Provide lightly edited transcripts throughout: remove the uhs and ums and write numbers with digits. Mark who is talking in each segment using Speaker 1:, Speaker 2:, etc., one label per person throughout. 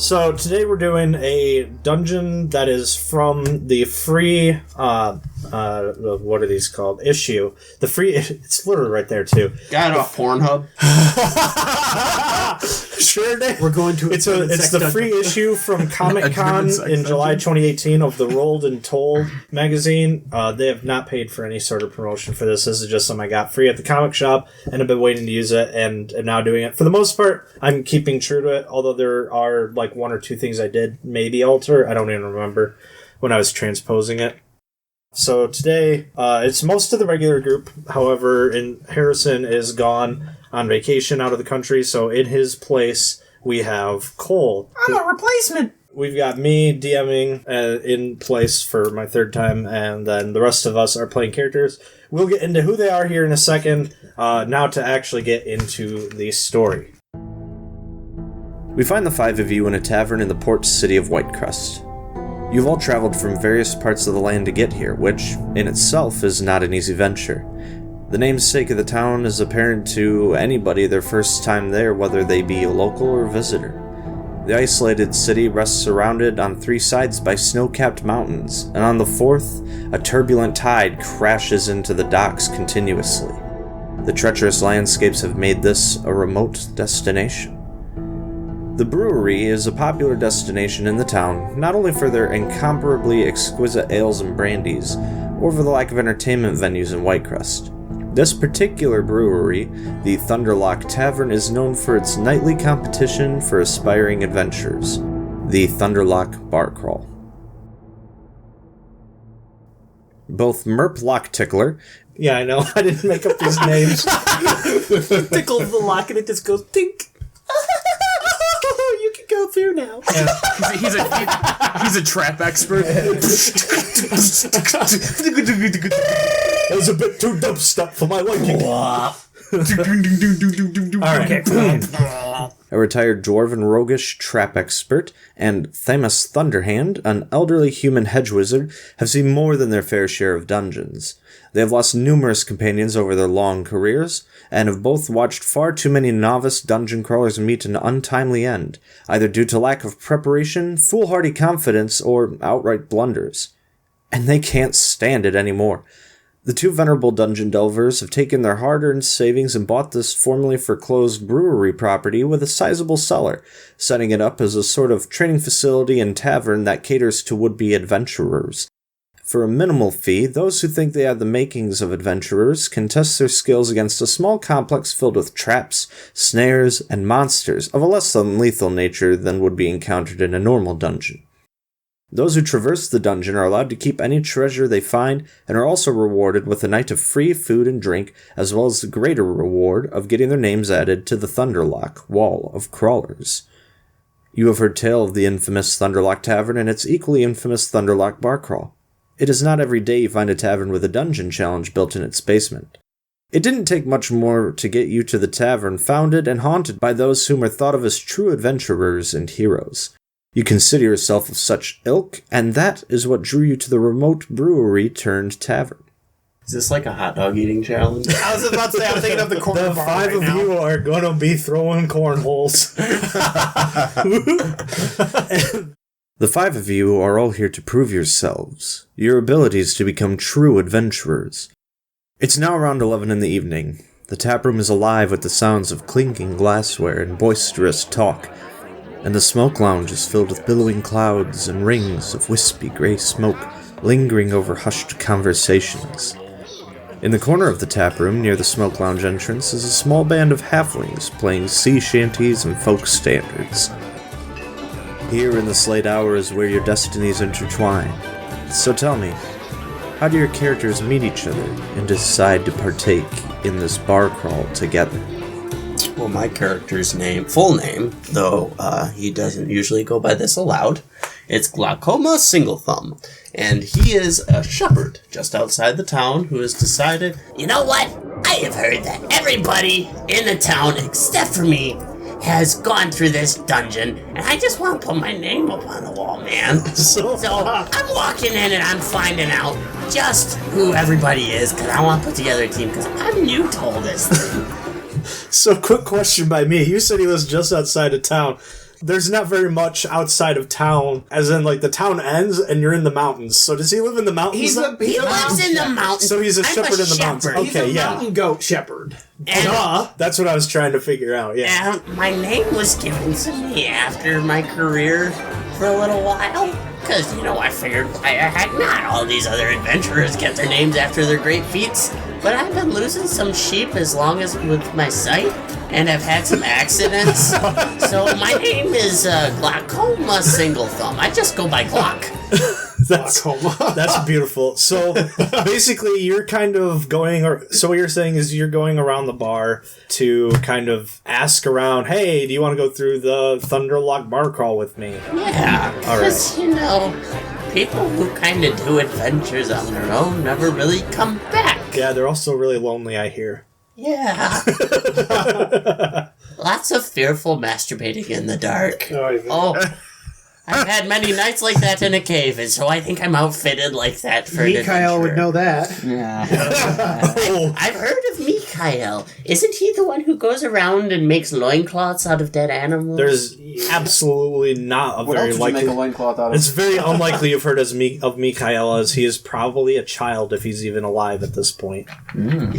Speaker 1: So today we're doing a dungeon that is from the free, what are these called? Issue. The free, it's literally right there too.
Speaker 2: Got it off Pornhub.
Speaker 1: Sure did.
Speaker 3: We're going to.
Speaker 1: It's the free issue from Comic-Con in July 2018 of the Rolled and Told magazine. They have not paid for any sort of promotion for this. This is just something I got free at the comic shop, and I've been waiting to use it, and am now doing it. For the most part, I'm keeping true to it, although there are like one or two things I did maybe alter. I don't even remember when I was transposing it. So today, it's most of the regular group. However, Harrison is gone on vacation out of the country, so in his place, we have Cole.
Speaker 3: I'm a replacement!
Speaker 1: We've got me DMing in place for my third time, and then the rest of us are playing characters. We'll get into who they are here in a second, now to actually get into the story.
Speaker 4: We find the five of you in a tavern in the port city of Whitecrest. You've all traveled from various parts of the land to get here, which, in itself, is not an easy venture. The namesake of the town is apparent to anybody their first time there, whether they be a local or visitor. The isolated city rests surrounded on three sides by snow-capped mountains, and on the fourth, a turbulent tide crashes into the docks continuously. The treacherous landscapes have made this a remote destination. The brewery is a popular destination in the town, not only for their incomparably exquisite ales and brandies, or for the lack of entertainment venues in Whitecrest. This particular brewery, the Thunderlock Tavern, is known for its nightly competition for aspiring adventurers, the Thunderlock Barcrawl. Both Merp Locktickler...
Speaker 1: Yeah, I know, I didn't make up these names.
Speaker 3: Tickle the lock and it just goes tink. You can go through now.
Speaker 5: Yeah. He's a trap expert.
Speaker 1: That was a bit too dubstep for my liking. Alright.
Speaker 4: A retired dwarven roguish trap expert, and Themis Thunderhand, an elderly human hedge wizard, have seen more than their fair share of dungeons. They have lost numerous companions over their long careers, and have both watched far too many novice dungeon crawlers meet an untimely end, either due to lack of preparation, foolhardy confidence, or outright blunders. And they can't stand it anymore. The two venerable dungeon delvers have taken their hard-earned savings and bought this formerly foreclosed brewery property with a sizable cellar, setting it up as a sort of training facility and tavern that caters to would-be adventurers. For a minimal fee, those who think they have the makings of adventurers can test their skills against a small complex filled with traps, snares, and monsters of a less than lethal nature than would be encountered in a normal dungeon. Those who traverse the dungeon are allowed to keep any treasure they find, and are also rewarded with a night of free food and drink, as well as the greater reward of getting their names added to the Thunderlock Wall of Crawlers. You have heard tell of the infamous Thunderlock Tavern and its equally infamous Thunderlock Barcrawl. It is not every day you find a tavern with a dungeon challenge built in its basement. It didn't take much more to get you to the tavern founded and haunted by those whom are thought of as true adventurers and heroes. You consider yourself of such ilk, and that is what drew you to the remote brewery turned tavern.
Speaker 2: Is this like a hot dog eating challenge?
Speaker 3: I was about to say, I'm thinking of the corner
Speaker 1: The
Speaker 3: bar
Speaker 1: five
Speaker 3: right
Speaker 1: of
Speaker 3: now.
Speaker 1: you are gonna be throwing cornholes.
Speaker 4: The five of you are all here to prove yourselves, your abilities to become true adventurers. It's now around 11 in the evening. The taproom is alive with the sounds of clinking glassware and boisterous talk, and the smoke lounge is filled with billowing clouds and rings of wispy gray smoke lingering over hushed conversations. In the corner of the taproom, near the smoke lounge entrance, is a small band of halflings playing sea shanties and folk standards. Here in this late hour is where your destinies intertwine. So tell me, how do your characters meet each other and decide to partake in this bar crawl together?
Speaker 2: Well, my character's full name, though he doesn't usually go by this aloud, it's Glaucomn Singlethumb, and he is a shepherd just outside the town who has decided,
Speaker 6: You know what? I have heard that everybody in the town, except for me, has gone through this dungeon, and I just want to put my name up on the wall, man. So I'm walking in and I'm finding out just who everybody is, because I want to put together a team, because I'm new to all this thing.
Speaker 1: So, quick question by me. You said he was just outside of town. there's not very much outside of town, as in, like, the town ends and you're in the mountains. So does he live in the mountains?
Speaker 6: He lives in the mountains.
Speaker 1: So he's a shepherd in the mountains.
Speaker 6: shepherd.
Speaker 1: Okay,
Speaker 3: He's a mountain goat shepherd.
Speaker 6: And,
Speaker 1: That's what I was trying to figure out, yeah.
Speaker 6: and my name was given to me after my career for a little while. Because, I figured not all these other adventurers get their names after their great feats. But I've been losing some sheep as long as with my sight, and I've had some accidents. So my name is Glaucomn Singlethumb. I just go by Glock.
Speaker 1: That's beautiful. So basically, you're kind of so what you're saying is you're going around the bar to kind of ask around, hey, do you want to go through the Thunderlock Barcrawl with me?
Speaker 6: Yeah, because, people who kind of do adventures on their own never really come back.
Speaker 1: Yeah, they're also really lonely, I hear.
Speaker 6: Yeah. Lots of fearful masturbating in the dark. Oh, I've had many nights like that in a cave, and so I think I'm outfitted like that for an adventure.
Speaker 3: Mikhail would know that.
Speaker 6: Yeah. I've heard of Mikhail. Isn't he the one who goes around and makes loincloths out of dead animals?
Speaker 1: There's absolutely not a
Speaker 5: What
Speaker 1: very
Speaker 5: else would you
Speaker 1: likely...
Speaker 5: make a loincloth out of?
Speaker 1: It's very unlikely you've heard of Mikhail, as he is probably a child if he's even alive at this point.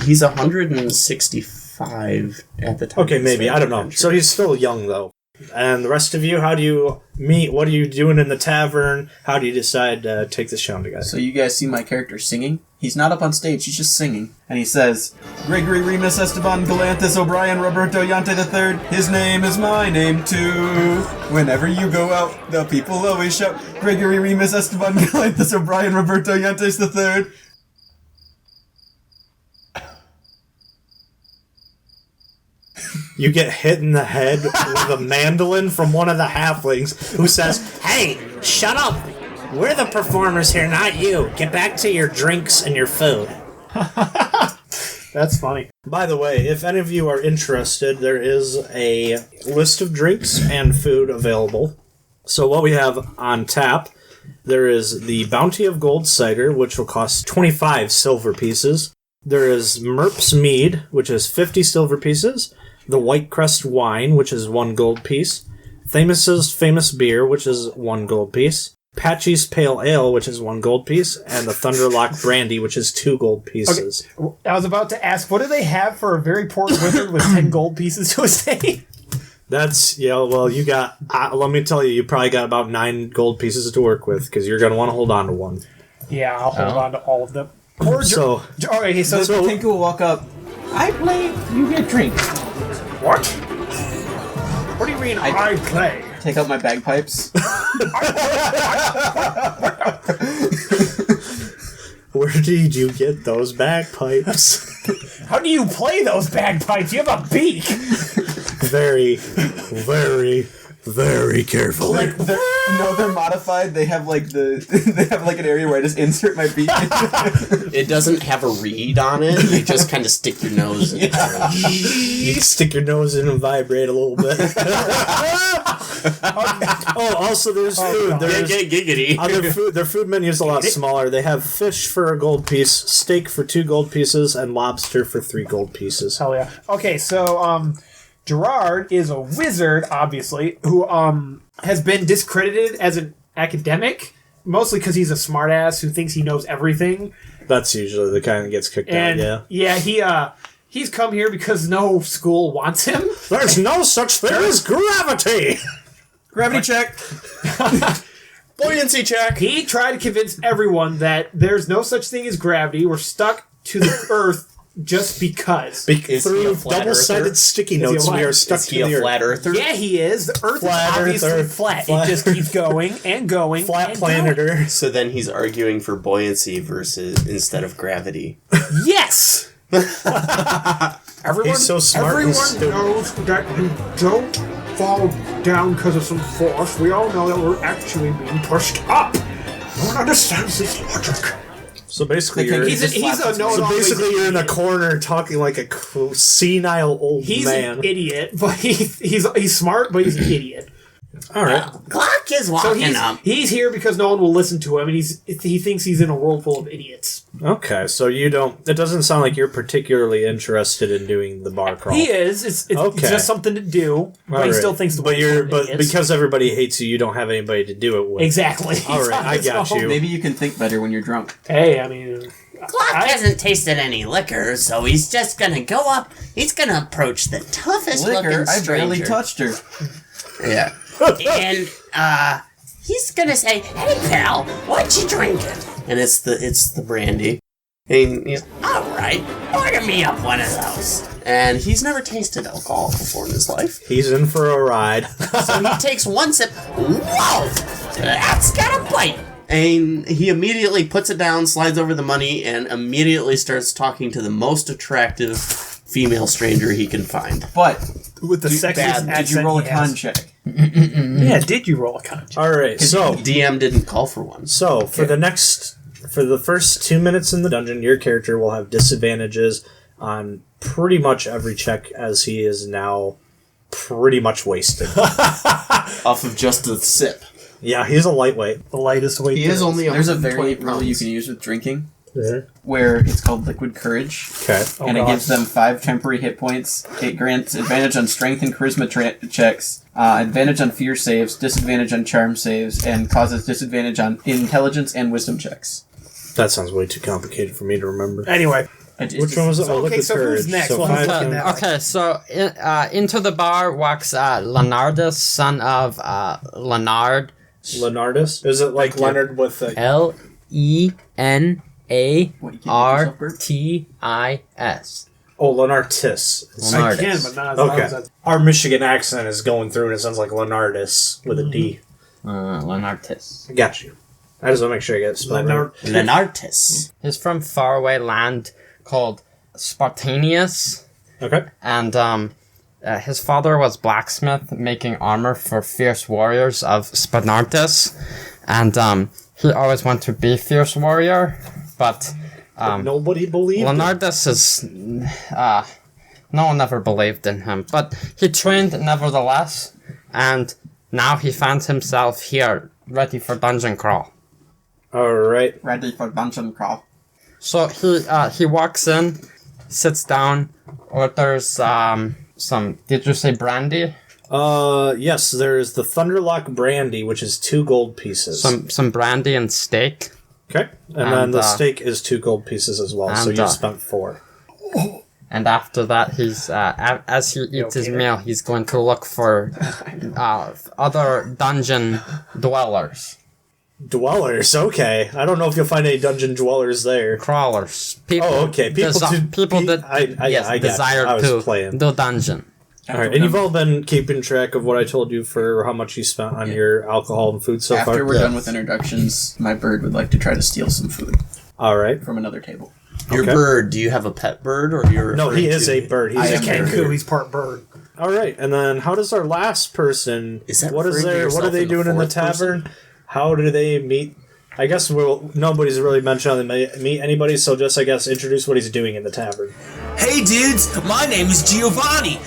Speaker 2: He's 165 at the time.
Speaker 1: Okay, maybe. I don't know. So he's still young, though. And the rest of you, how do you meet? What are you doing in the tavern? How do you decide to take the show together?
Speaker 5: So you guys see my character singing? He's not up on stage, he's just singing. And he says, Gregory, Reimus, Estabon, Galanthys, O'Brien, Roberto, Yante III. His name is my name too. Whenever you go out, the people always shout, Gregory, Reimus, Estabon, Galanthys, O'Brien, Roberto, Yantes III.
Speaker 1: You get hit in the head with a mandolin from one of the halflings who says,
Speaker 6: Hey, shut up! We're the performers here, not you. Get back to your drinks and your food.
Speaker 1: That's funny. By the way, if any of you are interested, there is a list of drinks and food available. So what we have on tap, there is the Bounty of Gold cider, which will cost 25 silver pieces. There is Merp's Mead, which is 50 silver pieces. The White Crest wine, which is 1 gold piece. Thamus's famous beer, which is 1 gold piece. Patchy's Pale Ale, which is 1 gold piece. And the Thunderlock Brandy, which is 2 gold pieces.
Speaker 3: Okay. I was about to ask, what do they have for a very poor wizard with 10 gold pieces to his name?
Speaker 1: That's, well, you got, let me tell you, you probably got about 9 gold pieces to work with, because you're going to want to hold on to one.
Speaker 3: Yeah, I'll hold on to all of them.
Speaker 1: So
Speaker 3: okay, so
Speaker 5: Tinku will walk up. I play, you get drinks.
Speaker 3: what? What do you mean I play?
Speaker 5: Take out my bagpipes.
Speaker 1: where did you get those bagpipes?
Speaker 3: How do you play those bagpipes? You have a beak.
Speaker 1: Very, very, very careful.
Speaker 5: They're modified. They have like an area where I just insert my beak.
Speaker 2: It doesn't have a reed on it. You just kind of stick your nose in. Yeah.
Speaker 1: You can stick your nose in and vibrate a little bit. Oh, also there's food. There's
Speaker 2: giggity.
Speaker 1: Their food menu is a lot smaller. They have fish for a gold piece, steak for 2 gold pieces, and lobster for 3 gold pieces.
Speaker 3: Hell yeah. Okay, so Jerard is a wizard, obviously, who has been discredited as an academic, mostly because he's a smartass who thinks he knows everything.
Speaker 1: That's usually the kind that gets kicked out, yeah.
Speaker 3: He's come here because no school wants him.
Speaker 1: There's no such thing as gravity!
Speaker 5: Gravity check.
Speaker 2: Buoyancy check.
Speaker 3: He tried to convince everyone that there's no such thing as gravity. We're stuck to the Earth just because.
Speaker 1: Through double-sided sticky notes, we are stuck to the Earth.
Speaker 2: Flat earther?
Speaker 3: Yeah, he is. The Earth is obviously flat. It just keeps going and going.
Speaker 1: Flat
Speaker 3: and
Speaker 1: planeter.
Speaker 3: going.
Speaker 2: So then he's arguing for buoyancy instead of gravity.
Speaker 3: Yes!
Speaker 1: He's so smart and
Speaker 3: Everyone
Speaker 1: stupid.
Speaker 3: knows that we don't fall down because of some force. We all know that we're actually being pushed up. No one understands this logic.
Speaker 1: So basically,
Speaker 3: He's a know-it-all.
Speaker 1: you're in a corner talking like a senile old
Speaker 3: He's
Speaker 1: man.
Speaker 3: an idiot, but he's smart, but he's an idiot.
Speaker 1: All right.
Speaker 6: Glock Glock is walking up.
Speaker 3: He's here because no one will listen to him, and he thinks he's in a world full of idiots.
Speaker 1: Okay, so you don't... It doesn't sound like you're particularly interested in doing the bar crawl.
Speaker 3: He is. It's just something to do, but he still thinks the world full of idiots.
Speaker 1: Because everybody hates you don't have anybody to do it with.
Speaker 3: Exactly.
Speaker 1: All right, I got you.
Speaker 5: Maybe you can think better when you're drunk.
Speaker 3: Hey, I mean...
Speaker 6: Glock hasn't tasted any liquor, so he's just gonna go up. He's gonna approach the toughest looking
Speaker 5: I
Speaker 6: stranger.
Speaker 5: barely touched her.
Speaker 2: Yeah.
Speaker 6: And he's gonna say, "Hey pal, what you drinking?"
Speaker 2: And it's the brandy. And he's,
Speaker 6: All right, order me up one of those.
Speaker 2: and he's never tasted alcohol before in his life.
Speaker 1: He's in for a ride.
Speaker 6: So he takes one sip. Whoa, that's got a bite.
Speaker 2: And he immediately puts it down, slides over the money, and immediately starts talking to the most attractive female stranger he can find.
Speaker 5: But
Speaker 3: With the sexiest accent
Speaker 5: did you roll a
Speaker 3: he
Speaker 5: con
Speaker 3: has.
Speaker 5: check?
Speaker 3: Yeah, did you roll a con check?
Speaker 1: All right, so
Speaker 2: DM didn't call for one.
Speaker 1: So, for the first 2 minutes in the dungeon, your character will have disadvantages on pretty much every check, as he is now pretty much wasted.
Speaker 2: Off of just a sip.
Speaker 1: Yeah, he's a lightweight.
Speaker 3: The lightest weight.
Speaker 2: He is only
Speaker 5: There's a
Speaker 2: 120
Speaker 5: variant rule you
Speaker 2: pounds.
Speaker 5: can use with drinking,
Speaker 1: Yeah.
Speaker 5: where it's called Liquid Courage,
Speaker 1: Okay.
Speaker 5: and it gives them 5 temporary hit points. It grants advantage on strength and charisma checks, advantage on fear saves, disadvantage on charm saves, and causes disadvantage on intelligence and wisdom checks.
Speaker 1: That sounds way too complicated for me to remember.
Speaker 3: Anyway,
Speaker 1: Which one was it? Oh,
Speaker 3: okay,
Speaker 1: Liquid
Speaker 3: so
Speaker 1: Courage.
Speaker 3: who's next?
Speaker 1: So
Speaker 3: Well,
Speaker 1: five
Speaker 3: who's
Speaker 1: can-
Speaker 3: next?
Speaker 7: Okay, so into the bar walks Lenartis, son of Lenard.
Speaker 1: Lenartis? Is it like Leonard with a...
Speaker 7: Lenartis.
Speaker 1: Oh, Lenartis.
Speaker 3: I can, but not as loud as
Speaker 1: Okay.
Speaker 3: that.
Speaker 1: Our Michigan accent is going through and it sounds like Lenartis with a D.
Speaker 7: Lenartis.
Speaker 1: I got you. I just want to make sure I get it spelled right.
Speaker 2: Lenartis.
Speaker 7: He's from faraway land called Spartanius,
Speaker 1: Okay.
Speaker 7: and his father was blacksmith making armor for fierce warriors of Spartanartis, and he always wanted to be fierce warrior, but
Speaker 1: Nobody believed him.
Speaker 7: Lenartis is no one ever believed in him, but he trained nevertheless, and now he finds himself here, ready for dungeon crawl.
Speaker 1: All right.
Speaker 5: Ready for dungeon crawl.
Speaker 7: So he walks in, sits down, orders some. Did you say brandy?
Speaker 1: Yes, there's the Thunderlock brandy, which is 2 gold pieces.
Speaker 7: Some brandy and steak.
Speaker 1: Okay. And then the
Speaker 7: And,
Speaker 1: steak is 2 gold pieces as well, so
Speaker 7: and,
Speaker 1: you spent 4.
Speaker 7: And after that, he's as he eats his meal, he's going to look for other dungeon dwellers,
Speaker 1: Dwellers, okay. I don't know if you'll find any dungeon dwellers there.
Speaker 7: crawlers. People.
Speaker 1: Oh, okay. People that I got you.
Speaker 7: desire
Speaker 1: I was
Speaker 7: to
Speaker 1: playing.
Speaker 7: do dungeon.
Speaker 1: All right, and you've all been keeping track of what I told you for how much you spent on your alcohol and food so
Speaker 5: After
Speaker 1: far?
Speaker 5: we're done with introductions, my bird would like to try to steal some food
Speaker 1: All right.
Speaker 5: from another table.
Speaker 2: Your
Speaker 1: Okay.
Speaker 2: bird, do you have a pet bird or you're
Speaker 1: No, he
Speaker 2: referring
Speaker 1: is
Speaker 2: to-
Speaker 1: a bird. He's
Speaker 5: I
Speaker 1: a
Speaker 5: am
Speaker 1: kangaroo.
Speaker 3: He's part bird.
Speaker 1: All right, and then how does our last person?
Speaker 2: Is that
Speaker 1: what is
Speaker 2: referring to
Speaker 1: their? What are
Speaker 2: yourself
Speaker 1: they
Speaker 2: in the
Speaker 1: doing in the
Speaker 2: fourth person?
Speaker 1: tavern? How do they meet? I guess nobody's really mentioned how they meet anybody. So just I guess introduce what he's doing in the tavern.
Speaker 8: Hey dudes, my name is Giovanni.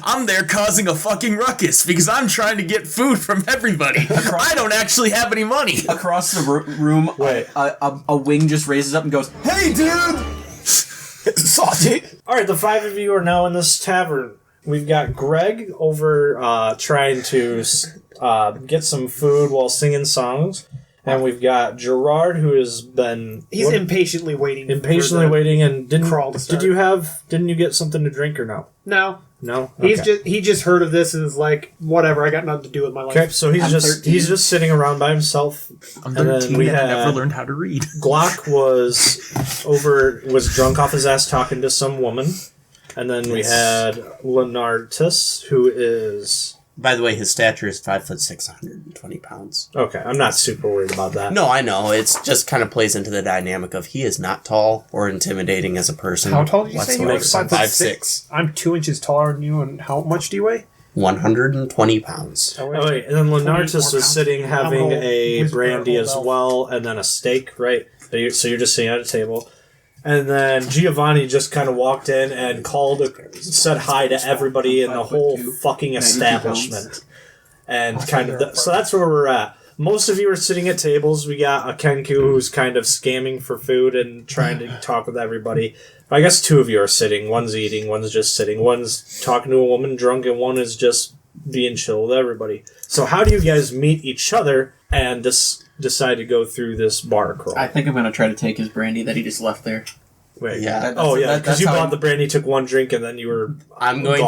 Speaker 8: I'm there causing a fucking ruckus because I'm trying to get food from everybody. I don't actually have any money.
Speaker 5: Across the room,
Speaker 1: Wait.
Speaker 5: a wing just raises up and goes, "Hey, dude!"
Speaker 8: Salty.
Speaker 1: All right, the 5 of you are now in this tavern. We've got Greg over trying to get some food while singing songs. And we've got Jerard, who has been...
Speaker 3: He's impatiently waiting.
Speaker 1: impatiently
Speaker 3: for the
Speaker 1: waiting, and
Speaker 3: crawl to start.
Speaker 1: didn't you get something to drink or no?
Speaker 3: No.
Speaker 1: No?
Speaker 3: He just heard of this and is like, whatever, I got nothing to do with my life.
Speaker 1: Okay, so
Speaker 5: I'm 13.
Speaker 1: he's just sitting around by himself.
Speaker 8: I'm
Speaker 1: And then
Speaker 8: 13
Speaker 1: we
Speaker 8: and I
Speaker 1: had-
Speaker 8: never learned how to read.
Speaker 1: Glock was drunk off his ass talking to some woman. And then we had Lenartis, who is...
Speaker 2: By the way, his stature is 5'6", 120 pounds.
Speaker 1: Okay, I'm not super worried about that.
Speaker 2: No, I know. It's just kind of plays into the dynamic of he is not tall or intimidating as a person.
Speaker 3: How tall did you say he
Speaker 2: whatsoever.
Speaker 3: was?
Speaker 2: 5'6".
Speaker 3: I'm 2 inches taller than you, and how much do you weigh?
Speaker 2: 120 pounds.
Speaker 1: Oh, wait, and then
Speaker 3: 20 more
Speaker 1: Lenartis is
Speaker 3: pounds.
Speaker 1: sitting having
Speaker 3: I'm
Speaker 1: a
Speaker 3: old.
Speaker 1: brandy
Speaker 3: Old
Speaker 1: as
Speaker 3: elf.
Speaker 1: well, and then a steak, right? So you're just sitting at a table. And then Giovanni just kind of walked in and said hi to everybody in the whole
Speaker 5: 5'2",
Speaker 1: fucking
Speaker 5: 92
Speaker 1: establishment. and so that's where we're at. Most of you are sitting at tables. We got a Kenku who's kind of scamming for food and trying to talk with everybody. I guess 2 of you are sitting. One's eating, one's just sitting. One's talking to a woman drunk, and one is just being chill with everybody. So how do you guys meet each other and decide to go through this bar crawl?
Speaker 5: I think I'm going to try to take his brandy that he just left there.
Speaker 1: Wait,
Speaker 2: Yeah.
Speaker 1: because you bought the brandy, took one drink, and then you were
Speaker 2: I'm going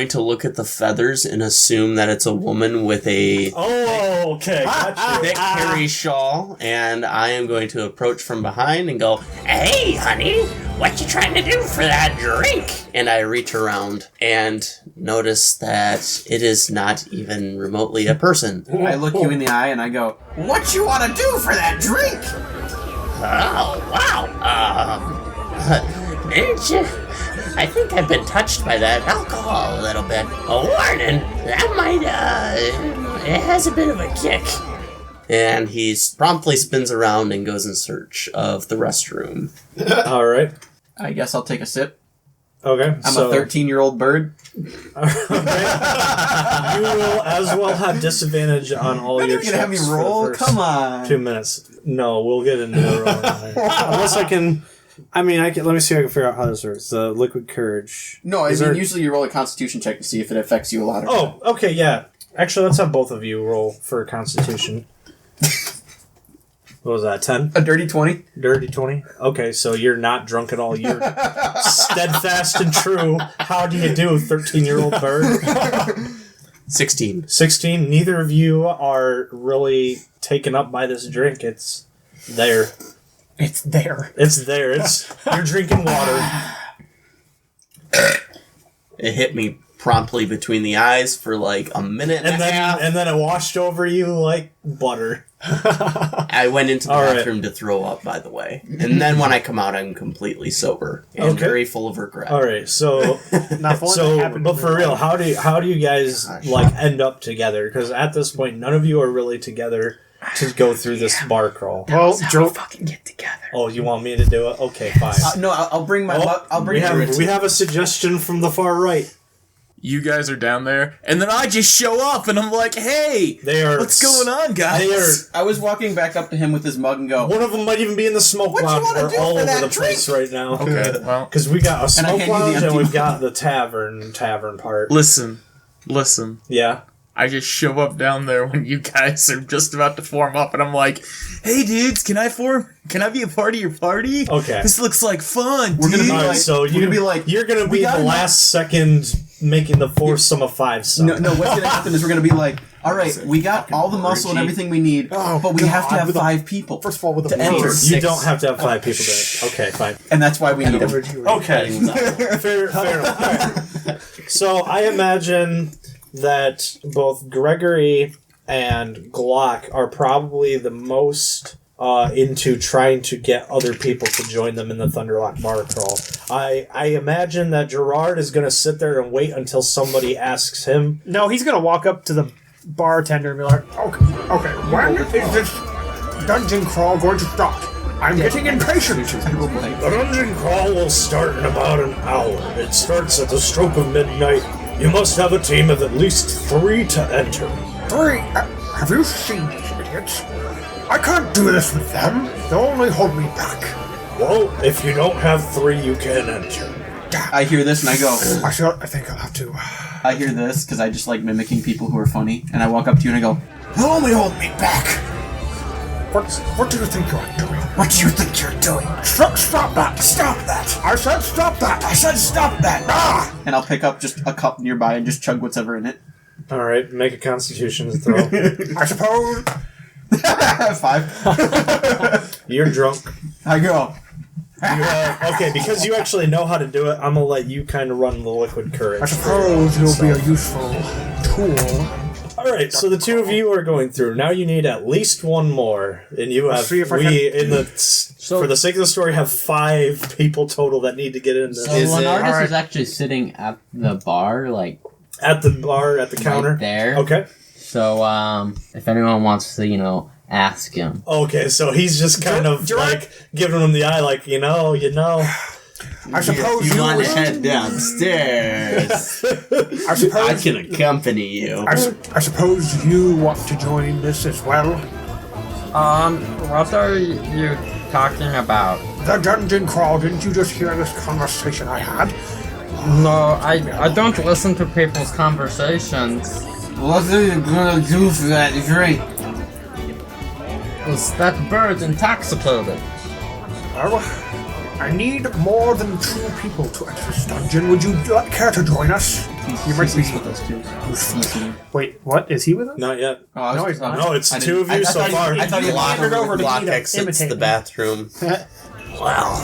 Speaker 2: to look at the feathers and assume that it's a woman with a
Speaker 1: okay, gotcha.
Speaker 2: thick hairy shawl, and I am going to approach from behind and go,
Speaker 6: Hey, honey, what you trying to do for that drink?
Speaker 2: and I reach around and notice that it is not even remotely a person.
Speaker 5: I look you in the eye and I go, what you want to do for that drink?
Speaker 6: Oh, wow. Didn't you? I think I've been touched by that alcohol a little bit. A warning, that might, it has a bit of a kick.
Speaker 2: And he promptly spins around and goes in search of the restroom.
Speaker 1: All right.
Speaker 5: I guess I'll take a sip.
Speaker 1: Okay.
Speaker 5: I'm a 13-year-old bird.
Speaker 1: You will as well have disadvantage on all your checks.
Speaker 5: You're going to have me roll?
Speaker 1: for the first
Speaker 5: Come on.
Speaker 1: 2 minutes. No, we'll get into the rolling.
Speaker 4: Unless I can... I mean, let me see if I can figure out how this works. The liquid courage.
Speaker 5: No, I mean, usually you roll a constitution check to see if it affects you a lot.
Speaker 1: Oh, okay, yeah. Actually, let's have both of you roll for Constitution. What was that, 10?
Speaker 5: A dirty 20?
Speaker 1: Dirty 20? Okay, so you're not drunk at all. You're steadfast and true. How do you do, 13-year-old bird?
Speaker 2: 16.
Speaker 1: 16. Neither of you are really taken up by this drink. It's there.
Speaker 3: It's there.
Speaker 1: It's there. You're drinking water.
Speaker 2: It hit me promptly between the eyes for like a minute and a half.
Speaker 1: And then it washed over you like butter.
Speaker 2: I went into the bathroom to throw up, by the way. And then when I come out, I'm completely sober and very full of regret.
Speaker 1: All right, so but for real, how do you guys like end up together? Because at this point, none of you are really together to go through this bar crawl.
Speaker 3: Well, Joe,
Speaker 7: fucking get together.
Speaker 1: Oh, you want me to do it? Okay, fine.
Speaker 5: No, I'll bring my... I'll bring
Speaker 1: we have a suggestion from the far right.
Speaker 8: You guys are down there, and then I just show up, and I'm like, hey, what's going on, guys?
Speaker 5: I was walking back up to him with his mug and go...
Speaker 1: One of them might even be in the smoke lounge. We're all over the place right now.
Speaker 8: Okay, well...
Speaker 1: Because we got a smoke lounge and we've got the tavern part.
Speaker 8: Listen.
Speaker 1: Yeah?
Speaker 8: I just show up down there when you guys are just about to form up, and I'm like, hey, dudes, can I be a part of your party?
Speaker 1: Okay.
Speaker 8: This looks like fun,
Speaker 5: We're
Speaker 8: dude.
Speaker 5: gonna be
Speaker 1: Alright,
Speaker 5: like...
Speaker 1: so
Speaker 5: we're gonna be like...
Speaker 1: You're going to be the last second making the foursome of 5 sum.
Speaker 5: No, what's going to happen is we're going to be like, all right, we got all the muscle and everything we need, but we have to have 5 people.
Speaker 3: First of all, with
Speaker 5: to enter.
Speaker 1: You don't have to have 5 people to... Okay, fine.
Speaker 5: And that's why we need them.
Speaker 1: Okay. Fair enough. All right. So I imagine that both Gregory and Glock are probably the most into trying to get other people to join them in the Thunderlock Barcrawl. I imagine that Jerard is going to sit there and wait until somebody asks him.
Speaker 3: No, he's going to walk up to the bartender and be like, okay, when is this dungeon crawl going to start? I'm getting impatient.
Speaker 1: The dungeon crawl will start in about an hour. It starts at the stroke of midnight. You must have a team of at least 3 to enter.
Speaker 3: 3? Have you seen these idiots? I can't do this with them. They'll only hold me back.
Speaker 1: Well, if you don't have 3, you can enter.
Speaker 5: I hear this and I go...
Speaker 3: I think I'll have to...
Speaker 5: I hear this because I just like mimicking people who are funny, and I walk up to you and I go, they'll only hold me back.
Speaker 3: What do you think you're doing?
Speaker 5: What do you think you're doing?
Speaker 3: Stop that!
Speaker 5: Stop that!
Speaker 3: I said stop that!
Speaker 5: I said stop that! Ah! And I'll pick up just a cup nearby and just chug whatever in it.
Speaker 1: Alright, make a Constitution throw.
Speaker 3: I suppose...
Speaker 5: 5.
Speaker 1: You're drunk.
Speaker 5: I go...
Speaker 1: Okay, because you actually know how to do it, I'm gonna let you kind of run the liquid courage.
Speaker 3: I suppose you'll be a useful tool.
Speaker 1: Alright, so the 2 of you are going through. Now you need at least 1 more. And you have, for the sake of the story, have 5 people total that need to get in this.
Speaker 7: So Lenartis is actually sitting at the bar, like...
Speaker 1: At the bar, at the counter?
Speaker 7: Right there.
Speaker 1: Okay.
Speaker 7: So, if anyone wants to, ask him.
Speaker 1: Okay, so he's just kind of, like, giving him the eye, like, you know.
Speaker 3: I suppose
Speaker 2: you want to head downstairs. I can accompany you.
Speaker 3: I suppose you want to join this as well?
Speaker 7: What are you talking about?
Speaker 3: The dungeon crawl, didn't you just hear this conversation I had?
Speaker 7: No, I don't listen to people's conversations.
Speaker 5: What are you gonna do for that drink?
Speaker 7: Is that bird intoxicated?
Speaker 3: Well, I need more than 2 people to enter this dungeon. Would you care to join us? You might be with us too. Wait, what? Is he with us?
Speaker 1: Not yet.
Speaker 3: No, he's not.
Speaker 1: No, it's 2 of you so far.
Speaker 3: I thought he wandered over to
Speaker 2: Glock
Speaker 3: me to
Speaker 2: exits
Speaker 3: imitate
Speaker 2: the
Speaker 3: me.
Speaker 2: bathroom.
Speaker 6: Well,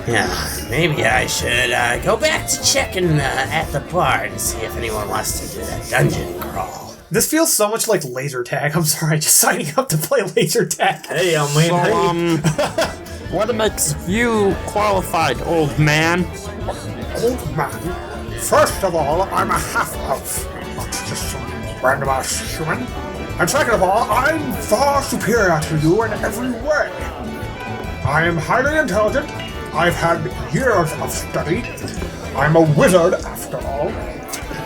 Speaker 6: yeah, maybe I should go back to checking at the bar to see if anyone wants to do that dungeon crawl.
Speaker 3: This feels so much like laser tag. I'm sorry, just signing up to play laser tag.
Speaker 1: Hey, I'm waiting.
Speaker 7: What makes you qualified, old man?
Speaker 3: Old man, first of all, I'm a half-elf, not just some random ass human. And second of all, I'm far superior to you in every way. I am highly intelligent. I've had years of study. I'm a wizard, after all.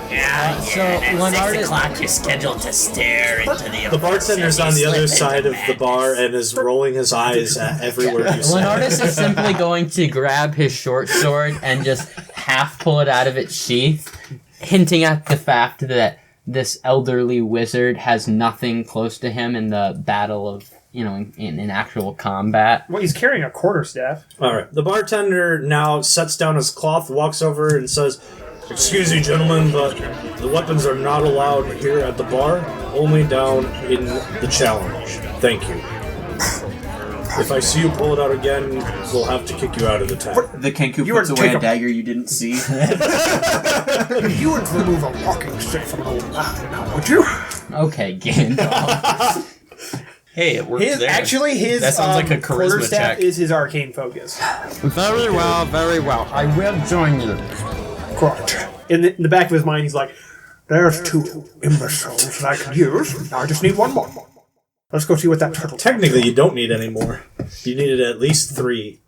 Speaker 6: Yeah,
Speaker 7: So,
Speaker 6: at
Speaker 7: Lenart
Speaker 6: 6 o'clock you're scheduled to stare into
Speaker 1: The bartender's on the other side of the bar and is rolling his eyes at everywhere you say.
Speaker 7: Lenartis is simply going to grab his short sword and just half pull it out of its sheath, hinting at the fact that this elderly wizard has nothing close to him in the battle of, in actual combat.
Speaker 3: Well, he's carrying a quarterstaff.
Speaker 1: Alright, the bartender now sets down his cloth, walks over and says, "Excuse me, gentlemen, but the weapons are not allowed here at the bar, only down in the challenge. Thank you. If I see you pull it out again, we'll have to kick you out of the tavern."
Speaker 5: The Kenku
Speaker 3: You
Speaker 5: puts
Speaker 3: were-
Speaker 5: away
Speaker 3: take
Speaker 5: a
Speaker 3: a-
Speaker 5: dagger you didn't see.
Speaker 3: You would remove a walking stick from an old man now, would you?
Speaker 7: Okay, Gandalf.
Speaker 2: Hey, it works there.
Speaker 3: His
Speaker 2: That sounds like a charisma
Speaker 3: quarterstaff
Speaker 2: check.
Speaker 3: is his arcane focus.
Speaker 7: Very well, very well. I will join you.
Speaker 3: Correct. In the back of his mind, he's like, "There's 2 imbeciles that I could use. I just need 1 more. Let's go see what that turtle."
Speaker 1: Technically, you don't need any more. You needed at least 3.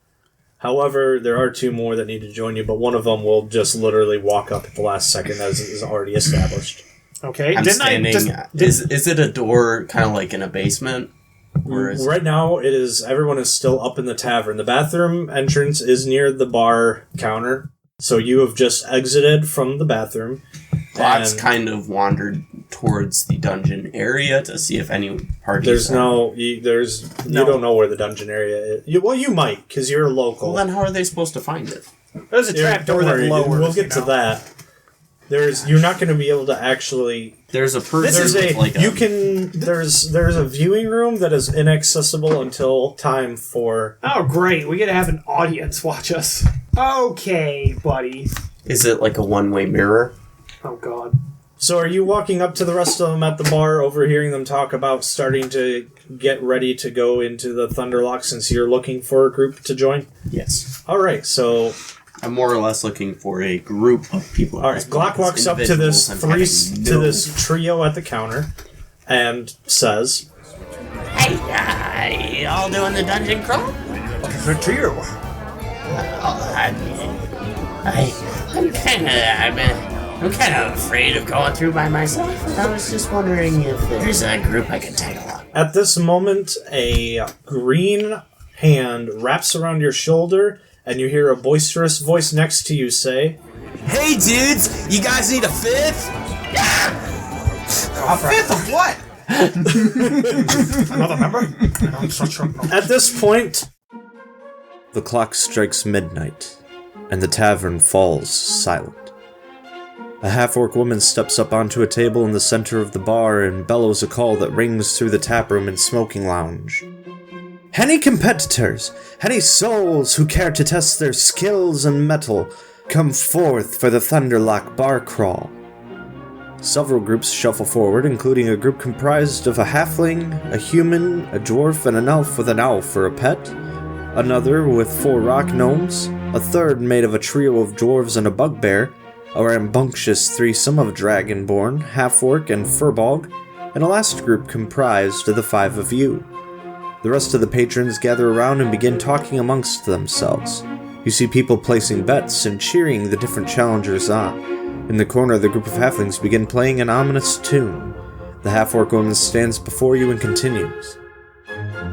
Speaker 1: However, there are 2 more that need to join you, but one of them will just literally walk up at the last second, as is already established.
Speaker 3: Okay.
Speaker 2: I'm
Speaker 3: Didn't
Speaker 2: standing.
Speaker 3: I just?
Speaker 2: Is it a door kind of like in a basement? Or is
Speaker 1: Right now, it is. Everyone is still up in the tavern. The bathroom entrance is near the bar counter, so you have just exited from the bathroom.
Speaker 2: Glock's
Speaker 1: and
Speaker 2: kind of wandered towards the dungeon area to see if any parties.
Speaker 1: you don't know where the dungeon area is. You might, because you're a local.
Speaker 2: Well, then how are they supposed to find it?
Speaker 3: There's a trap door
Speaker 1: Don't
Speaker 3: that
Speaker 1: worry,
Speaker 3: lowers.
Speaker 1: we'll get to that. You're not going to be able to actually.
Speaker 2: There's a person.
Speaker 1: There's
Speaker 2: with
Speaker 1: there's a viewing room that is inaccessible until time for.
Speaker 3: Oh, great. We get to have an audience watch us. Okay, buddy.
Speaker 2: Is it like a one-way mirror?
Speaker 3: Oh, God.
Speaker 1: So are you walking up to the rest of them at the bar, overhearing them talk about starting to get ready to go into the Thunderlock since you're looking for a group to join?
Speaker 2: Yes.
Speaker 1: All right, so
Speaker 2: I'm more or less looking for a group of people.
Speaker 1: all right, Glock walks up to this trio at the counter and says,
Speaker 6: Hey, y'all doing the dungeon crawl?
Speaker 3: What is it to you?
Speaker 6: I'm kind of afraid of going through by myself. I was just wondering if there's a group I could tag along.
Speaker 1: At this moment, a green hand wraps around your shoulder, and you hear a boisterous voice next to you say,
Speaker 8: Hey dudes, you guys need a 5th?
Speaker 3: A 5th of what? Another member? I'm such a...
Speaker 1: At this point,
Speaker 4: The clock strikes midnight, and the tavern falls silent. A half-orc woman steps up onto a table in the center of the bar and bellows a call that rings through the taproom and smoking lounge. Any competitors, any souls who care to test their skills and mettle, come forth for the Thunderlock Barcrawl. Several groups shuffle forward, including a group comprised of a halfling, a human, a dwarf, and an elf with an owl for a pet, another with 4 rock gnomes, a third made of a trio of dwarves and a bugbear, a rambunctious threesome of dragonborn, half-orc, and furbolg, and a last group comprised of the 5 of you. The rest of the patrons gather around and begin talking amongst themselves. You see people placing bets and cheering the different challengers on. In the corner, the group of halflings begin playing an ominous tune. The half-orc woman stands before you and continues.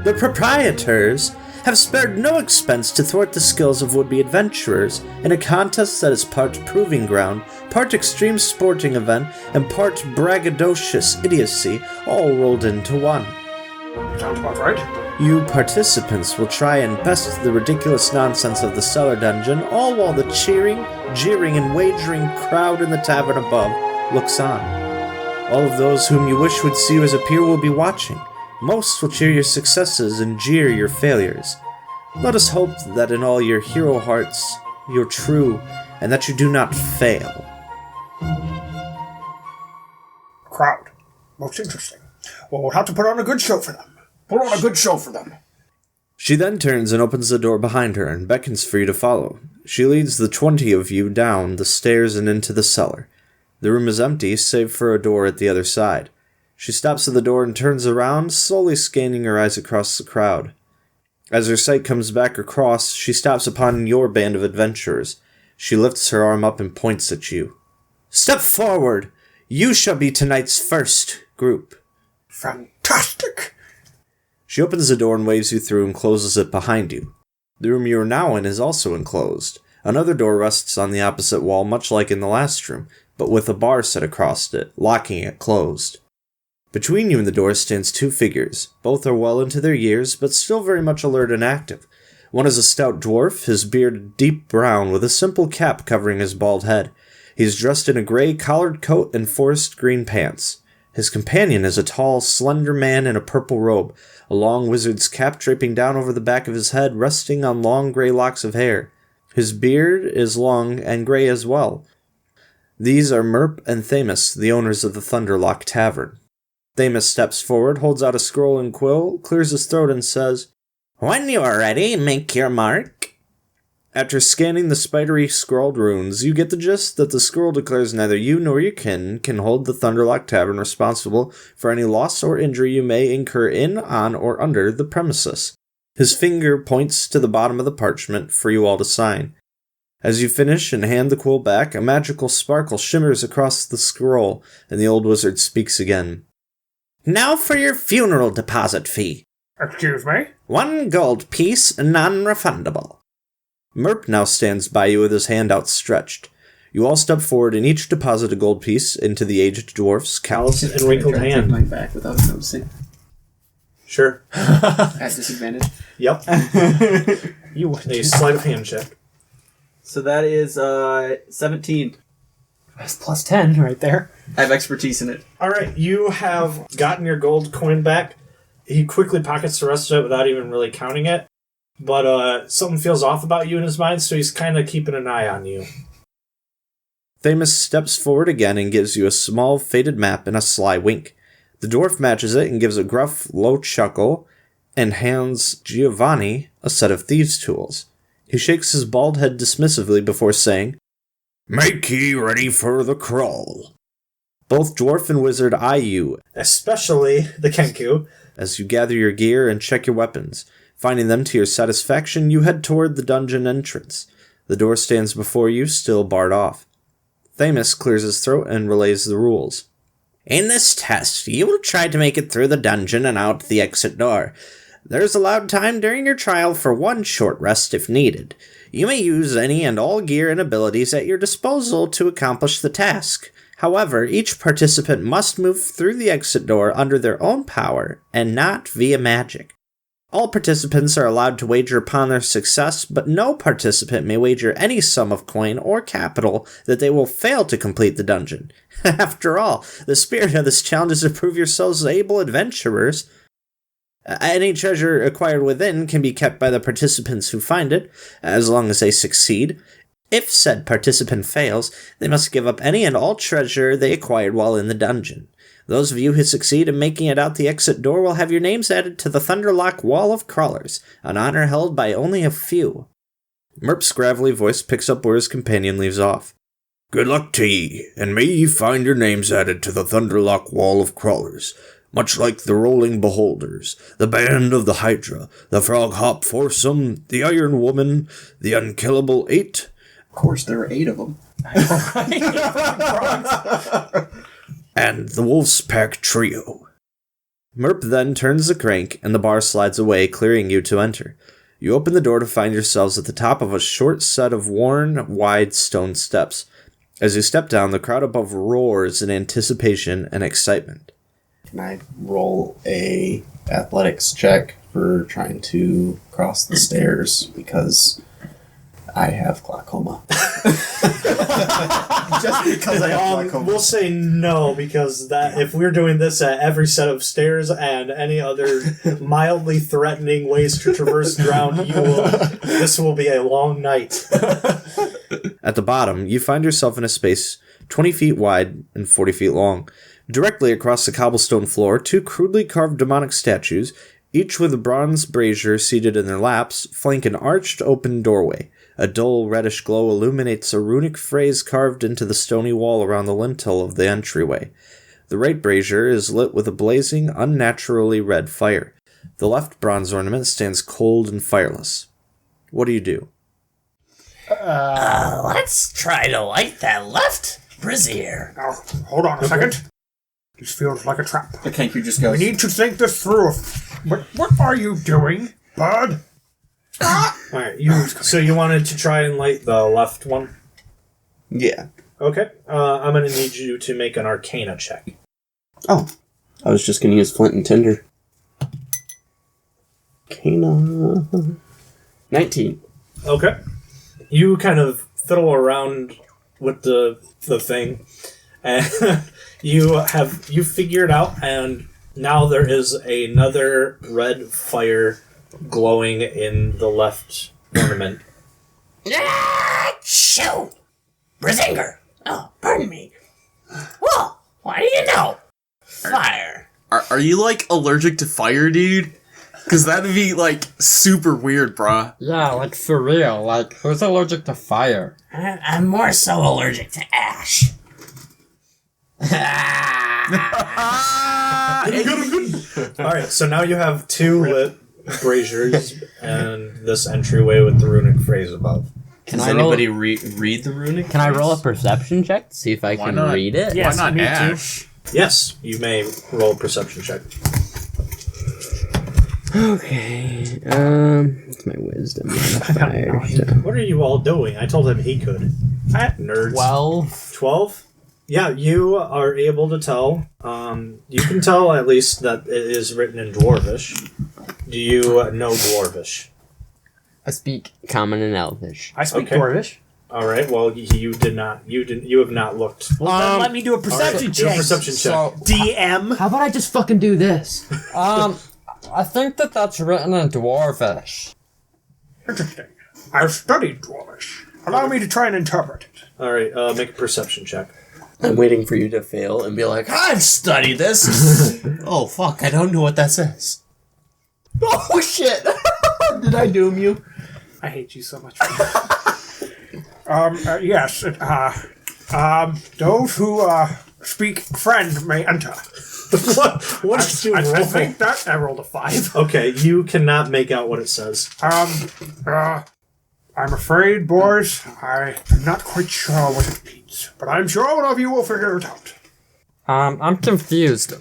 Speaker 4: The proprietors have spared no expense to thwart the skills of would-be adventurers in a contest that is part proving ground, part extreme sporting event, and part braggadocious idiocy, all rolled into one.
Speaker 3: Sounds about right.
Speaker 4: You participants will try and best the ridiculous nonsense of the cellar dungeon, all while the cheering, jeering, and wagering crowd in the tavern above looks on. All of those whom you wish would see you as a peer will be watching. Most will cheer your successes and jeer your failures. Let us hope that in all your hero hearts, you're true, and that you do not fail.
Speaker 3: Crowd. Most interesting. Well, we'll have to put on a good show for them. Put on a good show for them.
Speaker 4: She then turns and opens the door behind her and beckons for you to follow. She leads the 20 of you down the stairs and into the cellar. The room is empty, save for a door at the other side. She stops at the door and turns around, slowly scanning her eyes across the crowd. As her sight comes back across, she stops upon your band of adventurers. She lifts her arm up and points at you. Step forward! You shall be tonight's first group.
Speaker 3: Fantastic!
Speaker 4: She opens the door and waves you through and closes it behind you. The room you are now in is also enclosed. Another door rests on the opposite wall, much like in the last room, but with a bar set across it, locking it closed. Between you and the door stands two figures. Both are well into their years, but still very much alert and active. One is a stout dwarf, his beard deep brown, with a simple cap covering his bald head. He is dressed in a gray collared coat and forest green pants. His companion is a tall, slender man in a purple robe, a long wizard's cap draping down over the back of his head, resting on long gray locks of hair. His beard is long and gray as well. These are Merp and Themis, the owners of the Thunderlock Tavern. Themis steps forward, holds out a scroll and quill, clears his throat and says, When you are ready, make your mark. After scanning the spidery scrawled runes, you get the gist that the scroll declares neither you nor your kin can hold the Thunderlock Tavern responsible for any loss or injury you may incur in, on, or under the premises. His finger points to the bottom of the parchment for you all to sign. As you finish and hand the quill back, a magical sparkle shimmers across the scroll, and the old wizard speaks again. Now for your funeral deposit fee.
Speaker 3: Excuse me?
Speaker 4: 1 gold piece, non-refundable. Merp now stands by you with his hand outstretched. You all step forward and each deposit a gold piece into the aged dwarf's callous and wrinkled hand.
Speaker 5: Mine back without noticing.
Speaker 1: Sure.
Speaker 5: At disadvantage.
Speaker 1: Yep. You a sleight of hand check.
Speaker 5: So that is 17.
Speaker 9: That's plus 10 right there.
Speaker 5: I have expertise in it.
Speaker 1: All right, you have gotten your gold coin back. He quickly pockets the rest of it without even really counting it. But something feels off about you in his mind, so he's kind of keeping an eye on you.
Speaker 4: Themis steps forward again and gives you a small faded map and a sly wink. The dwarf matches it and gives a gruff, low chuckle and hands Giovanni a set of thieves' tools. He shakes his bald head dismissively before saying, Make ye ready for the crawl. Both dwarf and wizard eye you,
Speaker 1: Especially the Kenku.
Speaker 4: as you gather your gear and check your weapons. Finding them to your satisfaction, you head toward the dungeon entrance. The door stands before you, still barred off. Themis clears his throat and relays the rules. In this test, you will try to make it through the dungeon and out the exit door. There is allowed time during your trial for 1 short rest if needed. You may use any and all gear and abilities at your disposal to accomplish the task. However, each participant must move through the exit door under their own power and not via magic. All participants are allowed to wager upon their success, but no participant may wager any sum of coin or capital that they will fail to complete the dungeon. After all, the spirit of this challenge is to prove yourselves able adventurers. Any treasure acquired within can be kept by the participants who find it, as long as they succeed. If said participant fails, they must give up any and all treasure they acquired while in the dungeon. Those of you who succeed in making it out the exit door will have your names added to the Thunderlock Wall of Crawlers, an honor held by only a few. Merp's gravelly voice picks up where his companion leaves off. Good luck to ye, and may ye find your names added to the Thunderlock Wall of Crawlers. much like the Rolling Beholders, the Band of the Hydra, the Frog Hop Foursome, the Iron Woman, the Unkillable Eight.
Speaker 5: Of course, there are 8 of them.
Speaker 4: And the Wolf's Pack Trio. Merp then turns the crank, and the bar slides away, clearing you to enter. You open the door to find yourselves at the top of a short set of worn, wide stone steps. As you step down, the crowd above roars in anticipation and excitement.
Speaker 2: Can I roll a athletics check for trying to cross the stairs because I have glaucoma?
Speaker 5: Just because I have glaucoma.
Speaker 1: We'll say no, because if we're doing this at every set of stairs and any other mildly threatening ways to traverse ground, this will be a long night.
Speaker 4: At the bottom, you find yourself in a space 20 feet wide and 40 feet long. Directly across the cobblestone floor, 2 crudely carved demonic statues, each with a bronze brazier seated in their laps, flank an arched open doorway. A dull reddish glow illuminates a runic phrase carved into the stony wall around the lintel of the entryway. The right brazier is lit with a blazing, unnaturally red fire. The left bronze ornament stands cold and fireless. What do you do?
Speaker 6: Let's try to light that left brazier.
Speaker 3: Now, hold on a second. This feels like a trap.
Speaker 5: The Kenku just goes,
Speaker 3: We need to think this through. What are you doing, bud?
Speaker 1: Alright, so you wanted to try and light the left one?
Speaker 2: Yeah.
Speaker 1: Okay. I'm going to need you to make an Arcana check.
Speaker 2: Oh. I was just going to use Flint and Tinder. Arcana. 19.
Speaker 1: Okay. You kind of fiddle around with the thing, and you figure it out, and now there is another red fire glowing in the left ornament.
Speaker 6: Shoot! Brazinger! Oh, pardon me. Well, what do you know? Fire.
Speaker 8: Are you, like, allergic to fire, dude? Because that'd be, like, super weird, bruh.
Speaker 7: Yeah, like, for real. Like, who's allergic to fire?
Speaker 6: I'm more so allergic to ash.
Speaker 1: Alright, so now you have 2 lit braziers and this entryway with the runic phrase above.
Speaker 2: Does anybody read the runic?
Speaker 7: Can I roll a perception check to see if I can read it?
Speaker 9: Yes,
Speaker 8: Why not
Speaker 9: me
Speaker 8: ash?
Speaker 1: Yes, you may roll a perception check.
Speaker 7: Okay. What's my wisdom modifier? So,
Speaker 1: What are you all doing? I told him he could. Nerds.
Speaker 7: 12.
Speaker 1: 12? Yeah, you are able to tell. You can tell at least that it is written in Dwarvish. Do you know Dwarvish?
Speaker 7: I speak Common and Elvish.
Speaker 9: I speak
Speaker 1: Okay.
Speaker 9: Dwarvish.
Speaker 1: All right. Well, you did not. You have not looked.
Speaker 9: Well, then let me do a perception
Speaker 1: Do a
Speaker 9: check.
Speaker 1: perception check.
Speaker 7: So,
Speaker 9: DM.
Speaker 7: how about I just fucking do this? I think that's written in Dwarvish.
Speaker 3: Interesting. I've studied Dwarvish. Allow me to try and interpret it.
Speaker 1: All right. Make a perception check.
Speaker 2: I'm waiting for you to fail and be like, I've studied this. Oh, fuck, I don't know what that says.
Speaker 5: oh shit! Did I doom you?
Speaker 9: I hate you so much.
Speaker 3: Yes. Those who speak friend may enter.
Speaker 1: What did you
Speaker 3: I
Speaker 1: roll?
Speaker 3: think that I rolled a 5.
Speaker 1: Okay, you cannot make out what it says.
Speaker 3: I'm afraid, boys, I am not quite sure what it means, but I'm sure one of you will figure it out.
Speaker 7: I'm confused.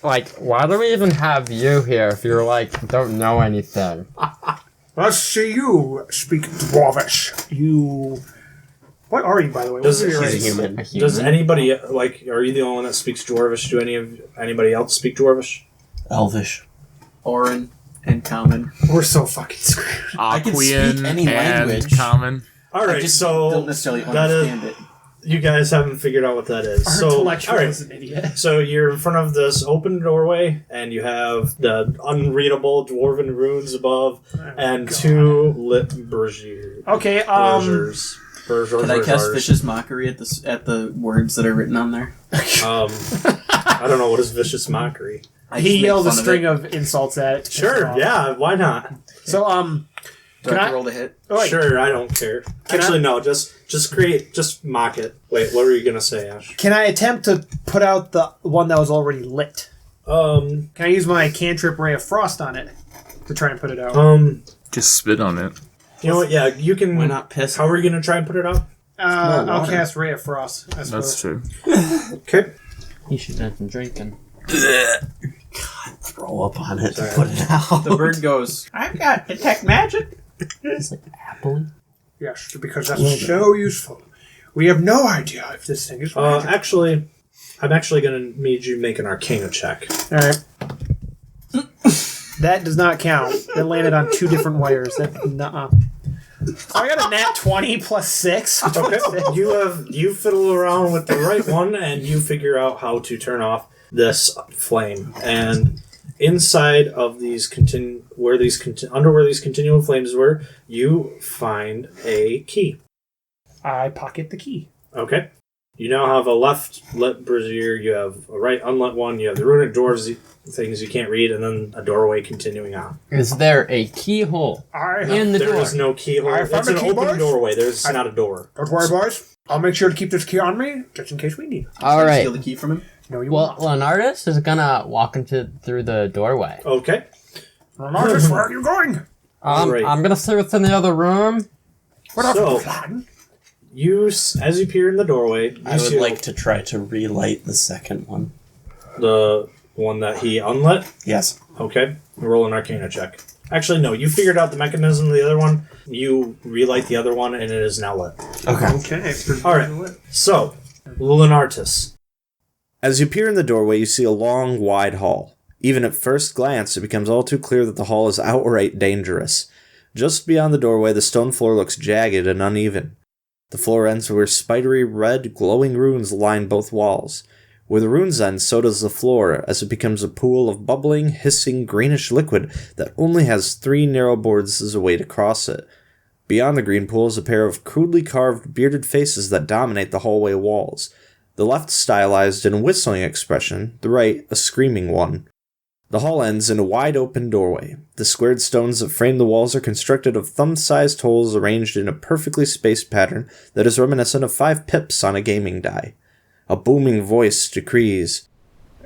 Speaker 7: Like, why do we even have you here if you're like, don't know anything?
Speaker 3: Let's see you speak Dwarvish. You... What are you, by the way?
Speaker 1: Does
Speaker 3: What's your
Speaker 2: He's a
Speaker 3: race?
Speaker 2: human.
Speaker 1: Does anybody are you the only one that speaks Dwarvish? Do anybody else speak Dwarvish?
Speaker 2: Elvish.
Speaker 5: Orin and Common.
Speaker 3: We're so fucking screwed.
Speaker 5: I can speak
Speaker 8: Quillion
Speaker 5: any language.
Speaker 8: and Common.
Speaker 1: All
Speaker 5: I
Speaker 1: right,
Speaker 5: just
Speaker 1: so
Speaker 5: don't necessarily
Speaker 1: that is-
Speaker 5: understand it.
Speaker 1: you guys haven't figured out what that is.
Speaker 9: Our
Speaker 1: So,
Speaker 9: intellectual
Speaker 1: all right.
Speaker 9: is an idiot.
Speaker 1: So you're in front of this open doorway, and you have the unreadable dwarven runes above, and
Speaker 3: God.
Speaker 1: 2 lit braziers.
Speaker 9: Okay,
Speaker 5: Can I cast Vicious Mockery at the words that are written on there?
Speaker 1: I don't know, what is vicious mockery?
Speaker 5: I
Speaker 9: he
Speaker 5: just make
Speaker 9: yelled a
Speaker 5: fun of
Speaker 9: string
Speaker 5: it.
Speaker 9: of insults at it.
Speaker 1: Sure, yeah, why not?
Speaker 9: So,
Speaker 5: Do I
Speaker 9: Can
Speaker 5: have
Speaker 9: I-
Speaker 5: to roll to hit?
Speaker 9: oh, wait.
Speaker 1: Sure, I don't care. Actually, no, just mock it. Wait, what were you gonna say, Ash?
Speaker 9: Can I attempt to put out the one that was already lit? Can I use my cantrip Ray of Frost on it to try and put it out?
Speaker 10: Just spit on it.
Speaker 1: You know what? Yeah, you can.
Speaker 2: Why not piss?
Speaker 1: How are you gonna try and put it out?
Speaker 9: I'll cast Ray of Frost. I suppose.
Speaker 10: That's true.
Speaker 1: Okay.
Speaker 7: You should have been drinking.
Speaker 2: Throw up on it to put it out.
Speaker 5: The bird goes, I've got detect magic.
Speaker 7: It's like apple.
Speaker 3: Yes, because that's so useful. We have no idea if this thing is magic.
Speaker 1: Actually, I'm actually gonna need you make an Arcana check.
Speaker 9: All right. That does not count. That landed on 2 different wires. Nuh-uh. I got a nat 20 plus 6.
Speaker 1: Okay. You fiddle around with the right one, and you figure out how to turn off this flame. And inside of these where these continual flames were, you find a key.
Speaker 9: I pocket the key.
Speaker 1: Okay. You now have a left lit brazier, you have a right unlit one, you have the runic dwarves things you can't read, and then a doorway continuing on.
Speaker 7: Is there a keyhole in the door?
Speaker 1: There is no keyhole.
Speaker 3: I found
Speaker 1: It's an
Speaker 3: a key,
Speaker 1: open
Speaker 3: boys.
Speaker 1: doorway. There's not a door.
Speaker 3: Don't worry, boys. I'll make sure to keep this key on me, just in case we need it.
Speaker 7: All right.
Speaker 5: Steal the key from him.
Speaker 3: No, you
Speaker 7: Well,
Speaker 3: won't.
Speaker 7: Lenartis is gonna walk through the doorway.
Speaker 1: Okay.
Speaker 3: Lenartis, where are you going?
Speaker 1: Right.
Speaker 7: I'm gonna see what's in the other room.
Speaker 3: What
Speaker 1: So-
Speaker 3: else plan?
Speaker 1: As you peer in the doorway, you
Speaker 2: I would
Speaker 1: see
Speaker 2: like to try to relight the second one.
Speaker 1: the one that he unlit.
Speaker 2: Yes.
Speaker 1: Okay. Roll an Arcana check. Actually, no. You figured out the mechanism of the other one. You relight the other one, and it is now lit.
Speaker 2: Okay.
Speaker 9: Okay.
Speaker 1: All right. So, Lenartis.
Speaker 4: As you peer in the doorway, you see a long, wide hall. Even at first glance, it becomes all too clear that the hall is outright dangerous. Just beyond the doorway, the stone floor looks jagged and uneven. The floor ends where spidery red, glowing runes line both walls. Where the runes end, so does the floor, as it becomes a pool of bubbling, hissing, greenish liquid that only has 3 narrow boards as a way to cross it. Beyond the green pool is a pair of crudely carved, bearded faces that dominate the hallway walls. The left stylized in a whistling expression, the right a screaming one. The hall ends in a wide-open doorway. The squared stones that frame the walls are constructed of thumb-sized holes arranged in a perfectly spaced pattern that is reminiscent of 5 pips on a gaming die. A booming voice decrees,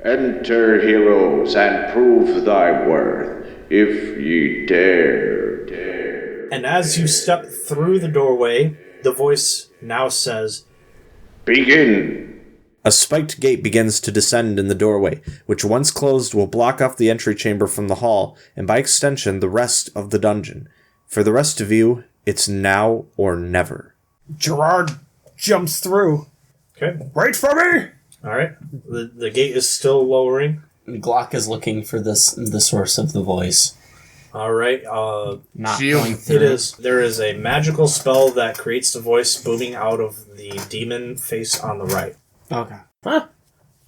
Speaker 11: Enter, heroes, and prove thy worth, if ye dare.
Speaker 1: And as you step through the doorway, the voice now says,
Speaker 11: Begin.
Speaker 4: A spiked gate begins to descend in the doorway, which once closed will block off the entry chamber from the hall, and by extension the rest of the dungeon. For the rest of you, it's now or never.
Speaker 9: Jerard jumps through.
Speaker 1: okay.
Speaker 3: Wait for me!
Speaker 1: All right. The gate is still lowering.
Speaker 2: Glock is looking for the source of the voice.
Speaker 1: All right.
Speaker 7: Not
Speaker 10: Shield.
Speaker 7: going
Speaker 1: It
Speaker 7: through.
Speaker 1: is. There is a magical spell that creates the voice booming out of the demon face on the right.
Speaker 2: Okay.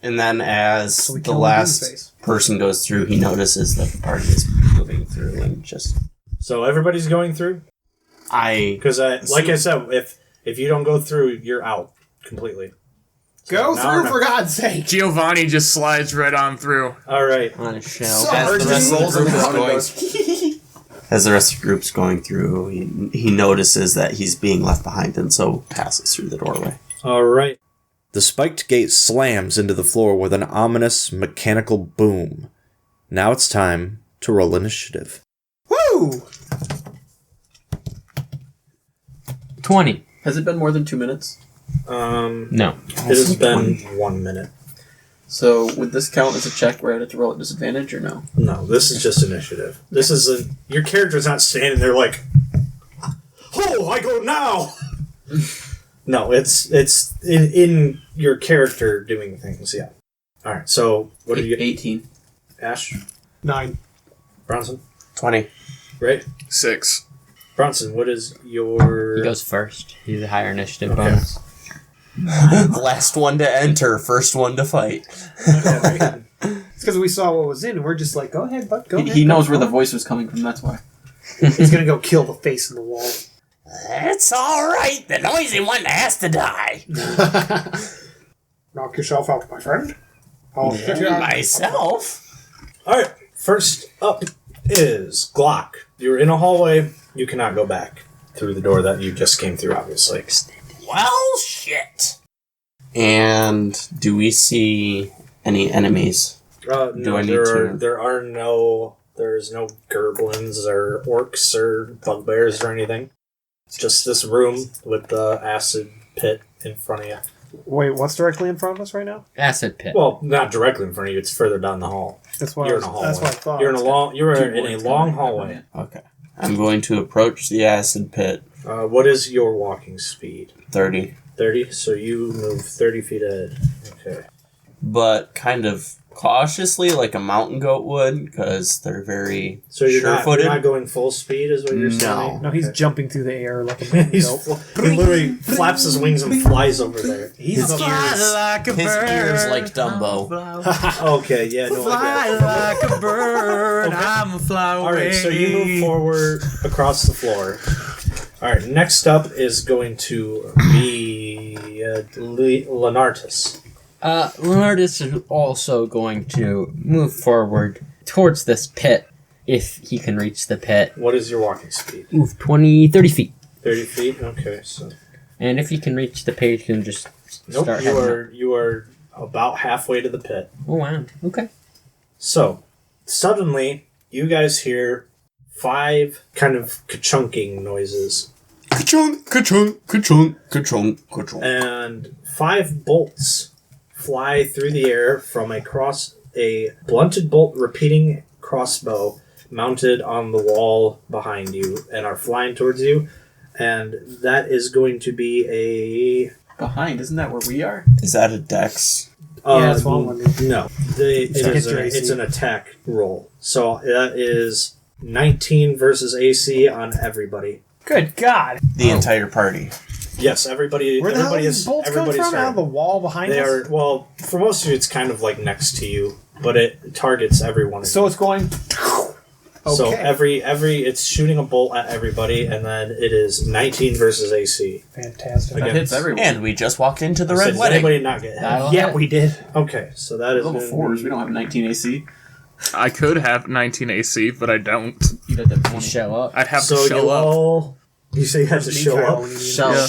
Speaker 2: And then as
Speaker 9: we
Speaker 2: the
Speaker 9: kill the
Speaker 2: last
Speaker 9: demon's face.
Speaker 2: person goes through, he notices that the party is moving through and just...
Speaker 1: So everybody's going through? Because, like I said, if you don't go through, you're out completely.
Speaker 9: Go
Speaker 1: No,
Speaker 9: through,
Speaker 1: no.
Speaker 9: for God's sake.
Speaker 10: Giovanni just slides right on through.
Speaker 1: All right.
Speaker 7: On a shell.
Speaker 5: As the rest of the group is going,
Speaker 2: As the rest of the group's going through, he notices that he's being left behind and so passes through the doorway.
Speaker 1: All right.
Speaker 4: The spiked gate slams into the floor with an ominous mechanical boom. Now it's time to roll initiative.
Speaker 9: Woo!
Speaker 7: 20.
Speaker 5: has it been more than 2 minutes?
Speaker 7: No.
Speaker 1: It has been 1 minute.
Speaker 5: So would this count as a check where I had to roll at disadvantage or no?
Speaker 1: No, this is just initiative. This is your character's not standing there like, oh, I go now. No, it's in your character doing things. Yeah. All right. So what did you get?
Speaker 5: 18.
Speaker 1: Ash,
Speaker 9: 9.
Speaker 1: Bronson,
Speaker 2: 20.
Speaker 1: right?
Speaker 10: 6.
Speaker 1: Bronson, what is your?
Speaker 7: He goes first. He's a higher initiative
Speaker 1: Okay.
Speaker 7: bonus.
Speaker 2: Last one to enter, first one to fight.
Speaker 9: It's because we saw what was in, and we're just like, go ahead, bud, go ahead.
Speaker 5: He knows
Speaker 9: go
Speaker 5: where the
Speaker 9: on.
Speaker 5: voice was coming from, that's why.
Speaker 9: He's gonna go kill the face in the wall.
Speaker 6: It's all right. The noisy one has to die.
Speaker 3: Knock yourself out, my friend. I'll hit you out.
Speaker 6: Myself?
Speaker 1: All right. First up is Glock. You're in a hallway. You cannot go back through the door that you just came through. Obviously.
Speaker 6: Well, shit.
Speaker 2: And do we see any enemies? Do
Speaker 1: No,
Speaker 2: I need to?
Speaker 1: there's no gerblins or orcs or bugbears or anything. It's just this room with the acid pit in front of you.
Speaker 9: Wait, what's directly in front of us right now?
Speaker 7: Acid pit.
Speaker 1: Well, not directly in front of you. It's further down the hall.
Speaker 9: That's what
Speaker 1: You're in a hallway.
Speaker 9: That's what I thought.
Speaker 1: You're in a long hallway.
Speaker 2: Okay. I'm going to approach the acid pit.
Speaker 1: What is your walking speed?
Speaker 2: 30.
Speaker 1: 30. So you move 30 feet ahead. Okay.
Speaker 2: But kind of cautiously, like a mountain goat would, because they're very
Speaker 1: So you're
Speaker 2: sure-footed.
Speaker 1: not going full speed, is what you're
Speaker 2: No.
Speaker 1: saying?
Speaker 9: No, he's jumping through the air like a man.
Speaker 1: He literally flaps his wings and flies over there.
Speaker 2: His ears like Dumbo.
Speaker 1: Okay, yeah, no, I get it.
Speaker 8: like a bird, I'm a flower.
Speaker 1: All right, so you move forward across the floor. All right, next up is going to be Lenartis.
Speaker 7: Lenartis is also going to move forward towards this pit, if he can reach the pit.
Speaker 1: What is your walking speed?
Speaker 7: Move 30 feet.
Speaker 1: 30 feet? Okay, so...
Speaker 7: And if he can reach the pit, he can just start heading up.
Speaker 1: You are about halfway to the pit.
Speaker 7: Oh, wow. Okay.
Speaker 1: So, suddenly, you guys hear 5 kind of ka-chunking noises.
Speaker 2: Ka-chunk, ka-chunk, ka-chunk, ka-chunk, ka-chunk.
Speaker 1: And 5 bolts fly through the air from a blunted bolt repeating crossbow mounted on the wall behind you and are flying towards you. And that is going to be a...
Speaker 5: Behind, isn't that where we are?
Speaker 2: Is that a dex?
Speaker 9: Yeah, that's what I'm wondering.
Speaker 1: No. It's an attack roll. So that is 19 versus AC on everybody.
Speaker 9: Good God!
Speaker 2: The entire party.
Speaker 1: Yes, everybody.
Speaker 9: Where the hell
Speaker 1: everybody
Speaker 9: did these bolts come from? Out of the wall behind
Speaker 1: They
Speaker 9: us?
Speaker 1: are, well, for most of you, it's kind of like next to you, but it targets everyone.
Speaker 9: So it's going...
Speaker 1: So
Speaker 9: Okay.
Speaker 1: it's shooting a bolt at everybody, and then it is 19 versus AC.
Speaker 9: Fantastic.
Speaker 5: That hits everyone.
Speaker 2: And we just walked into the
Speaker 1: So
Speaker 2: red
Speaker 1: does
Speaker 2: wedding.
Speaker 1: anybody not get hit?
Speaker 9: Yeah, we did.
Speaker 1: Okay, so that is
Speaker 5: Level
Speaker 1: gonna
Speaker 5: 4s,
Speaker 1: be-
Speaker 5: we don't have 19 AC.
Speaker 10: I could have 19 AC, but I don't.
Speaker 5: You'd have to
Speaker 7: Show up.
Speaker 10: I'd have
Speaker 1: So
Speaker 10: to show
Speaker 1: you
Speaker 10: up.
Speaker 1: all... You say you have to show up?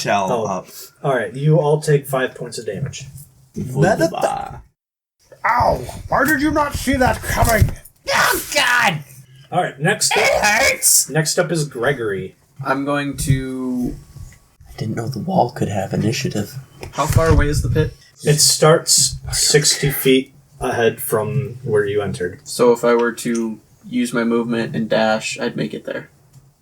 Speaker 2: Shell
Speaker 1: Oh.
Speaker 2: up.
Speaker 1: Alright, you all take 5 points of damage.
Speaker 2: Ow!
Speaker 3: Ow! Why did you not see that coming?
Speaker 6: Oh, God!
Speaker 1: Alright, next
Speaker 6: It
Speaker 1: up...
Speaker 6: hurts!
Speaker 1: Next up is Gregory.
Speaker 5: I'm going to...
Speaker 2: I didn't know the wall could have initiative.
Speaker 5: How far away is the pit?
Speaker 1: It starts 60 feet ahead from where you entered.
Speaker 5: So if I were to use my movement and dash, I'd make it there.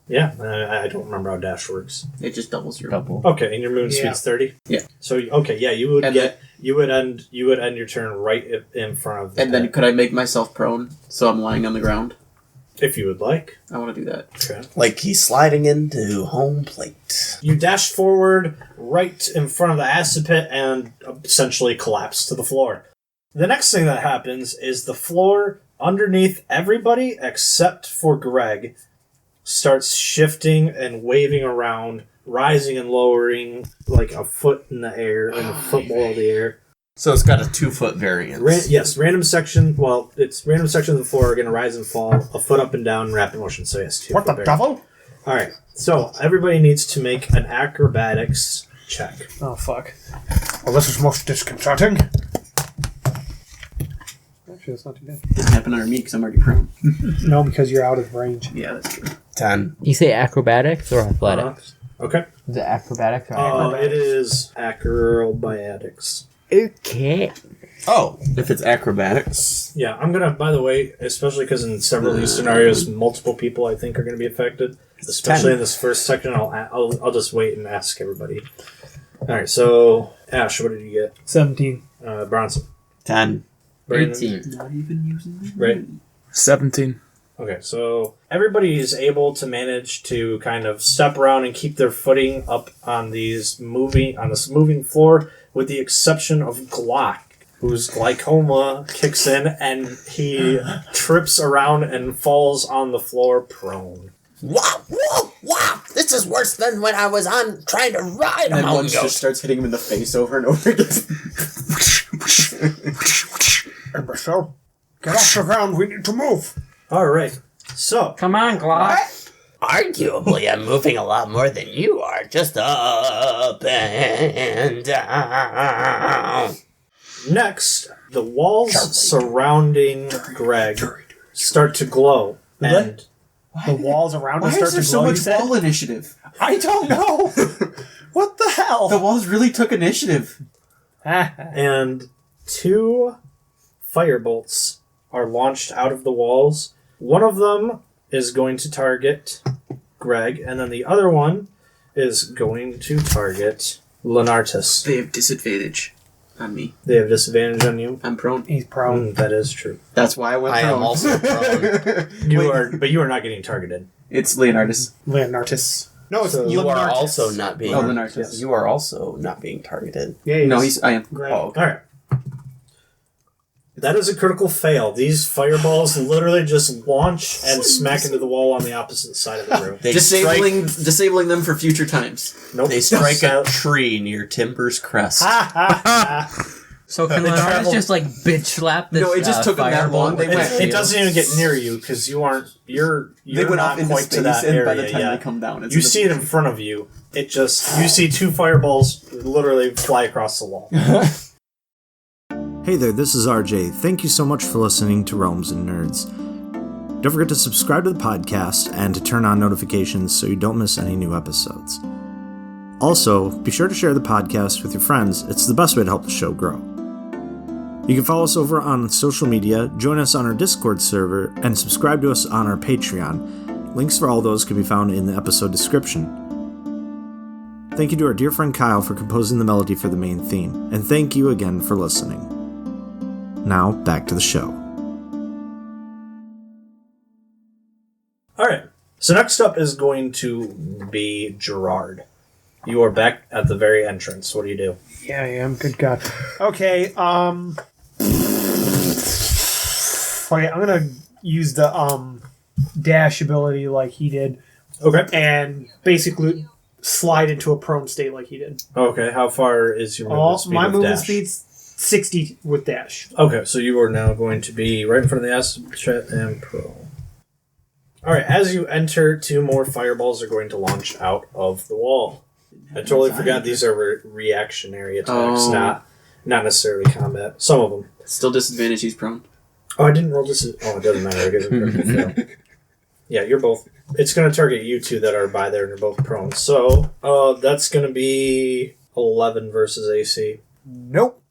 Speaker 1: Yeah, I don't remember how dash works.
Speaker 5: It just doubles your...
Speaker 7: Double.
Speaker 1: Okay, and your movement
Speaker 9: Yeah.
Speaker 1: speed's 30?
Speaker 5: Yeah.
Speaker 1: So, okay, yeah, you would
Speaker 5: And
Speaker 1: get... You would end your turn right in front of the
Speaker 5: And then
Speaker 1: pit,
Speaker 5: could I make myself prone so I'm lying on the ground?
Speaker 1: if you would like.
Speaker 5: I want to do that.
Speaker 1: Okay.
Speaker 2: Like he's sliding into home plate.
Speaker 1: You dash forward right in front of the acid pit and essentially collapse to the floor. The next thing that happens is the floor underneath everybody except for Greg starts shifting and waving around, rising and lowering like a foot in the air and a foot below the air.
Speaker 2: So it's got a 2-foot variance.
Speaker 1: Yes, random section. Well, it's random sections of the floor are going to rise and fall a foot up and down in rapid motion. So yes, 2
Speaker 3: What the
Speaker 1: foot
Speaker 3: devil?
Speaker 1: All right. So everybody needs to make an acrobatics check.
Speaker 9: Oh, fuck.
Speaker 3: Well, this is most disconcerting.
Speaker 9: Actually, that's not too bad.
Speaker 5: Didn't happen under me because I'm already prone.
Speaker 9: No, because you're out of range.
Speaker 5: Yeah, that's true.
Speaker 2: 10.
Speaker 7: You say acrobatics or athletics?
Speaker 1: Okay.
Speaker 7: Is it acrobatics or acrobatics?
Speaker 1: It is acrobatics.
Speaker 7: Okay.
Speaker 2: Oh, if it's acrobatics.
Speaker 1: Yeah, I'm gonna. By the way, especially because in several of these scenarios, multiple people I think are gonna be affected. Especially
Speaker 2: 10.
Speaker 1: in this first section, I'll just wait and ask everybody. All right. So Ash, what did you get?
Speaker 9: 17.
Speaker 1: Bronson.
Speaker 2: 10.
Speaker 1: Brandon?
Speaker 7: 18.
Speaker 5: Not even using that.
Speaker 1: Right.
Speaker 10: 17.
Speaker 1: Okay, so everybody is able to manage to kind of step around and keep their footing up on this moving floor, with the exception of Glock, whose glaucoma kicks in and he trips around and falls on the floor prone.
Speaker 6: Wow, wow, wow! This is worse than when I was on trying to ride
Speaker 5: And
Speaker 6: a
Speaker 5: then
Speaker 6: mountain
Speaker 5: one just
Speaker 6: goat.
Speaker 5: starts hitting him in the face over and over again.
Speaker 3: Imbecile. Get off the ground. We need to move.
Speaker 1: All right, so
Speaker 7: Come on, Glock.
Speaker 6: Arguably, I'm moving a lot more than you are, just up and down.
Speaker 1: next The walls surrounding Greg start to glow. And
Speaker 9: The walls around
Speaker 5: Why
Speaker 9: us start
Speaker 5: is there
Speaker 9: to
Speaker 5: so
Speaker 9: glow,
Speaker 5: much
Speaker 9: you said?
Speaker 5: wall initiative?
Speaker 9: I don't know. What the hell?
Speaker 5: The walls really took initiative.
Speaker 1: and 2 firebolts are launched out of the walls. One of them is going to target Greg, and then the other one is going to target Lenartis.
Speaker 5: They have disadvantage on me.
Speaker 1: They have disadvantage on you.
Speaker 5: I'm prone.
Speaker 9: He's prone.
Speaker 1: That is true.
Speaker 5: That's why I went
Speaker 2: I
Speaker 5: prone.
Speaker 2: am also prone.
Speaker 1: You are not getting targeted.
Speaker 5: It's Lenartis.
Speaker 9: Lenartis. No, it's
Speaker 1: So
Speaker 2: You are
Speaker 9: Lenartis.
Speaker 2: also not being.
Speaker 5: Oh, Lenartis.
Speaker 2: You are also not being targeted.
Speaker 9: Yeah,
Speaker 5: No,
Speaker 9: he's...
Speaker 5: I am.
Speaker 9: Greg.
Speaker 2: Oh, okay.
Speaker 1: All right. That is a critical fail. These fireballs literally just launch and smack into the wall on the opposite side of the room.
Speaker 2: They
Speaker 5: Disabling them for future times.
Speaker 1: Nope.
Speaker 2: They strike a tree near Timber's crest.
Speaker 7: So can Lenartis just like bitch slap this?
Speaker 5: No, it just took them that
Speaker 7: fireball
Speaker 5: long. They
Speaker 7: with
Speaker 5: went-
Speaker 7: his
Speaker 1: It doesn't even
Speaker 7: shield?
Speaker 1: get near you because you aren't. You're
Speaker 5: They went
Speaker 1: not
Speaker 5: off into
Speaker 1: quite
Speaker 5: space,
Speaker 1: to that
Speaker 5: and
Speaker 1: area
Speaker 5: by the time
Speaker 1: yet.
Speaker 5: they come down, it's
Speaker 1: You
Speaker 5: in the-
Speaker 1: see it in front of you. It just you see 2 fireballs literally fly across the wall.
Speaker 4: Hey there, this is RJ. Thank you so much for listening to Realms and Nerds. Don't forget to subscribe to the podcast and to turn on notifications so you don't miss any new episodes. Also, be sure to share the podcast with your friends. It's the best way to help the show grow. You can follow us over on social media, join us on our Discord server, and subscribe to us on our Patreon. Links for all those can be found in the episode description. Thank you to our dear friend Kyle for composing the melody for the main theme, and thank you again for listening. Now, back to the show.
Speaker 1: Alright, so next up is going to be Jerard. You are back at the very entrance. What do you do?
Speaker 9: Yeah, I am. Good God. Okay, okay, I'm gonna use the dash ability like he did.
Speaker 1: Okay.
Speaker 9: And basically slide into a prone state like he did.
Speaker 1: Okay, how far is your movement speed?
Speaker 9: My
Speaker 1: with
Speaker 9: movement
Speaker 1: dash?
Speaker 9: speed's 60 with dash.
Speaker 1: Okay, so you are now going to be right in front of the Astro and Pro. Alright, as you enter, 2 more fireballs are going to launch out of the wall. I totally forgot these are reactionary attacks, not necessarily combat. Some of them.
Speaker 5: Still disadvantage, he's prone.
Speaker 1: Oh, I didn't roll this. Oh, it doesn't matter. I guess I'm fail. Yeah, you're both. It's going to target you 2 that are by there and you're both prone. So, that's going to be 11 versus AC.
Speaker 9: Nope.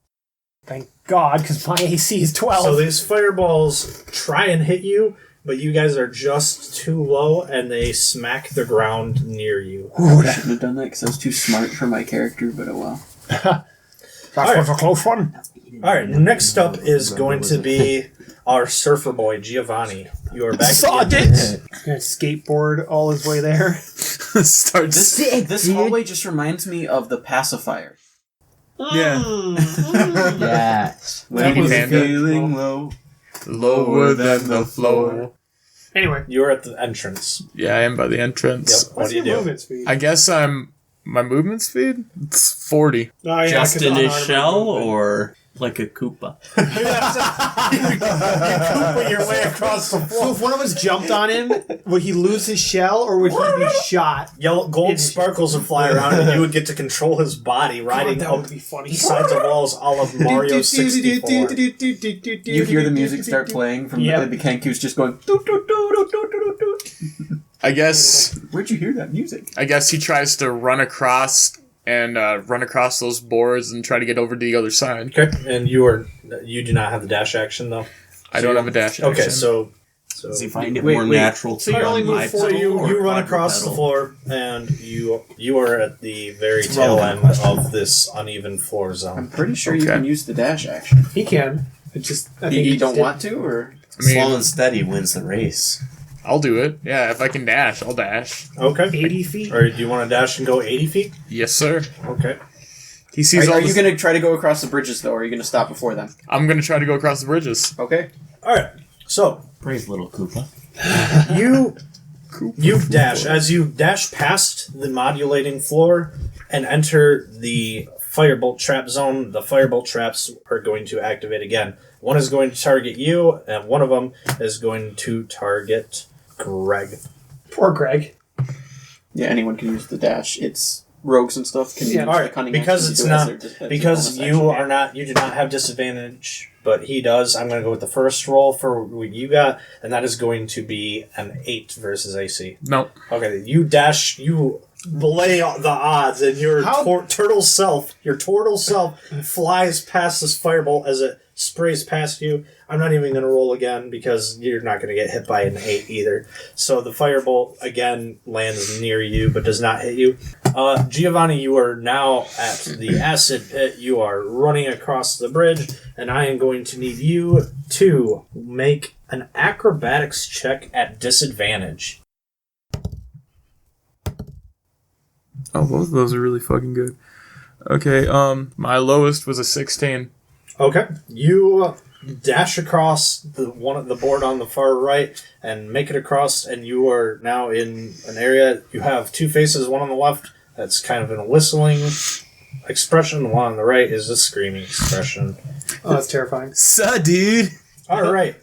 Speaker 9: Thank God, because my AC is 12.
Speaker 1: So these fireballs try and hit you, but you guys are just too low, and they smack the ground near you.
Speaker 5: I shouldn't have done that because I was too smart for my character, but oh well.
Speaker 9: That was a close one.
Speaker 1: Alright, next up is going to be our surfer boy, Giovanni. You are back
Speaker 9: Sawed
Speaker 1: again.
Speaker 9: it! Gonna skateboard all his way there.
Speaker 10: Starts.
Speaker 5: This hallway just reminds me of the pacifier.
Speaker 10: Yeah.
Speaker 7: Yeah.
Speaker 5: When
Speaker 10: Teeny
Speaker 5: was
Speaker 10: Panda.
Speaker 5: feeling low.
Speaker 10: Lower than the floor.
Speaker 9: Anyway.
Speaker 1: You are at the entrance.
Speaker 10: Yeah, I am by the entrance.
Speaker 1: Yep. What do you do?
Speaker 9: Movement speed?
Speaker 10: I guess my movement speed? It's 40.
Speaker 9: Oh, yeah,
Speaker 2: Just
Speaker 9: 'cause
Speaker 2: in his
Speaker 9: unarmored
Speaker 2: shell,
Speaker 9: movement.
Speaker 2: or like a Koopa?
Speaker 1: You Koopa your way across the
Speaker 9: So
Speaker 1: floor.
Speaker 9: if one of us jumped on him, would he lose his shell or would he be shot?
Speaker 1: Yellow gold sparkles would fly around, and you would get to control his body riding
Speaker 9: that
Speaker 1: up
Speaker 9: would be funny.
Speaker 1: the sides of walls, all of Mario 64.
Speaker 5: You hear the music start playing from
Speaker 9: Yep.
Speaker 5: the Kenku's just going. Doo, doo, doo, doo, doo, doo, doo.
Speaker 10: I guess
Speaker 5: Where'd you hear that music?
Speaker 10: he tries to run across those boards and try to get over to the other side.
Speaker 1: Okay, and you do not have the dash action though.
Speaker 10: I don't have a dash action.
Speaker 1: Okay, so
Speaker 2: Does he find it
Speaker 5: Wait,
Speaker 2: more
Speaker 5: wait.
Speaker 2: natural
Speaker 9: So
Speaker 2: to
Speaker 9: you
Speaker 2: run
Speaker 9: only move
Speaker 2: my
Speaker 9: forward,
Speaker 2: pedal or
Speaker 1: you run across the
Speaker 2: quadrupedal?
Speaker 1: floor, and you are at the very tail end of this uneven floor
Speaker 5: I'm
Speaker 1: zone.
Speaker 5: pretty sure you
Speaker 10: Okay.
Speaker 5: can use the dash action.
Speaker 9: He can. It's just I think
Speaker 5: You
Speaker 9: he
Speaker 5: don't
Speaker 9: did-
Speaker 5: want to, or
Speaker 2: Slow and steady wins the race.
Speaker 10: I'll do it. Yeah, if I can dash, I'll dash.
Speaker 1: Okay.
Speaker 9: 80 feet.
Speaker 1: Or do you want to dash and go 80 feet?
Speaker 10: Yes, sir.
Speaker 1: Okay.
Speaker 10: He sees all
Speaker 5: are you
Speaker 10: this.
Speaker 5: going to try to go across the bridges though, or are you going to stop before them?
Speaker 10: I'm gonna try to go across the bridges.
Speaker 5: Okay.
Speaker 1: All right. So
Speaker 2: Brave little Koopa.
Speaker 1: you dash as you dash past the modulating floor and enter the firebolt trap zone. The firebolt traps are going to activate again. One is going to target you, and one of them is going to target Greg.
Speaker 9: Poor Greg.
Speaker 5: Yeah, anyone can use the dash. It's rogues and stuff can use
Speaker 1: All right,
Speaker 5: cunning
Speaker 1: because
Speaker 5: actions
Speaker 1: it's
Speaker 5: to do as
Speaker 1: not
Speaker 5: their- as their
Speaker 1: because
Speaker 5: bonus
Speaker 1: you
Speaker 5: action.
Speaker 1: are not you do not have disadvantage, but he does. I'm going to go with the first roll for what you got, and that is going to be an 8 versus AC.
Speaker 10: No.
Speaker 1: Okay, you dash, you belay the odds, and your turtle self flies past this firebolt as it sprays past you. I'm not even going to roll again because you're not going to get hit by an 8 either. So the firebolt again lands near you but does not hit you. Giovanni, you are now at the acid pit. You are running across the bridge, and I am going to need you to make an acrobatics check at disadvantage.
Speaker 10: Oh, both of those are really fucking good. Okay, my lowest was a 16.
Speaker 1: Okay, you dash across the board on the far right and make it across, and you are now in an area. You have two faces, one on the left that's kind of in a whistling expression, the one on the right is a screaming expression.
Speaker 9: Oh, that's terrifying.
Speaker 8: Suh, dude.
Speaker 1: All right.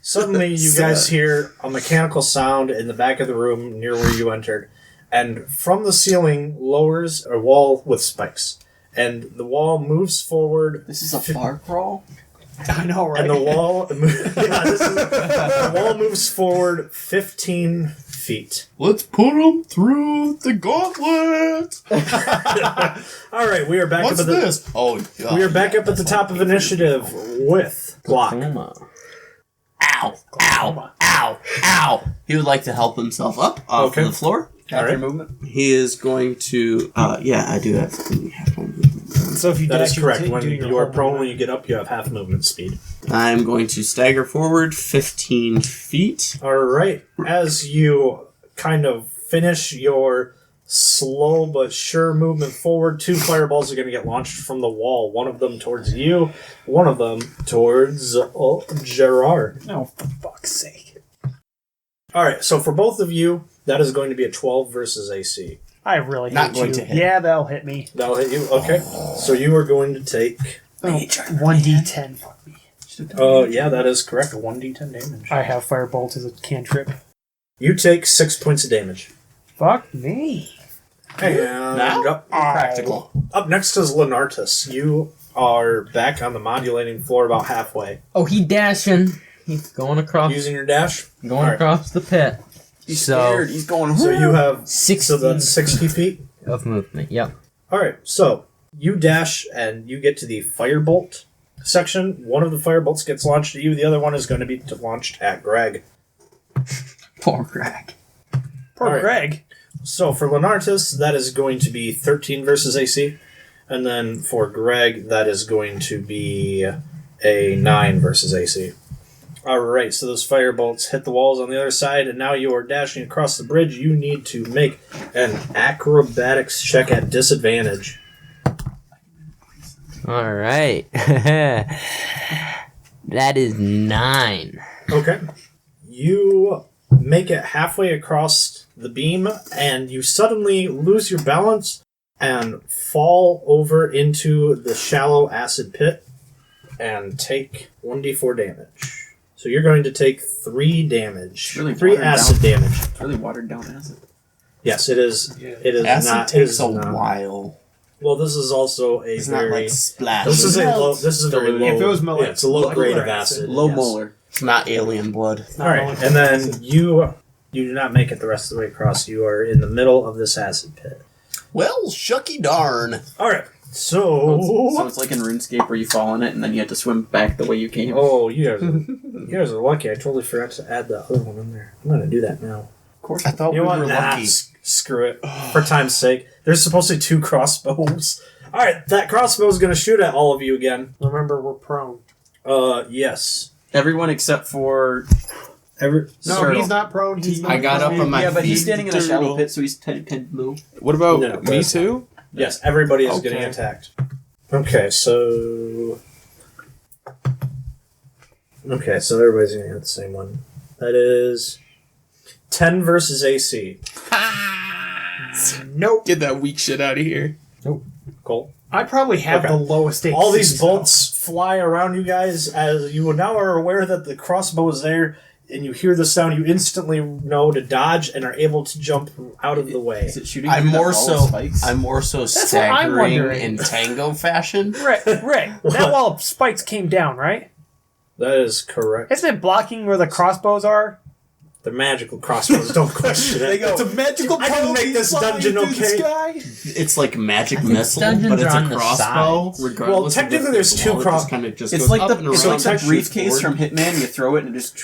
Speaker 1: Suddenly, you guys hear a mechanical sound in the back of the room near where you entered, and from the ceiling lowers a wall with spikes, and the wall moves forward.
Speaker 5: This is a bar crawl?
Speaker 9: I know, right?
Speaker 1: And the wall, the wall moves forward 15 feet.
Speaker 10: Let's put them through the gauntlet.
Speaker 1: All right, we are back
Speaker 10: What's
Speaker 1: up at the.
Speaker 10: this? Oh, God.
Speaker 1: We are back up at the top of initiative with Glock.
Speaker 2: Ow! Ow! Ow! Ow! He would like to help himself up off
Speaker 1: Okay.
Speaker 2: the floor.
Speaker 1: All right.
Speaker 5: movement?
Speaker 2: He is going to. Yeah, I do have half movement.
Speaker 9: So if you
Speaker 1: That
Speaker 9: dash,
Speaker 1: is correct.
Speaker 9: you
Speaker 1: When
Speaker 9: do your
Speaker 1: you are
Speaker 9: whole
Speaker 1: prone,
Speaker 9: movement.
Speaker 1: when you get up, you have half movement speed.
Speaker 2: I'm going to stagger forward 15 feet.
Speaker 1: All right. As you kind of finish your slow but sure movement forward, two fireballs are going to get launched from the wall. One of them towards you, one of them towards Jerard.
Speaker 9: Oh, for fuck's sake.
Speaker 1: All right. So for both of you, that is going to be a 12 versus AC.
Speaker 9: I really
Speaker 2: Not
Speaker 9: hate
Speaker 2: going
Speaker 9: you.
Speaker 2: to hit.
Speaker 9: Yeah, that'll hit me.
Speaker 1: That'll hit you. Okay. So you are going to take.
Speaker 9: Oh, 1d10. Fuck me.
Speaker 1: Yeah, that is correct. 1d10 damage.
Speaker 9: I have Firebolt as a cantrip.
Speaker 1: You take 6 points of damage.
Speaker 9: Fuck me.
Speaker 1: And
Speaker 2: Practical.
Speaker 1: up next is Lenartis. You are back on the modulating floor about halfway.
Speaker 7: Oh, he dashing. He's going across.
Speaker 1: Using your dash?
Speaker 7: Going
Speaker 1: All right.
Speaker 7: across the pit.
Speaker 5: He's
Speaker 7: So-
Speaker 5: scared. He's going.
Speaker 1: So you have
Speaker 7: 60
Speaker 1: so that's 60 feet.
Speaker 7: of movement. Yep.
Speaker 1: All right. So you dash and you get to the firebolt section. One of the firebolts gets launched at you. The other one is going to be launched at Greg.
Speaker 5: Poor Greg.
Speaker 9: Poor
Speaker 1: All right.
Speaker 9: Greg.
Speaker 1: So for Lenartis, that is going to be 13 versus AC. And then for Greg, that is going to be a 9 versus AC. Alright, so those firebolts hit the walls on the other side, and now you are dashing across the bridge. You need to make an acrobatics check at disadvantage.
Speaker 7: All right. That is 9.
Speaker 1: Okay. You make it halfway across the beam, and you suddenly lose your balance and fall over into the shallow acid pit and take 1d4 damage. So you're going to take 3 damage.
Speaker 5: Really
Speaker 1: 3
Speaker 5: watered
Speaker 1: acid
Speaker 5: down.
Speaker 1: damage.
Speaker 5: It's really watered down acid.
Speaker 1: Yes, it is. It is
Speaker 2: Acid
Speaker 1: not.
Speaker 2: takes
Speaker 1: it
Speaker 2: a
Speaker 1: is not.
Speaker 2: while.
Speaker 1: Well, this is also a
Speaker 2: It's
Speaker 1: very.
Speaker 2: not like splash.
Speaker 1: this is a low. This is a very low.
Speaker 9: If it was
Speaker 1: yeah, it's a low grade of
Speaker 9: molecular
Speaker 1: acid.
Speaker 5: Low
Speaker 1: yes.
Speaker 5: molar.
Speaker 2: It's not alien blood.
Speaker 1: All right, and then you do not make it the rest of the way across. You are in the middle of this acid pit.
Speaker 2: Well, shucky darn.
Speaker 1: All right, so
Speaker 5: So it's like in RuneScape where you fall in it and then you have to swim back the way you came.
Speaker 1: oh, you guys are lucky. I totally forgot to add the other one in there. I'm gonna do that now.
Speaker 5: Of course.
Speaker 2: I thought
Speaker 1: You know
Speaker 2: we
Speaker 1: what?
Speaker 2: were
Speaker 1: Nah,
Speaker 2: lucky.
Speaker 1: screw it. For time's sake, there's supposed to be 2 crossbows. All right, that crossbow is gonna shoot at all of you again.
Speaker 9: Remember, we're prone.
Speaker 1: Yes.
Speaker 5: Everyone except for...
Speaker 1: No,
Speaker 9: No, he's not prone. He's not
Speaker 2: I got up
Speaker 9: prone.
Speaker 2: on my
Speaker 5: Yeah, but he's
Speaker 2: feet.
Speaker 5: standing in a shallow pit, so he's can move.
Speaker 10: What about
Speaker 1: No,
Speaker 10: me
Speaker 1: that's
Speaker 10: too?
Speaker 1: Yes, everybody is
Speaker 10: Okay.
Speaker 1: getting attacked. Okay, so everybody's gonna have the same one. That is 10 versus AC.
Speaker 9: Nope.
Speaker 10: Get that weak shit out of here.
Speaker 1: Cool.
Speaker 9: I probably have
Speaker 1: Okay.
Speaker 9: the lowest AC.
Speaker 1: All these
Speaker 9: so-
Speaker 1: bolts fly around you guys as you now are aware that the crossbow is there. and you hear the sound, you instantly know to dodge and are able to jump out of the way.
Speaker 5: Is it shooting?
Speaker 2: I'm more so
Speaker 9: That's what I'm
Speaker 2: staggering
Speaker 9: wondering.
Speaker 2: in tango fashion.
Speaker 9: Rick, that wall of spikes came down, right?
Speaker 1: That is correct.
Speaker 9: Isn't it blocking where the crossbows are?
Speaker 1: They're magical crossbows, don't question it.
Speaker 5: It's a magical.
Speaker 1: I can make this dungeon okay.
Speaker 2: It's like magic missile,
Speaker 7: dungeons
Speaker 2: but it's
Speaker 7: are
Speaker 2: a
Speaker 7: on the
Speaker 2: crossbow.
Speaker 7: sides.
Speaker 2: Regardless
Speaker 1: Well,
Speaker 2: of
Speaker 1: technically
Speaker 2: the
Speaker 1: there's two
Speaker 2: wall, it
Speaker 1: cross-
Speaker 2: just kinda just
Speaker 5: It's
Speaker 2: goes
Speaker 5: like
Speaker 2: up
Speaker 5: the
Speaker 2: and
Speaker 5: it's
Speaker 2: around
Speaker 5: like the
Speaker 2: and shoots
Speaker 5: briefcase
Speaker 2: forward.
Speaker 5: from Hitman. You throw it and it just.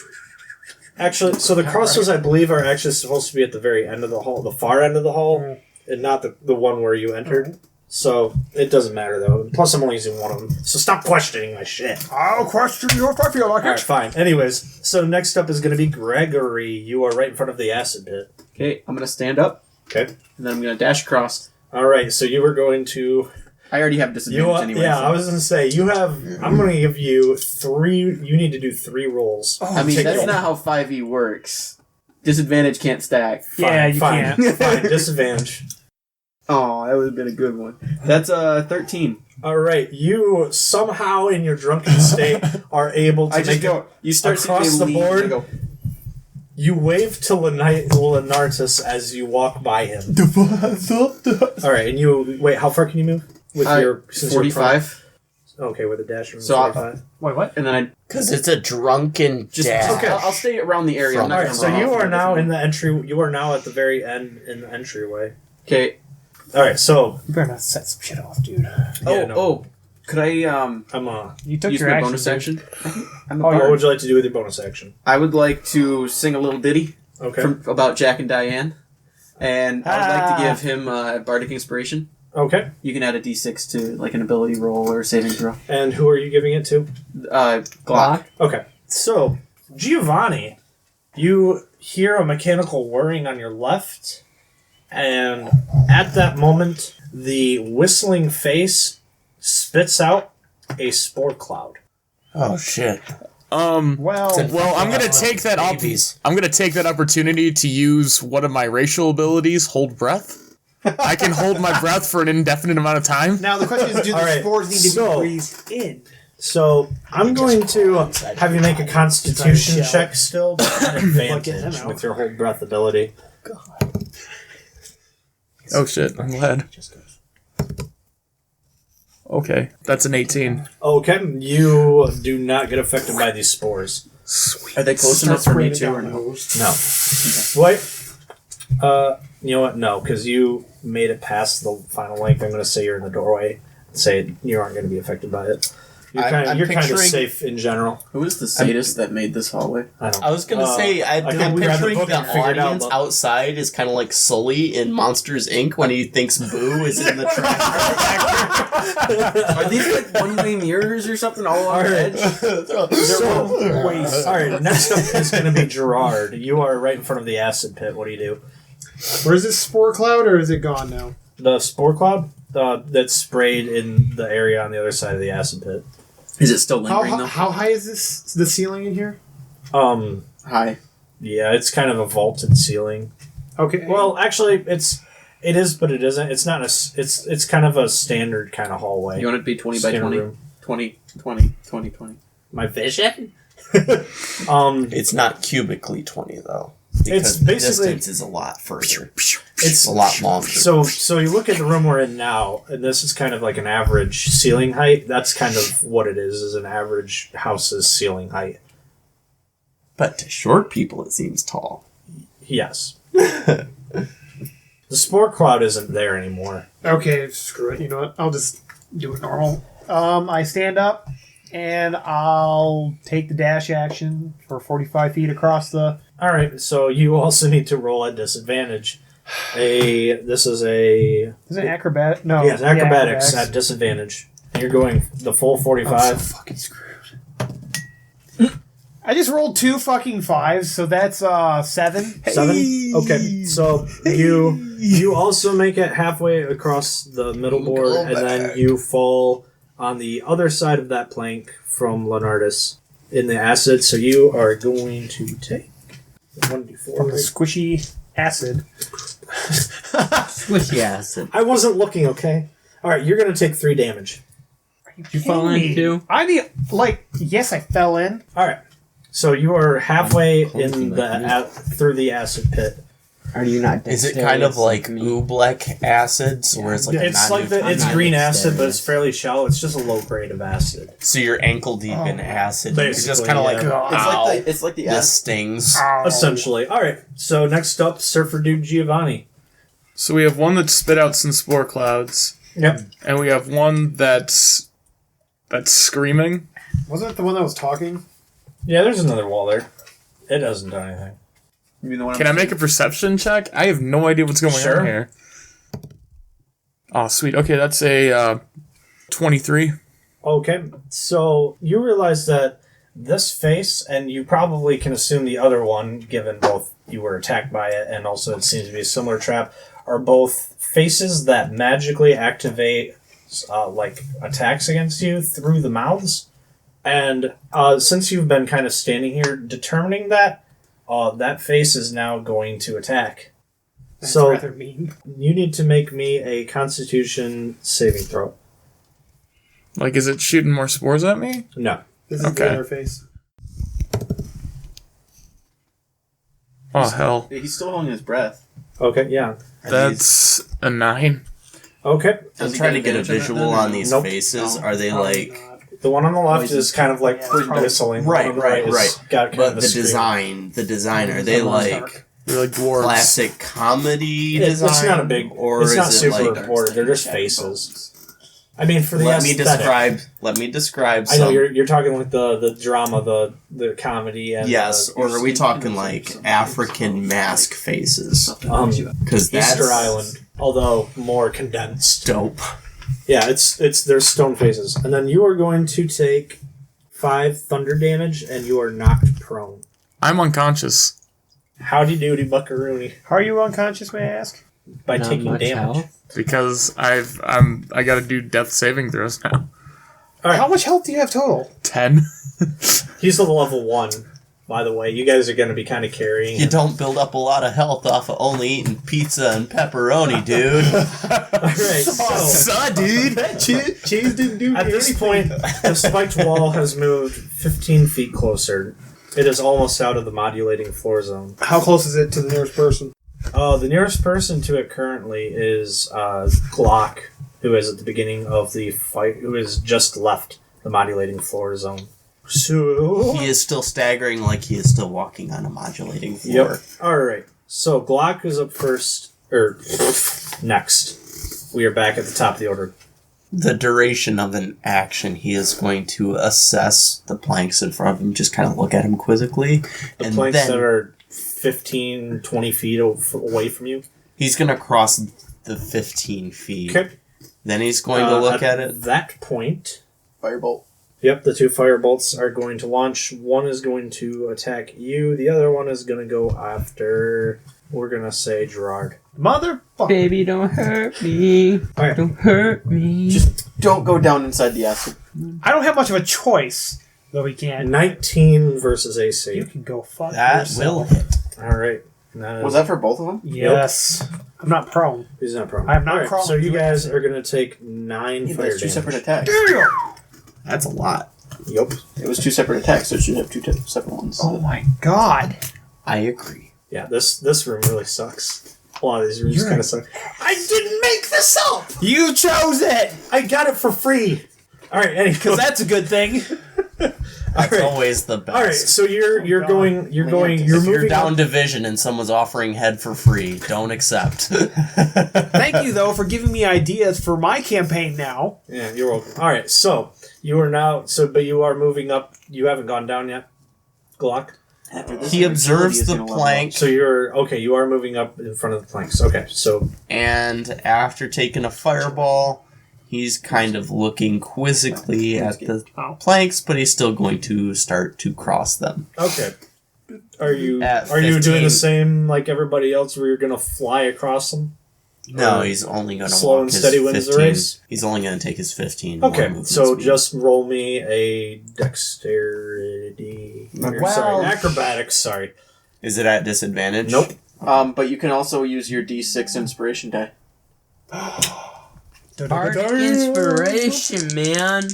Speaker 1: Actually, so the crossbows, I believe, are actually supposed to be at the very end of the hall, the far end of the hall, and not the one where you entered. So it doesn't matter, though. Plus, I'm only using one of them. So stop questioning my shit.
Speaker 3: I'll question you if I feel like
Speaker 1: Alright,
Speaker 3: it.
Speaker 1: fine. Anyways, so next up is going to be Gregory. You are right in front of the acid pit.
Speaker 5: Okay, I'm gonna stand up
Speaker 1: Okay.
Speaker 5: and then I'm gonna dash across.
Speaker 1: Alright, so you were going to...
Speaker 5: I already have disadvantage anyway.
Speaker 1: Yeah,
Speaker 5: so.
Speaker 1: I was going to say, you have... I'm going to give you 3... You need to do 3 rolls.
Speaker 5: I mean,
Speaker 1: Take
Speaker 5: that's
Speaker 1: it.
Speaker 5: not how 5e works. Disadvantage can't stack.
Speaker 9: Yeah, you
Speaker 1: fine,
Speaker 9: can't.
Speaker 1: Fine, disadvantage.
Speaker 5: Oh, that would have been a good one. That's 13.
Speaker 1: Alright, you somehow in your drunken state are able to
Speaker 5: I just
Speaker 1: make
Speaker 5: go. You start
Speaker 1: across
Speaker 5: seeing
Speaker 1: the
Speaker 5: me
Speaker 1: board.
Speaker 5: lean, and I go,
Speaker 1: You wave to Lenartis as you walk by him. Alright, and you... Wait, how far can you move? With since you're
Speaker 5: 45.
Speaker 1: okay, with a dash room.
Speaker 5: So
Speaker 1: 45.
Speaker 9: Wait, what?
Speaker 5: And then I
Speaker 2: Because it's a drunken
Speaker 5: just
Speaker 2: dash.
Speaker 1: Okay.
Speaker 5: I'll stay around the area. I'm not
Speaker 1: Alright,
Speaker 5: gonna
Speaker 1: so
Speaker 5: run
Speaker 1: you
Speaker 5: off
Speaker 1: are
Speaker 5: and
Speaker 1: now
Speaker 5: everything.
Speaker 1: in the entry... You are now at the very end in the entryway.
Speaker 5: Okay.
Speaker 1: Alright, so...
Speaker 9: You better not set some shit off, dude.
Speaker 5: Could I
Speaker 1: I'm
Speaker 9: You took
Speaker 5: use
Speaker 9: your
Speaker 5: my
Speaker 9: action,
Speaker 5: bonus
Speaker 9: dude.
Speaker 5: action? I'm a
Speaker 1: what
Speaker 5: bard.
Speaker 1: would you like to do with your bonus action?
Speaker 5: I would like to sing a little ditty
Speaker 1: Okay.
Speaker 5: about Jack and Diane, and I would like to
Speaker 9: Ah.
Speaker 5: give him bardic inspiration.
Speaker 1: Okay.
Speaker 5: You can add a d6 to like an ability roll or saving throw.
Speaker 1: And who are you giving it to?
Speaker 5: Glock.
Speaker 1: Okay. So, Giovanni, you hear a mechanical whirring on your left, and at that moment, the whistling face spits out a spore cloud.
Speaker 2: Oh shit!
Speaker 9: Well,
Speaker 10: I'm gonna take that
Speaker 2: Babies.
Speaker 10: I'm gonna take that opportunity to use one of my racial abilities, hold breath. I can hold my breath for an indefinite amount of time.
Speaker 9: now the question is, do the
Speaker 1: Alright,
Speaker 9: spores need to
Speaker 1: so-
Speaker 9: be breathed in?
Speaker 1: So, I'm going to have you make a constitution
Speaker 9: shell.
Speaker 1: check still, but at advantage
Speaker 9: out.
Speaker 1: with your hold breath ability.
Speaker 10: Oh shit, I'm glad. Okay, that's an 18.
Speaker 1: Okay, you do not get affected by these spores.
Speaker 5: Are they close enough for me too, or no?
Speaker 1: No. Wait. You know what? No, because you made it past the final length. I'm going to say you're in the doorway. Say you aren't going to be affected by it. You're kind of
Speaker 2: picturing-
Speaker 1: safe in general.
Speaker 5: Who is the sadist that made this hallway?
Speaker 1: I don't.
Speaker 2: I was gonna say, I'm
Speaker 1: can't grab the
Speaker 2: picturing
Speaker 1: book
Speaker 2: the
Speaker 1: and figure it out,
Speaker 2: audience
Speaker 1: but-
Speaker 2: outside is kind of like Sully in Monsters Inc. when he thinks Boo is in the trash.
Speaker 5: Are these like one-way mirrors or something all on the edge?
Speaker 1: All right. Next up is going to be Jerard. You are right in front of the acid pit. What do you do?
Speaker 9: Where's this spore cloud, or is it gone now?
Speaker 1: The spore cloud that's sprayed in the area on the other side of the acid pit.
Speaker 5: Is it still lingering though?
Speaker 9: How high is the ceiling in here?
Speaker 5: High.
Speaker 1: Yeah, it's kind of a vaulted ceiling.
Speaker 9: Okay.
Speaker 1: Well, actually, it is, but it isn't. It's not it's kind of a standard kind of hallway.
Speaker 5: You want it to be 20 by
Speaker 1: Standard
Speaker 5: 20?
Speaker 1: room.
Speaker 5: 20, 20, 20, 20.
Speaker 1: My vision.
Speaker 2: It's not cubically 20 though. Because
Speaker 1: It's basically-
Speaker 2: the distance is a lot further.
Speaker 1: It's
Speaker 2: a lot longer.
Speaker 1: So you look at the room we're in now, and this is kind of like an average ceiling height. That's kind of what it is an average house's ceiling height.
Speaker 2: But to short people, it seems tall.
Speaker 1: Yes. The spore cloud isn't there anymore.
Speaker 9: Okay, screw it. You know what? I'll just do it normal. I stand up, and I'll take the dash action for 45 feet across the...
Speaker 1: All right, so you also need to roll at disadvantage. This is a...
Speaker 9: Is it acrobat? No.
Speaker 1: Yes,
Speaker 9: yeah,
Speaker 1: acrobatics at disadvantage. And you're going the full 45.
Speaker 9: I'm so fucking screwed. I just rolled 2 fucking 5s, so that's 7.
Speaker 1: 7? Okay, so you also make it halfway across the middle board, and then you fall on the other side of that plank from Lenartis in the acid, so you are going to take 1d4.
Speaker 9: From the squishy acid.
Speaker 7: Squishy acid.
Speaker 1: I wasn't looking, okay? Alright, you're going to take 3 damage.
Speaker 7: Did you fall in too?
Speaker 9: yes, I fell in.
Speaker 1: Alright, So you are halfway in through the acid pit.
Speaker 7: Are you not?
Speaker 2: Is it kind of like oobleck acids, where it's like
Speaker 1: it's green acid, but it's fairly shallow. It's just a low grade of acid.
Speaker 2: So you're ankle deep in acid.
Speaker 1: Basically,
Speaker 2: It's just kind of like
Speaker 5: It's like the
Speaker 2: this stings.
Speaker 1: Essentially. All right. So next up, Surfer Dude Giovanni.
Speaker 10: So we have one that spit out some spore clouds.
Speaker 1: Yep.
Speaker 10: And we have one that's screaming.
Speaker 9: Wasn't it the one that was talking?
Speaker 1: Yeah, there's another wall there. It doesn't do anything.
Speaker 5: You mean the one
Speaker 10: Can I make a perception check? I have no idea what's going on here. Oh, sweet. Okay, that's a 23.
Speaker 1: Okay. So you realize that this face, and you probably can assume the other one, given both you were attacked by it and also it seems to be a similar trap, are both faces that magically activate like attacks against you through the mouths. And since you've been kind of standing here determining that, that face is now going to attack.
Speaker 9: That's
Speaker 1: so
Speaker 9: rather mean.
Speaker 1: You need to make me a Constitution saving throw.
Speaker 10: Like, is it shooting more spores at me?
Speaker 1: No.
Speaker 9: This is the other face.
Speaker 10: Oh, hell.
Speaker 5: He's still holding his breath.
Speaker 1: Okay, yeah.
Speaker 10: That's a 9.
Speaker 1: Okay.
Speaker 2: I'm trying to get a visual on these faces. Are they like...
Speaker 1: The one on the left is kind of like whistling.
Speaker 2: Right.
Speaker 1: Got kind
Speaker 2: but
Speaker 1: of
Speaker 2: the design, are they like...
Speaker 10: They're like dwarves.
Speaker 2: Classic comedy design?
Speaker 1: It's not a big...
Speaker 2: Or
Speaker 1: it's
Speaker 2: is
Speaker 1: not
Speaker 2: it
Speaker 1: super
Speaker 2: like...
Speaker 1: important. They're just faces. I mean, for the
Speaker 2: Let
Speaker 1: aesthetic.
Speaker 2: me describe
Speaker 1: I know,
Speaker 2: some...
Speaker 1: you're talking like the drama, the comedy, and...
Speaker 2: Yes, or are we talking like African mask faces?
Speaker 1: Because
Speaker 2: that's...
Speaker 1: Easter Island, although more condensed.
Speaker 2: Dope.
Speaker 1: Yeah, there's stone faces. And then you are going to take 5 thunder damage, and you are knocked prone.
Speaker 10: I'm unconscious.
Speaker 1: Howdy doody buckaroony.
Speaker 9: How are you unconscious, may I ask?
Speaker 1: By taking damage.
Speaker 10: Because I gotta do death saving throws now.
Speaker 1: All right.
Speaker 9: How much health do you have total?
Speaker 10: 10.
Speaker 1: He's the level 1, by the way. You guys are going to be kind of carrying
Speaker 2: You
Speaker 1: him.
Speaker 2: don't build up a lot of health off of only eating pizza and pepperoni, dude.
Speaker 1: Alright,
Speaker 2: dude.
Speaker 9: Cheese didn't do
Speaker 1: at this point, the spiked wall has moved 15 feet closer. It is almost out of the modulating floor zone.
Speaker 9: How close is it to the nearest person?
Speaker 1: The nearest person to it currently is Glock, who is at the beginning of the fight, who has just left the modulating floor zone. So
Speaker 2: He is still staggering like he is still walking on a modulating floor.
Speaker 1: Yep. Alright. So Glock is up first, or next. We are back at the top of the order.
Speaker 2: The duration of an action, he is going to assess the planks in front of him, just kind of look at him quizzically.
Speaker 1: The planks that are 15, 20 feet away from you.
Speaker 2: He's going to cross the 15 feet.
Speaker 1: Okay.
Speaker 2: Then he's going to look at it.
Speaker 1: At that point...
Speaker 5: Firebolt.
Speaker 1: Yep, the 2 firebolts are going to launch. One is going to attack you. The other one is going to go after... We're going to say Jerard.
Speaker 9: Motherfucker.
Speaker 7: Baby, don't hurt me.
Speaker 1: Alright.
Speaker 7: Don't hurt me.
Speaker 5: Just don't go down inside the acid.
Speaker 9: I don't have much of a choice, though we can't.
Speaker 1: 19 versus AC.
Speaker 9: You can go fuck
Speaker 2: That
Speaker 9: yourself.
Speaker 2: will hit.
Speaker 1: Alright.
Speaker 5: Was that for both of them?
Speaker 9: Yes. I'm not prone.
Speaker 1: He's not prone.
Speaker 9: I am not
Speaker 1: Alright,
Speaker 9: prone.
Speaker 1: so you guys are going to take 9
Speaker 5: Yeah,
Speaker 1: fire
Speaker 5: that's 2
Speaker 1: damage.
Speaker 5: separate attacks.
Speaker 2: That's a lot.
Speaker 1: Yep.
Speaker 5: It was 2 separate attacks, so it should have 2 separate ones.
Speaker 9: Oh my god.
Speaker 2: I agree.
Speaker 1: Yeah, this room really sucks. A lot of these rooms kind of suck.
Speaker 3: I didn't make this up!
Speaker 9: You chose it!
Speaker 1: I got it for free! Alright, anyway.
Speaker 9: Because that's a good thing.
Speaker 2: That's always the best.
Speaker 1: Alright, so you're
Speaker 2: If
Speaker 1: moving
Speaker 2: you're down
Speaker 1: up.
Speaker 2: division and someone's offering head for free, don't accept.
Speaker 9: Thank you, though, for giving me ideas for my campaign now.
Speaker 1: Yeah, you're welcome. Alright, so you are now but you are moving up. You haven't gone down yet, Glock?
Speaker 2: He observes the plank.
Speaker 1: So you are moving up in front of the planks. Okay, so
Speaker 2: And after taking a fireball, he's kind of looking quizzically at the planks, but he's still going to start to cross them.
Speaker 1: okay. Are you
Speaker 2: At
Speaker 1: doing
Speaker 2: 15.
Speaker 1: the same like everybody else where you're gonna fly across them?
Speaker 2: No, he's only going to
Speaker 1: Slow
Speaker 2: walk
Speaker 1: and
Speaker 2: his
Speaker 1: steady wins the
Speaker 2: 15.
Speaker 1: race?
Speaker 2: He's only going to take his 15.
Speaker 1: Okay,
Speaker 2: movement
Speaker 1: so
Speaker 2: speed.
Speaker 1: just roll me a dexterity. Sorry, acrobatics. Sorry.
Speaker 2: Is it at disadvantage?
Speaker 1: Nope.
Speaker 5: But you can also use your D6 inspiration die.
Speaker 7: Art inspiration, man.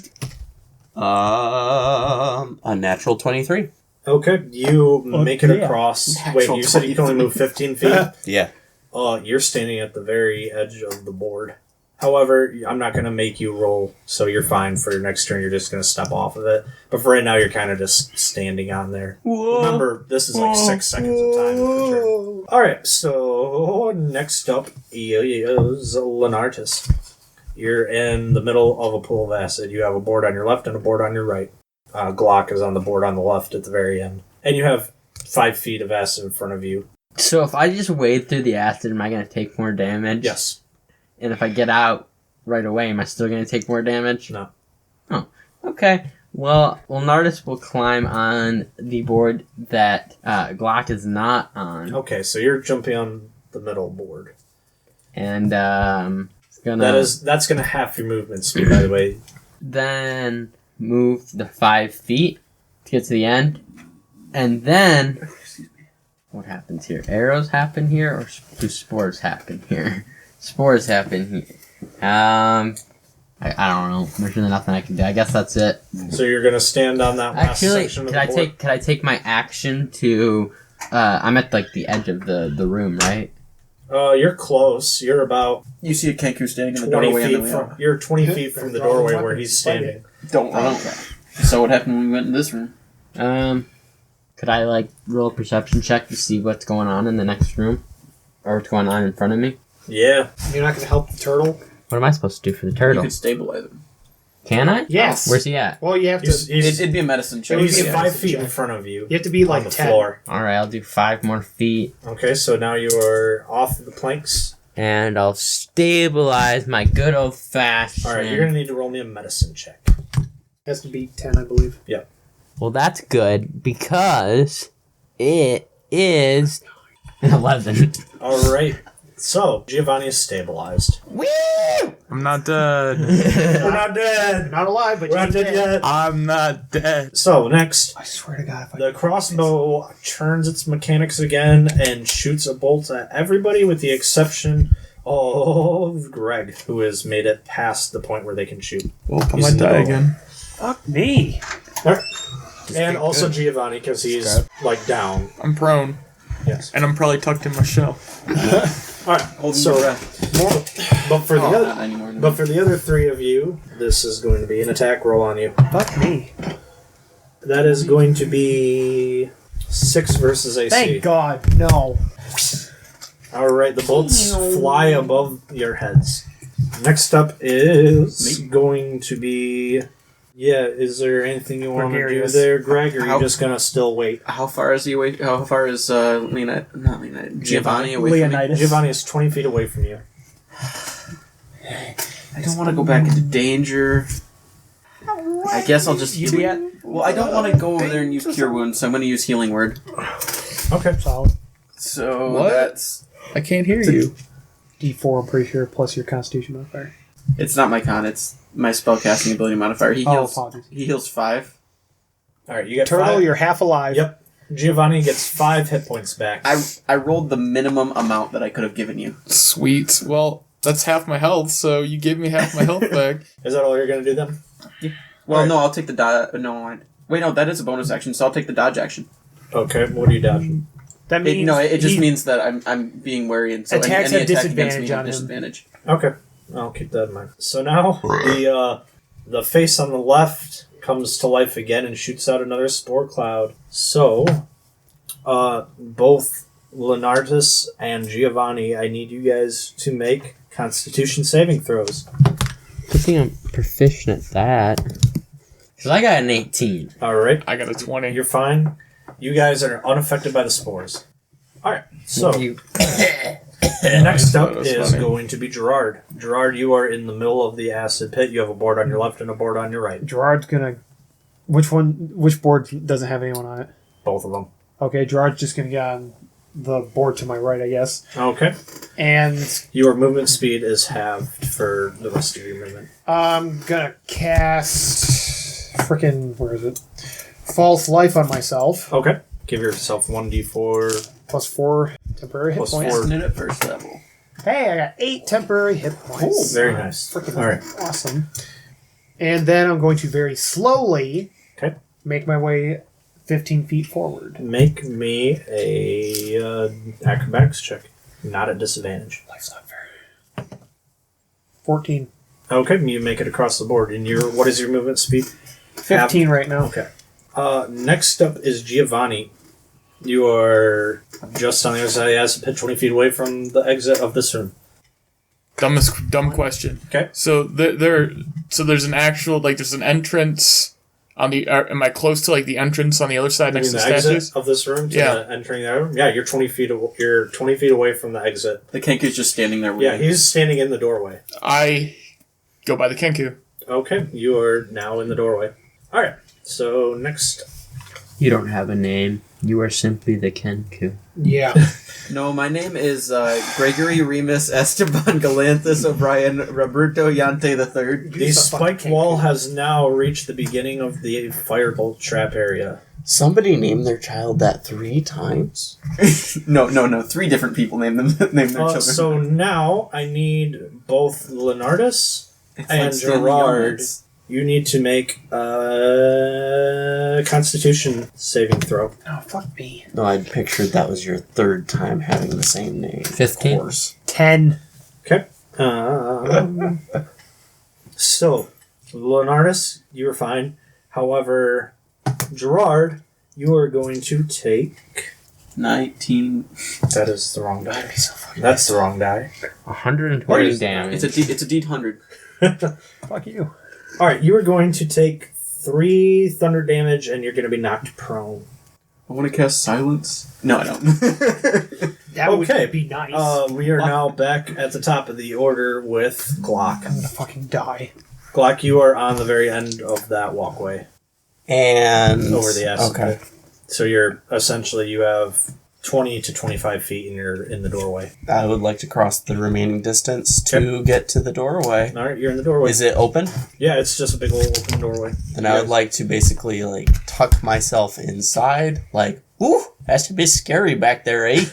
Speaker 2: A natural 23.
Speaker 1: Okay, you make it across. Wait, you said you can only move 15 feet?
Speaker 2: Yeah.
Speaker 1: You're standing at the very edge of the board. However, I'm not going to make you roll, so you're fine for your next turn. You're just going to step off of it. But for right now, you're kind of just standing on there. Whoa. Remember, this is like 6 seconds of time per turn. Alright, so next up is Lenartis. You're in the middle of a pool of acid. You have a board on your left and a board on your right. Glock is on the board on the left at the very end. And you have 5 feet of acid in front of you.
Speaker 7: So if I just wade through the acid, am I going to take more damage?
Speaker 1: Yes.
Speaker 7: And if I get out right away, am I still going to take more damage?
Speaker 1: No.
Speaker 7: Oh, okay. Well, Lenartis will climb on the board that Glock is not on.
Speaker 1: Okay, so you're jumping on the middle board.
Speaker 7: And it's gonna...
Speaker 1: That's going to half your movement speed, by the way.
Speaker 7: Then move the 5 feet to get to the end. And then... What happens here? Arrows happen here, or do spores happen here? Spores happen here. I don't know. There's really nothing I can do. I guess that's it.
Speaker 1: So you're gonna stand on that last section of the board?
Speaker 7: Could I take my action to... I'm at, like, the edge of the room, right?
Speaker 1: You're close. You're about...
Speaker 5: You see a Kenku standing in the doorway on the way out.
Speaker 1: You're 20 feet from the doorway where he's standing.
Speaker 5: Don't run. So what happened when we went in this room?
Speaker 7: Could I, like, roll a perception check to see what's going on in the next room? Or what's going on in front of me?
Speaker 1: Yeah.
Speaker 9: You're not going to help the turtle?
Speaker 7: What am I supposed to do for the turtle?
Speaker 5: You could stabilize him.
Speaker 7: Can I?
Speaker 9: Yes.
Speaker 7: Where's he at?
Speaker 9: Well, you have to...
Speaker 5: It'd be a medicine check.
Speaker 1: He's 5 feet in front of you.
Speaker 9: You have to be, like,
Speaker 1: on the
Speaker 9: 10.
Speaker 1: floor.
Speaker 7: Alright, I'll do 5 more feet.
Speaker 1: Okay, so now you are off the planks.
Speaker 7: And I'll stabilize my good old-fashioned...
Speaker 1: Alright, you're going to need to roll me a medicine check.
Speaker 9: Has to be 10, I believe.
Speaker 1: Yep.
Speaker 7: Well, that's good, because it is 11.
Speaker 1: Alright. So, Giovanni is stabilized.
Speaker 7: Woo!
Speaker 10: I'm not dead.
Speaker 1: We're not dead.
Speaker 9: Not alive, but
Speaker 1: We're not dead yet.
Speaker 10: I'm not dead.
Speaker 1: So, next,
Speaker 9: I swear to God, if I...
Speaker 1: the crossbow turns its mechanics again and shoots a bolt at everybody with the exception of Greg, who has made it past the point where they can shoot.
Speaker 10: Well, I might die again.
Speaker 9: Fuck me.
Speaker 1: Alright. And also Giovanni, because he's, like, down.
Speaker 10: I'm prone.
Speaker 1: Yes.
Speaker 10: And I'm probably tucked in my shell.
Speaker 1: Alright, so, but for the other 3 of you, this is going to be an attack roll on you.
Speaker 9: Fuck me.
Speaker 1: That is going to be 6 versus AC.
Speaker 9: Thank God, no.
Speaker 1: Alright, the bolts fly above your heads. Next up is going to be... Yeah, is there anything you want to do there, Greg, or are you just going to still wait?
Speaker 5: How far is he away? How far is Giovanni away from me?
Speaker 1: Giovanni is 20 feet away from you.
Speaker 5: I don't want to go back into danger. I guess I'll just... Well, I don't want to go over there and use Cure Wounds, so I'm going to use Healing Word.
Speaker 1: Okay.
Speaker 9: Solid.
Speaker 5: So
Speaker 10: What?
Speaker 5: that's...
Speaker 10: I can't hear you.
Speaker 9: D4, I'm pretty sure, plus your Constitution modifier.
Speaker 5: It's not my con, it's my spellcasting ability modifier. He heals 5.
Speaker 1: Alright, you get
Speaker 9: Turtle,
Speaker 1: 5.
Speaker 9: you're half alive.
Speaker 1: Yep. Giovanni gets 5 hit points back.
Speaker 5: I rolled the minimum amount that I could have given you.
Speaker 10: Sweet. Well, that's half my health, so you gave me half my health back.
Speaker 1: Is that all you're going to do then?
Speaker 5: Yeah. Well, no, I'll take the dodge. Wait, no, that is a bonus action, so I'll take the dodge action.
Speaker 1: Okay, what are you dodging?
Speaker 9: That means
Speaker 5: it just means that I'm being wary, and so any
Speaker 9: attacks have
Speaker 5: attack against me
Speaker 9: disadvantage
Speaker 5: have
Speaker 9: on him.
Speaker 5: disadvantage.
Speaker 1: Okay, I'll keep that in mind. So now the face on the left comes to life again and shoots out another spore cloud. So both Lenartis and Giovanni, I need you guys to make Constitution saving throws.
Speaker 7: Good thing I'm proficient at that. Because I got an 18.
Speaker 1: Alright.
Speaker 10: I got a 20.
Speaker 1: You're fine. You guys are unaffected by the spores. Alright, so next up is going to be Jerard. Jerard, you are in the middle of the acid pit. You have a board on your left and a board on your right.
Speaker 9: Gerard's gonna... Which board doesn't have anyone on it?
Speaker 1: Both of them.
Speaker 9: Okay, Gerard's just gonna get on the board to my right, I guess.
Speaker 1: Okay.
Speaker 9: And...
Speaker 1: Your movement speed is halved for the rest of your movement.
Speaker 9: I'm gonna cast... Frickin'... Where is it? False Life on myself.
Speaker 1: Okay. Give yourself 1d4...
Speaker 9: Plus 4 temporary hit
Speaker 1: Plus
Speaker 9: points.
Speaker 1: 4.
Speaker 5: At first level.
Speaker 9: Hey, I got 8 temporary hit points.
Speaker 1: Ooh, very nice.
Speaker 9: Freaking
Speaker 1: All right.
Speaker 9: awesome. And then I'm going to very slowly
Speaker 1: make
Speaker 9: my way 15 feet forward.
Speaker 1: Make me a acrobatics check. Not at disadvantage.
Speaker 9: Life's not fair. 14.
Speaker 1: Okay, you make it across the board. And what is your movement speed?
Speaker 9: 15 right now.
Speaker 1: Okay. Next up is Giovanni. You are just on the other side of the acid pit, 20 feet away from the exit of this room.
Speaker 10: Dumb question.
Speaker 1: Okay.
Speaker 10: So there's an actual there's an entrance on the. Am I close to the entrance on the other side next to the statues
Speaker 1: exit of this room? Entering the room. Yeah, you're 20 feet. You're 20 feet away from the exit.
Speaker 5: The Kenku's just standing there.
Speaker 1: Yeah, he's standing in the doorway.
Speaker 10: I go by the Kenku.
Speaker 1: Okay, you are now in the doorway. All right. So next.
Speaker 7: You don't have a name. You are simply the Kenku.
Speaker 9: Yeah.
Speaker 5: No, my name is Gregory, Reimus, Estabon, Galanthys, O'Brien, Roberto, Yante the Third.
Speaker 1: The spiked wall has now reached the beginning of the firebolt trap area.
Speaker 2: Somebody named their child that 3 times?
Speaker 5: No. 3 different people named their children.
Speaker 1: So now I need both Lenartis and Jerard. You need to make a Constitution saving throw.
Speaker 9: Oh, fuck me.
Speaker 2: No, I'd pictured that was your 3rd time having the same name.
Speaker 7: 15.
Speaker 2: Of course.
Speaker 9: 10.
Speaker 1: Okay. So, Lenartis, you were fine. However, Jerard, you are going to take...
Speaker 5: 19.
Speaker 1: That is the wrong die. That's the wrong die.
Speaker 7: 120 damage.
Speaker 5: It's a D100.
Speaker 9: Fuck you.
Speaker 1: Alright, you are going to take 3 thunder damage and you're going to be knocked prone.
Speaker 5: I want to cast Silence. No, I don't.
Speaker 9: That would be nice.
Speaker 1: We are now back at the top of the order with Glock.
Speaker 9: I'm gonna fucking die.
Speaker 1: Glock, you are on the very end of that walkway.
Speaker 2: And...
Speaker 1: Over the acid
Speaker 2: Okay.
Speaker 1: pit. So you're essentially, you have 20 to 25 feet and you're in the doorway.
Speaker 2: I would like to cross the remaining distance to get to the doorway.
Speaker 1: Alright, you're in the doorway.
Speaker 2: Is it open?
Speaker 1: Yeah, it's just a big old open doorway.
Speaker 2: Then I would like to basically, tuck myself inside. Ooh, that should be scary back there, eh?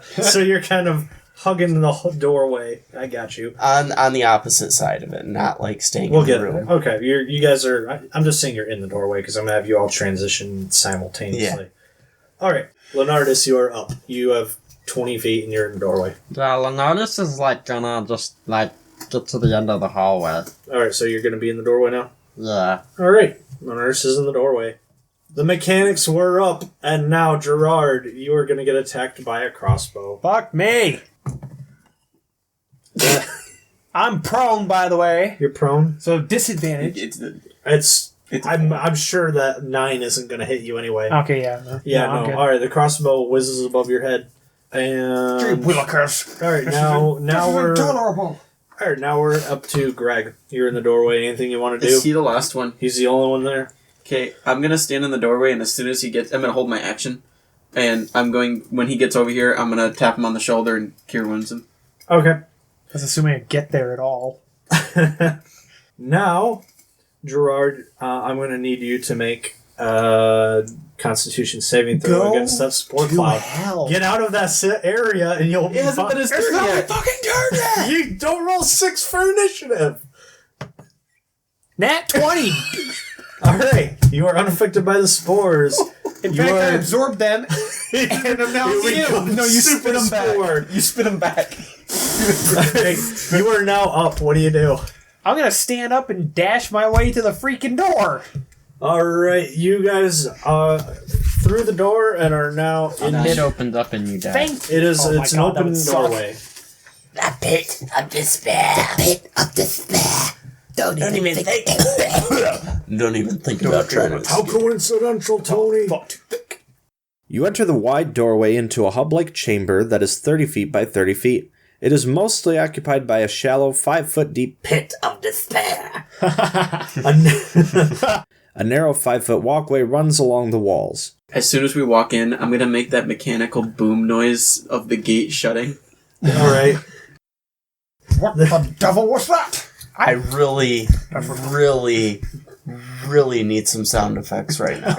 Speaker 1: So you're kind of hugging the doorway. I got you.
Speaker 2: On the opposite side of it, not, staying
Speaker 1: We'll
Speaker 2: in
Speaker 1: get
Speaker 2: the room.
Speaker 1: Okay, you guys are... I'm just saying you're in the doorway because I'm going to have you all transition simultaneously. Yeah. Alright, Lenartis, you are up. You have 20 feet and you're in the doorway.
Speaker 7: Yeah, Lenartis is gonna just get to the end of the hallway.
Speaker 1: Alright, so you're going to be in the doorway now?
Speaker 7: Yeah.
Speaker 1: Alright, Lenartis is in the doorway. The mechanics were up, and now, Jerard, you are going to get attacked by a crossbow.
Speaker 9: Fuck me. I'm prone, by the way.
Speaker 1: You're prone?
Speaker 9: So disadvantage.
Speaker 1: I'm sure that 9 isn't going to hit you anyway.
Speaker 9: Okay, yeah.
Speaker 1: No. Alright, the crossbow whizzes above your head. And... Alright, now we're...
Speaker 3: Intolerable.
Speaker 1: Alright, now we're up to Greg. You're in the doorway. Anything you want to do?
Speaker 5: Is he the last one?
Speaker 1: He's the only one there.
Speaker 5: Okay, I'm going to stand in the doorway, and as soon as he gets... I'm going to hold my action. And when he gets over here, I'm going to tap him on the shoulder and Cure Wounds him.
Speaker 1: Okay.
Speaker 9: That's assuming I get there at all.
Speaker 1: Now, Jerard, I'm going to need you to make a Constitution saving throw against that spore cloud.
Speaker 9: Hell.
Speaker 1: Get out of that area and you'll be
Speaker 5: hasn't been his turn yet.
Speaker 1: fucking turn yet! You don't roll 6 for initiative!
Speaker 9: Nat 20!
Speaker 1: Alright, you are unaffected by the spores.
Speaker 9: In fact, I absorbed them, and I'm now immune.
Speaker 5: No, you spit them back. You spit them back.
Speaker 1: Alright, you are now up. What do you do?
Speaker 9: I'm gonna stand up and dash my way to the freaking door.
Speaker 1: Alright, you guys through the door and are now in...
Speaker 7: It opens up and you die.
Speaker 1: It's an open doorway.
Speaker 6: The pit of despair. The pit of despair. Don't even think.
Speaker 2: Don't even think about trying to
Speaker 1: How coincidental, Tony.
Speaker 4: You enter the wide doorway into a hub-like chamber that is 30 feet by 30 feet. It is mostly occupied by a shallow 5-foot-deep
Speaker 6: Pit of despair.
Speaker 4: A narrow 5-foot walkway runs along the walls.
Speaker 5: As soon as we walk in, I'm going to make that mechanical boom noise of the gate shutting.
Speaker 1: Alright.
Speaker 3: What the devil was that?
Speaker 2: I really need some sound effects right now.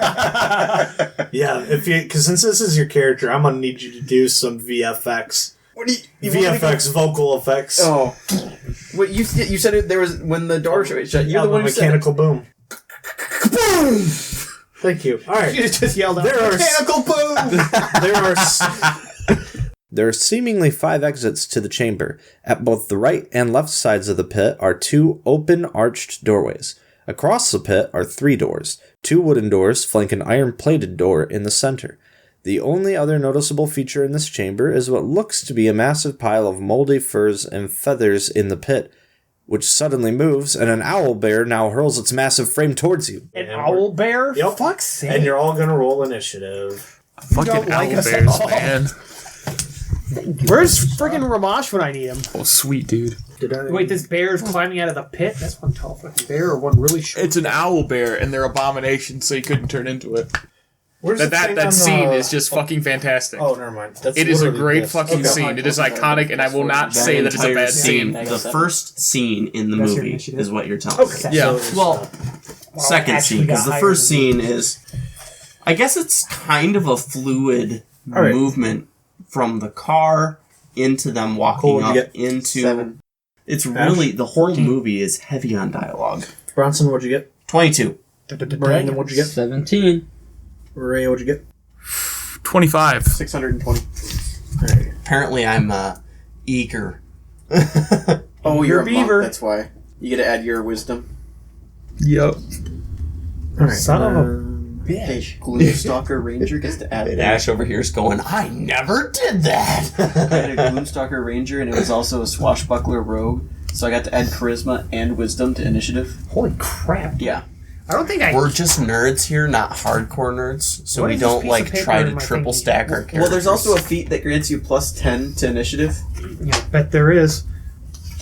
Speaker 1: Yeah, because since this is your character, I'm gonna need you to do some VFX.
Speaker 5: What do you
Speaker 1: VFX, vocal effects.
Speaker 5: Oh, what you said it? There was when the door shut. You're the one who
Speaker 1: mechanical boom.
Speaker 5: Boom.
Speaker 1: Thank you. All right.
Speaker 9: You just yelled out,
Speaker 1: There are
Speaker 9: mechanical boom!
Speaker 4: There are seemingly 5 exits to the chamber. At both the right and left sides of the pit are 2 open, arched doorways. Across the pit are 3 doors. 2 wooden doors flank an iron-plated door in the center. The only other noticeable feature in this chamber is what looks to be a massive pile of moldy furs and feathers in the pit, which suddenly moves, and an owl bear now hurls its massive frame towards you.
Speaker 9: An owl bear?
Speaker 1: Yep.
Speaker 9: Fuck's sake.
Speaker 1: And you're all gonna roll initiative.
Speaker 10: Fucking
Speaker 9: like us at
Speaker 10: owlbears,
Speaker 9: all.
Speaker 10: man.
Speaker 9: Where's friggin' Ramash when I need him?
Speaker 10: Oh, sweet, dude.
Speaker 9: Wait, this bear is climbing out of the pit? That's one tall fucking bear or one really short?
Speaker 10: It's an owlbear, and they're abominations, so you couldn't turn into it.
Speaker 1: Where's the thing on
Speaker 10: That scene
Speaker 1: the-
Speaker 10: is just fucking fantastic.
Speaker 1: Oh, never mind. That's
Speaker 10: It is a
Speaker 1: literally
Speaker 10: great
Speaker 1: this.
Speaker 10: fucking
Speaker 1: Okay.
Speaker 10: scene. It is iconic, and I will not say that it's a
Speaker 2: entire
Speaker 10: bad scene.
Speaker 2: The first scene in the
Speaker 9: That's your
Speaker 2: movie
Speaker 9: initiative?
Speaker 2: is what you're telling me.
Speaker 1: Okay.
Speaker 10: Yeah.
Speaker 1: So
Speaker 2: Well, second
Speaker 9: actually
Speaker 2: scene, because
Speaker 9: got
Speaker 2: the first
Speaker 9: higher
Speaker 2: scene is, I guess it's kind of a fluid
Speaker 1: All right.
Speaker 2: movement from the car into them walking
Speaker 1: Cool, what'd
Speaker 2: up
Speaker 1: you get?
Speaker 2: into.
Speaker 5: 7.
Speaker 2: It's really, the whole movie is heavy on dialogue.
Speaker 1: Bronson, what'd you get?
Speaker 2: 22.
Speaker 1: Brandon, what'd you get?
Speaker 7: 17.
Speaker 1: Ray, what'd you get?
Speaker 10: 25.
Speaker 5: 620.
Speaker 2: Apparently, I'm eager.
Speaker 5: Oh, you're a
Speaker 9: beaver.
Speaker 5: monk, that's why. You get to add your wisdom.
Speaker 10: Yep.
Speaker 1: All right.
Speaker 9: Son of a
Speaker 5: Hey,
Speaker 9: bitch.
Speaker 5: Gloomstalker Ranger gets to add.
Speaker 2: Ash over here is going, I never did that.
Speaker 5: I had a Gloomstalker Ranger, and it was also a swashbuckler rogue, so I got to add charisma and wisdom to initiative.
Speaker 9: Holy crap.
Speaker 5: Yeah.
Speaker 9: I don't think I...
Speaker 2: We're just nerds here, not hardcore nerds, so
Speaker 9: What
Speaker 2: we
Speaker 9: is this
Speaker 2: don't
Speaker 9: piece
Speaker 2: like
Speaker 9: of paper
Speaker 2: try
Speaker 9: in
Speaker 2: to
Speaker 9: my
Speaker 2: triple
Speaker 9: thingy?
Speaker 2: stack our characters.
Speaker 5: Well, there's also a feat that grants you plus 10 to initiative.
Speaker 9: Yeah, bet there is.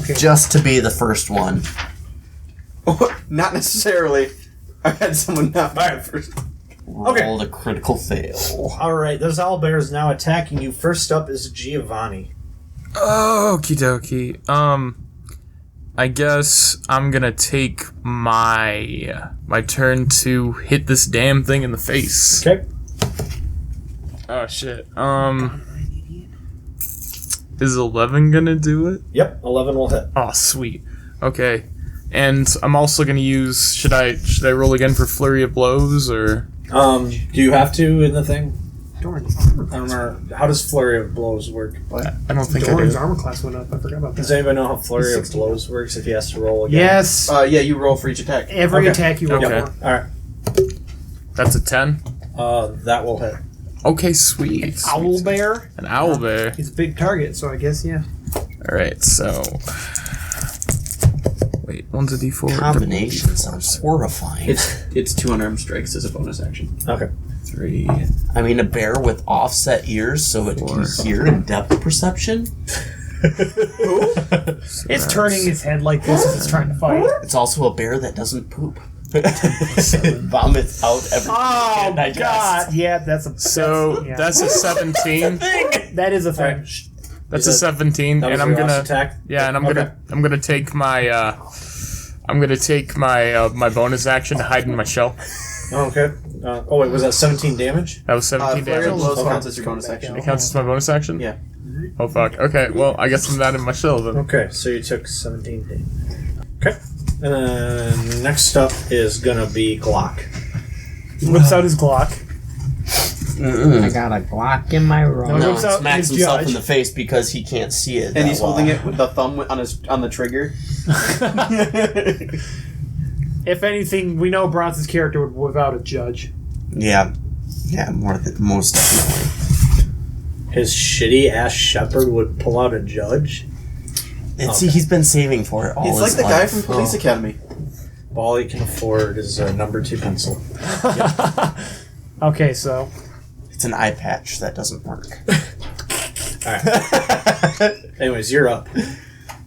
Speaker 9: Okay.
Speaker 2: just to be the first one.
Speaker 5: Not necessarily. I had someone not buy it first.
Speaker 2: Rolled a critical fail.
Speaker 1: All right, those owlbear is now attacking you. First up is Giovanni.
Speaker 10: Okie dokie. I guess I'm gonna take my turn to hit this damn thing in the face.
Speaker 1: Okay.
Speaker 10: Oh shit. Is 11 gonna do it?
Speaker 1: Yep, 11 will hit.
Speaker 10: Oh sweet. Okay. And I'm also gonna use. Should I roll again for flurry of blows or?
Speaker 1: Do you have to in the thing?
Speaker 9: Doran's
Speaker 1: I don't remember. How does Flurry of Blows work?
Speaker 10: I don't think
Speaker 9: Doran's
Speaker 10: I do.
Speaker 9: armor class went up. I forgot about
Speaker 1: Does
Speaker 9: that.
Speaker 1: anybody know how Flurry of Blows works if he has to roll again?
Speaker 9: Yes.
Speaker 5: Yeah, you roll for each attack.
Speaker 9: Every
Speaker 1: Okay.
Speaker 9: attack you roll
Speaker 10: Okay.
Speaker 9: for.
Speaker 1: All right.
Speaker 10: That's a 10.
Speaker 1: That will hit.
Speaker 10: Okay, sweet.
Speaker 9: Owl bear.
Speaker 10: An owl bear.
Speaker 9: He's a big target, so I guess, yeah.
Speaker 10: All right, so. Wait, one's a D4.
Speaker 2: Combination sounds horrifying.
Speaker 5: It's 2 unarmed strikes as a bonus action.
Speaker 1: Okay.
Speaker 10: 3.
Speaker 2: I mean, a bear with offset ears so it can hear in depth perception?
Speaker 9: It's turning its head like this as it's trying to fight.
Speaker 2: It's also a bear that doesn't poop. Vomits out everything.
Speaker 9: Oh,
Speaker 2: digest.
Speaker 9: God. Yeah, that's a...
Speaker 10: So
Speaker 9: yeah.
Speaker 10: that's a 17.
Speaker 9: That is a thing.
Speaker 10: That's a 17,
Speaker 1: That was
Speaker 10: and I'm
Speaker 1: your
Speaker 10: gonna
Speaker 1: last attack?
Speaker 10: yeah, and I'm
Speaker 1: Okay.
Speaker 10: gonna take my my bonus action to hide in my shell.
Speaker 1: Oh, okay. Oh, wait, was that 17 damage?
Speaker 10: That was 17
Speaker 5: Flurry of
Speaker 10: damage.
Speaker 5: blows counts as your bonus action.
Speaker 10: It counts as my bonus action.
Speaker 5: Yeah.
Speaker 10: Oh fuck. Okay, well I guess I'm not in my shell then.
Speaker 1: Okay, so you took 17 damage. Okay. And then next up is gonna be Glock.
Speaker 9: He whips out his Glock.
Speaker 7: I got a Glock in my robe.
Speaker 1: Oh,
Speaker 2: No,
Speaker 9: Whips out
Speaker 2: smacks
Speaker 9: his
Speaker 2: himself
Speaker 9: judge.
Speaker 2: in the face because he can't see it.
Speaker 5: And he's
Speaker 2: that well.
Speaker 5: holding it with the thumb on the trigger.
Speaker 9: If anything, we know Bronson's character would whip out a judge.
Speaker 2: Yeah. Yeah, most definitely.
Speaker 1: His shitty ass shepherd would pull out a judge.
Speaker 2: See, he's been saving for it all
Speaker 5: He's
Speaker 2: his
Speaker 5: like the guy
Speaker 2: life.
Speaker 5: from Police Academy.
Speaker 1: All he can afford is a number 2 pencil.
Speaker 9: Okay, so...
Speaker 2: It's an eye patch that doesn't work.
Speaker 1: Anyways, you're up.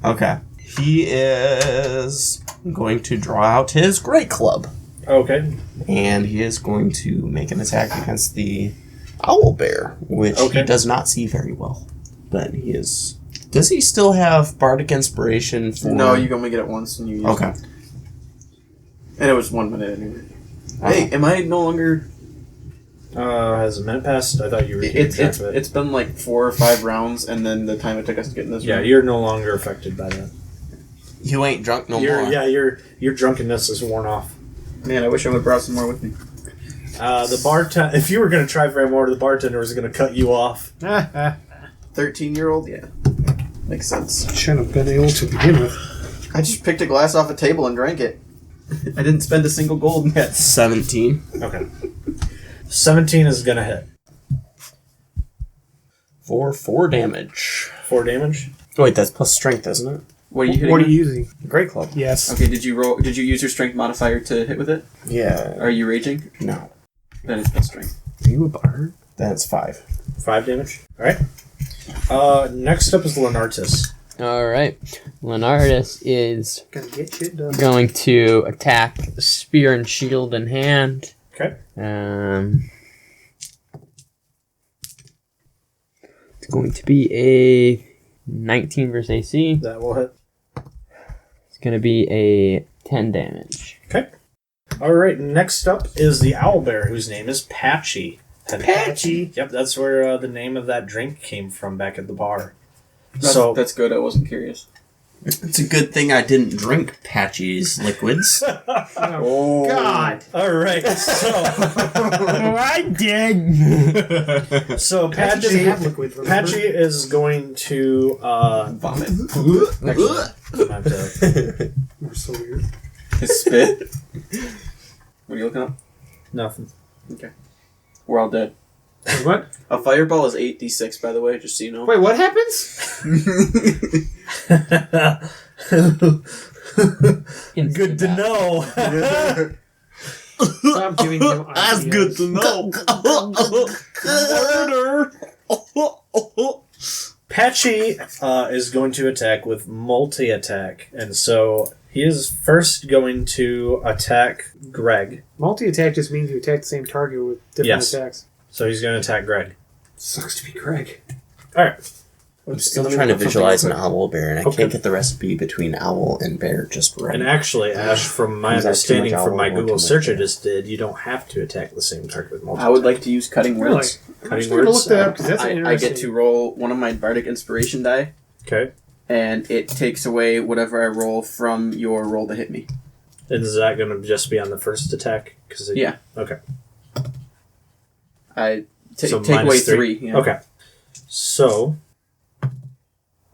Speaker 2: Okay. He is going to draw out his Great Club.
Speaker 1: Okay.
Speaker 2: And he is going to make an attack against the owl bear, which he does not see very well. But he is... Does he still have Bardic Inspiration for...
Speaker 5: No, you can only get it once and you use
Speaker 2: Okay.
Speaker 5: it. And it was 1 minute anyway. Hey, am I no longer...
Speaker 1: Has a minute passed? I thought you were keeping track of it.
Speaker 5: It's been like 4 or 5 rounds, and then the time it took us to get in this
Speaker 1: Yeah,
Speaker 5: room.
Speaker 1: you're no longer affected by that.
Speaker 2: You ain't drunk no more.
Speaker 1: Yeah, your drunkenness is worn off.
Speaker 5: Man, I wish I would have brought some more with me.
Speaker 1: The bartender. If you were going to try very more, the bartender was going to cut you off.
Speaker 5: 13-year-old? Yeah. Makes sense.
Speaker 9: Shouldn't have been able to begin with.
Speaker 5: I just picked a glass off a table and drank it. I didn't spend a single gold yet.
Speaker 2: 17.
Speaker 1: Okay. 17 is going to hit.
Speaker 2: For 4 damage.
Speaker 1: 4 damage?
Speaker 2: Wait, that's plus strength, isn't it?
Speaker 5: What are you hitting?
Speaker 9: What are you using?
Speaker 2: Great club.
Speaker 9: Yes.
Speaker 5: Okay, did you use your strength modifier to hit with it?
Speaker 2: Yeah.
Speaker 5: Are you raging?
Speaker 2: No.
Speaker 5: Then it's plus strength.
Speaker 2: Are you a bard? That's 5.
Speaker 1: 5 damage. Alright. Next up is Lenartis.
Speaker 7: Alright. Lenartis is
Speaker 9: Gonna get shit done.
Speaker 7: going to attack spear and shield in hand.
Speaker 1: Okay.
Speaker 7: It's going to be a 19 versus AC.
Speaker 1: That will hit.
Speaker 7: It's going to be a 10 damage.
Speaker 1: Okay. Alright, next up is the owlbear, whose name is Patchy.
Speaker 9: Patchy?
Speaker 1: Yep, that's where the name of that drink came from back at the bar.
Speaker 5: That's good. I wasn't curious.
Speaker 2: It's a good thing I didn't drink Patchy's liquids.
Speaker 9: Oh, God.
Speaker 1: Alright, so...
Speaker 9: I did.
Speaker 1: So
Speaker 9: Patchy doesn't have liquid, remember?
Speaker 1: Patchy is going to...
Speaker 5: Vomit.
Speaker 1: Actually, I'm gonna have to...
Speaker 9: You're so weird.
Speaker 5: His spit. What are you looking up?
Speaker 1: Nothing.
Speaker 5: Okay. We're all dead.
Speaker 9: Wait, what?
Speaker 5: A fireball is 8d6, by the way, just so you know.
Speaker 9: Wait, what happens?
Speaker 1: Good to know.
Speaker 9: Stop giving him ideas.
Speaker 2: That's good to know. Murder.
Speaker 1: Patchy is going to attack with multi-attack, and so he is first going to attack Greg.
Speaker 9: Multi-attack just means you attack the same target with different attacks.
Speaker 1: So he's going to attack Greg.
Speaker 9: Sucks to be Greg.
Speaker 1: Alright.
Speaker 2: I'm still trying to visualize an owl bear, and I can't get the recipe between owl and bear just right.
Speaker 1: And actually, Ash, from my
Speaker 2: Is that too
Speaker 1: understanding
Speaker 2: much
Speaker 1: from my
Speaker 2: owl or too
Speaker 1: Google
Speaker 2: much
Speaker 1: search I
Speaker 2: bear?
Speaker 1: just did, you don't have to attack the same target with multi-attack.
Speaker 5: I would like to use cutting words.
Speaker 9: I'm
Speaker 1: Cutting
Speaker 9: just going to
Speaker 1: words?
Speaker 9: look that up because that's
Speaker 5: I
Speaker 9: interesting.
Speaker 5: get to roll one of my bardic inspiration die,
Speaker 1: Okay.
Speaker 5: and it takes away whatever I roll from your roll to hit me.
Speaker 1: And is that going to just be on the first attack?
Speaker 5: Yeah.
Speaker 1: Okay.
Speaker 5: I
Speaker 1: So
Speaker 5: take away
Speaker 1: minus
Speaker 5: 3. Yeah.
Speaker 1: Okay. So...